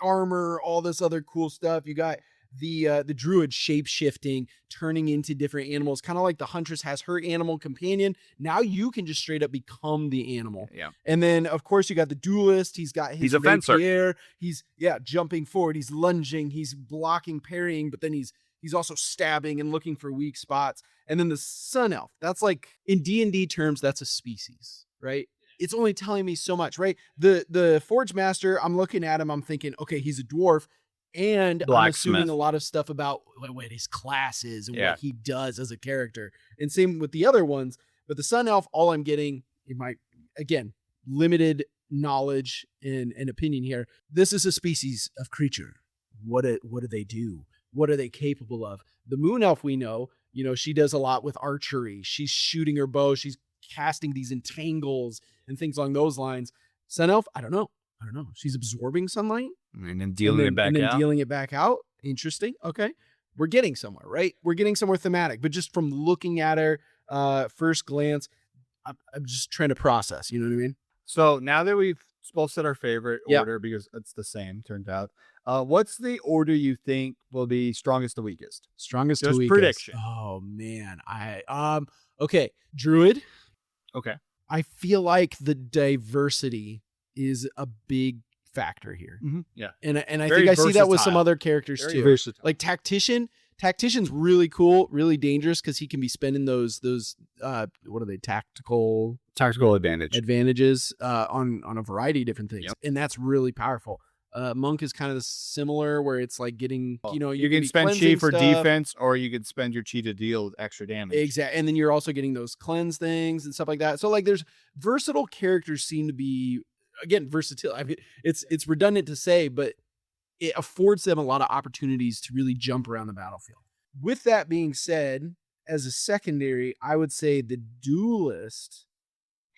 armor. or all this other cool stuff. You got the druid shape shifting, turning into different animals, kind of like the huntress has her animal companion. Now you can just straight up become the animal. Yeah. And then of course you got the duelist. He's got his He's a fencer. rapier. He's jumping forward. He's lunging. He's blocking, parrying, but then he's also stabbing and looking for weak spots. And then the Sun Elf, that's like in D&D terms, that's a species, right? It's only telling me so much, right? The Forge Master, I'm looking at him, I'm thinking, okay, he's a dwarf. And I'm assuming a lot of stuff about what his class is and what he does as a character. And same with the other ones. But the Sun Elf, all I'm getting, again, limited knowledge and opinion here. This is a species of creature. What do they do? What are they capable of? The Moon Elf, we know, she does a lot with archery. She's shooting her bow. She's casting these entangles and things along those lines. Sun Elf, I don't know. She's absorbing sunlight. And then dealing it back out. Interesting. Okay. We're getting somewhere, right? We're getting somewhere thematic. But just from looking at her first glance, I'm just trying to process. You know what I mean? So now that we've both said our favorite Yeah. order because it's the same, turned out. What's the order you think will be strongest to weakest? Strongest to Just weakest. prediction. Oh man. Okay. Druid. Okay. I feel like the diversity is a big factor here. Yeah. And I Very think I see that with some versatile. other characters Very too. versatile. Like Tactician's really cool, really dangerous because he can be spending those what are they, tactical advantage. advantages on a variety of different things. Yep. And that's really powerful. Monk is kind of similar where it's like getting, You can spend chi for defense, or you can spend your chi to deal extra damage. Exactly. And then you're also getting those cleanse things and stuff like that. So like there's versatile characters seem to be, again, versatile. I mean, it's redundant to say, but it affords them a lot of opportunities to really jump around the battlefield. With that being said, as a secondary, I would say the Duelist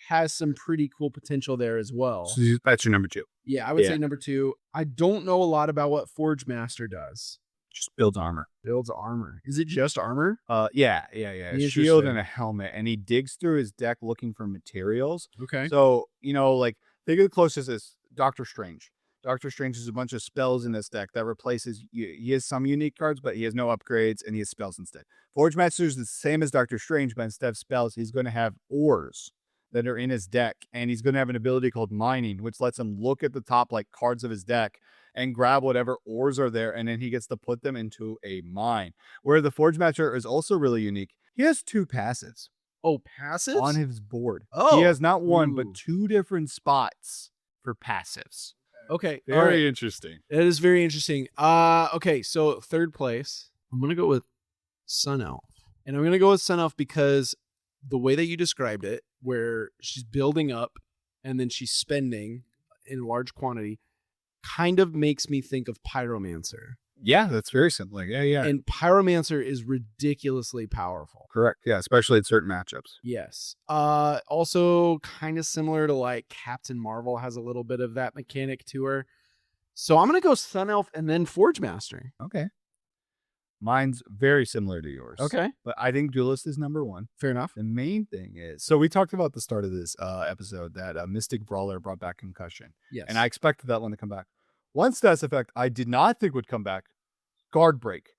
has some pretty cool potential there as well. So that's your number 2. Yeah, I would say number 2. I don't know a lot about what Forge Master does. Just builds armor. Builds armor. Is it just armor? Yeah. A shield and a helmet, and he digs through his deck looking for materials. Okay. So, like, think of the closest is Doctor Strange. Doctor Strange has a bunch of spells in this deck that replaces, he has some unique cards, but he has no upgrades, and he has spells instead. Forge Master is the same as Doctor Strange, but instead of spells, he's going to have ores that are in his deck, and he's going to have an ability called mining, which lets him look at the top like cards of his deck and grab whatever ores are there, and then he gets to put them into a mine. Where the Forge Master is also really unique. He has 2 passives. Oh, passives? On his board. Oh. He has not one, but 2 different spots for passives. Okay. Very interesting. That is very interesting. Okay, so third place, I'm going to go with Sun Elf. And I'm going to go with Sun Elf because the way that you described it, where she's building up and then she's spending in large quantity, kind of makes me think of Pyromancer. Yeah, that's very simple. Yeah. And Pyromancer is ridiculously powerful. Correct. Yeah, especially in certain matchups. Yes. Also kind of similar to like Captain Marvel has a little bit of that mechanic to her. So I'm going to go Sun Elf and then Forge Master. Okay. Mine's very similar to yours. Okay. But I think Duelist is number 1. Fair enough. The main thing is, so we talked about at the start of this episode that Mystic Brawler brought back Concussion. Yes. And I expected that one to come back. One status effect I did not think would come back, Guard Break.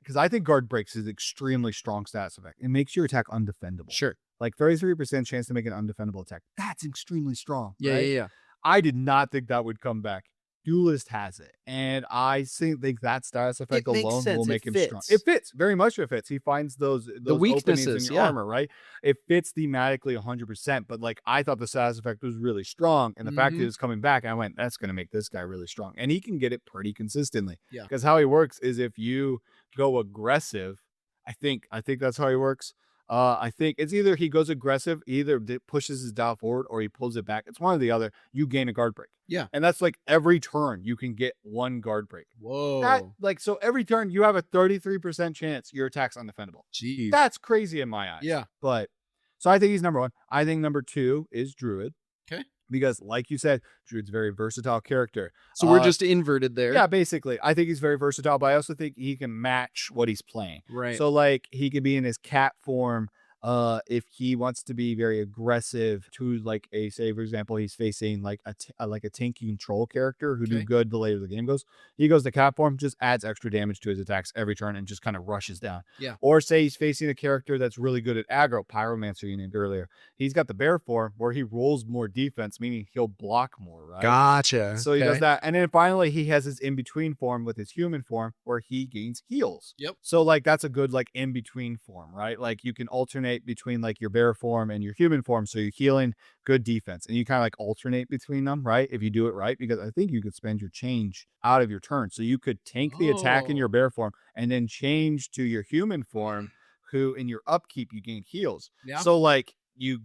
Because I think Guard Breaks is an extremely strong status effect. It makes your attack undefendable. Sure. Like 33% chance to make an undefendable attack. That's extremely strong. Yeah, right? yeah. I did not think that would come back. Duelist has it. And I think that status effect alone will make him strong. It fits. Very much it fits. He finds those weaknesses in your armor, right? It fits thematically 100%. But like I thought the status effect was really strong. And the fact that it's coming back, I went, that's going to make this guy really strong. And he can get it pretty consistently. Yeah. Because how he works is if you go aggressive, I think that's how he works. I think it's either he goes aggressive, either pushes his dial forward or he pulls it back. It's one or the other. You gain a guard break. Yeah. And that's like every turn you can get 1 guard break. Whoa. So every turn you have a 33% chance your attack's undefendable. Jeez. That's crazy in my eyes. Yeah. But so I think he's number 1. I think number 2 is Druid. Okay. Because like you said, Druid's a very versatile character. So we're just inverted there. Yeah, basically. I think he's very versatile, but I also think he can match what he's playing. Right. So like he could be in his cat form if he wants to be very aggressive to like say for example he's facing like a tanking troll character who do good the later the game goes. He goes to cat form, just adds extra damage to his attacks every turn and just kind of rushes down. Yeah. Or say he's facing a character that's really good at aggro, Pyromancer you named earlier. He's got the bear form where he rolls more defense, meaning he'll block more, right? Gotcha. So he does that. And then finally he has his in-between form with his human form where he gains heals. Yep. So like that's a good like in-between form, right? Like you can alternate between like your bear form and your human form. So you're healing, good defense. And you kind of like alternate between them, right? If you do it right, because I think you could spend your change out of your turn. So you could tank the attack in your bear form and then change to your human form, who in your upkeep you gain heals. Yeah. So like you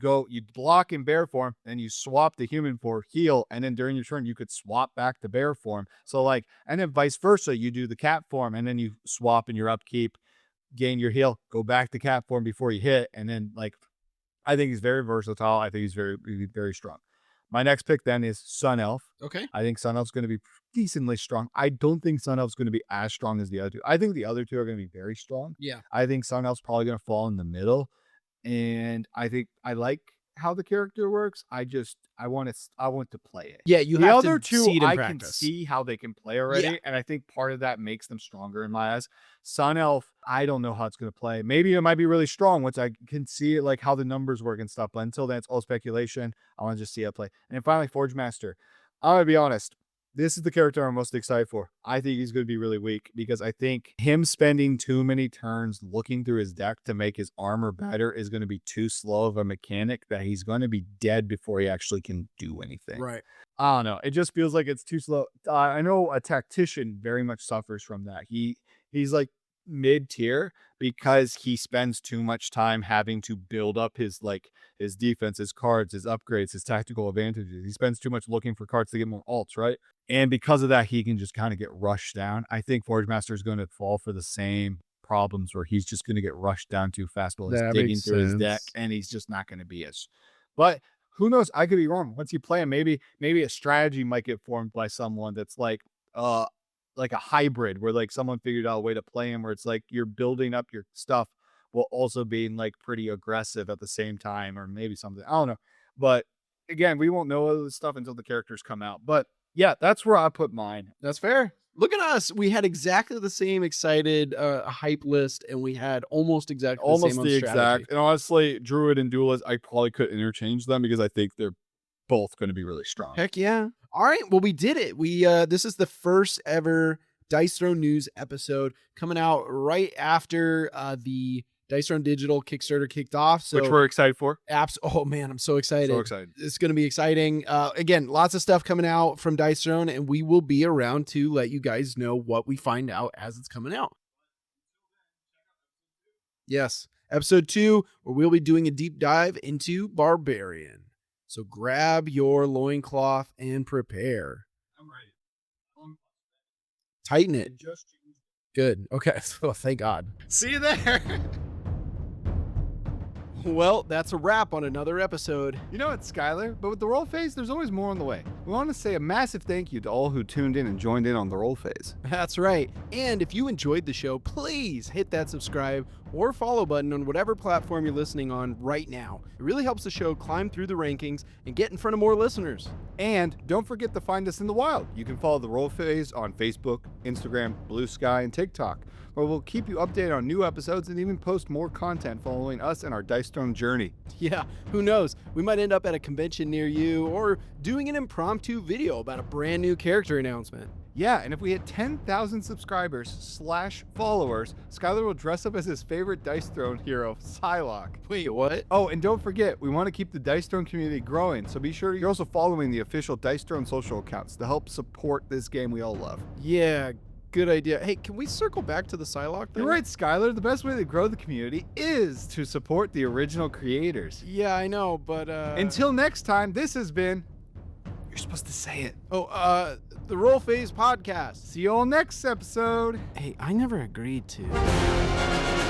block in bear form, then you swap the human for heal, and then during your turn you could swap back to bear form. So like, and then vice versa, you do the cat form and then you swap in your upkeep, gain your heal, go back to cat form before you hit, and then like I think he's very versatile. I think he's very, very strong. My next pick then is Sun Elf. Okay. I think Sun Elf's going to be decently strong. I don't think Sun Elf's going to be as strong as the other 2. I think the other 2 are going to be very strong. Yeah. I think Sun Elf's probably going to fall in the middle. And I think I like how the character works. I want to play it. Yeah, you The have other to two, see it in I practice. can see how they can play already, Yeah. and I think part of that makes them stronger in my eyes. Sun Elf, I don't know how it's going to play. Maybe it might be really strong once I can see it, like how the numbers work and stuff. But until then, it's all speculation. I want to just see it play. And then finally, Forge Master. I'm going to be honest. This is the character I'm most excited for. I think he's going to be really weak because I think him spending too many turns looking through his deck to make his armor better is going to be too slow of a mechanic that he's going to be dead before he actually can do anything. Right. I don't know. It just feels like it's too slow. I know a tactician very much suffers from that. He's like mid-tier because he spends too much time having to build up his defense, his cards, his upgrades, his tactical advantages. He spends too much looking for cards to get more alts, right? And because of that, he can just kind of get rushed down. I think Forge Master is going to fall for the same problems where he's just going to get rushed down too fast while he's digging through his deck, and he's just not going to be as. But who knows? I could be wrong. Once you play him, maybe a strategy might get formed by someone that's like a hybrid where like someone figured out a way to play him where it's like you're building up your stuff while also being like pretty aggressive at the same time, or maybe something. I don't know. But again, we won't know all this stuff until the characters come out. But yeah, that's where I put mine. That's fair. Look at us. We had exactly the same excited hype list, and we had almost exactly the same on strategy. And honestly, Druid and Duelist, I probably could interchange them because I think they're both going to be really strong. Heck yeah. All right. Well, we did it. We this is the first ever Dice Throne News episode coming out right after the Dice Throne Digital Kickstarter kicked off. So which we're excited for. Oh man, I'm so excited. So excited. It's going to be exciting. Again, lots of stuff coming out from Dice Throne, and we will be around to let you guys know what we find out as it's coming out. Yes. Episode 2, where we'll be doing a deep dive into Barbarian. So grab your loincloth and prepare. I'm ready. Tighten it. Good. Okay. Oh, thank God. See you there. Well, that's a wrap on another episode. You know what, Skylar? But with the roll phase, there's always more on the way. We want to say a massive thank you to all who tuned in and joined in on the roll phase. That's right. And if you enjoyed the show, please hit that subscribe or follow button on whatever platform you're listening on right now. It really helps the show climb through the rankings and get in front of more listeners. And don't forget to find us in the wild. You can follow the roll phase on Facebook, Instagram, Blue Sky, and TikTok, where we'll keep you updated on new episodes and even post more content following us and our Dice Throne journey. Yeah, who knows? We might end up at a convention near you or doing an impromptu video about a brand new character announcement. Yeah, and if we hit 10,000 subscribers / followers, Skylar will dress up as his favorite Dice Throne hero, Psylocke. Wait, what? Oh, and don't forget, we want to keep the Dice Throne community growing, so be sure you're also following the official Dice Throne social accounts to help support this game we all love. Yeah, good idea. Hey, can we circle back to the Psylocke thing? You're right, Skylar. The best way to grow the community is to support the original creators. Yeah, I know, but Until next time, this has been... You're supposed to say it. The Roll Phase Podcast. See you all next episode. Hey, I never agreed to.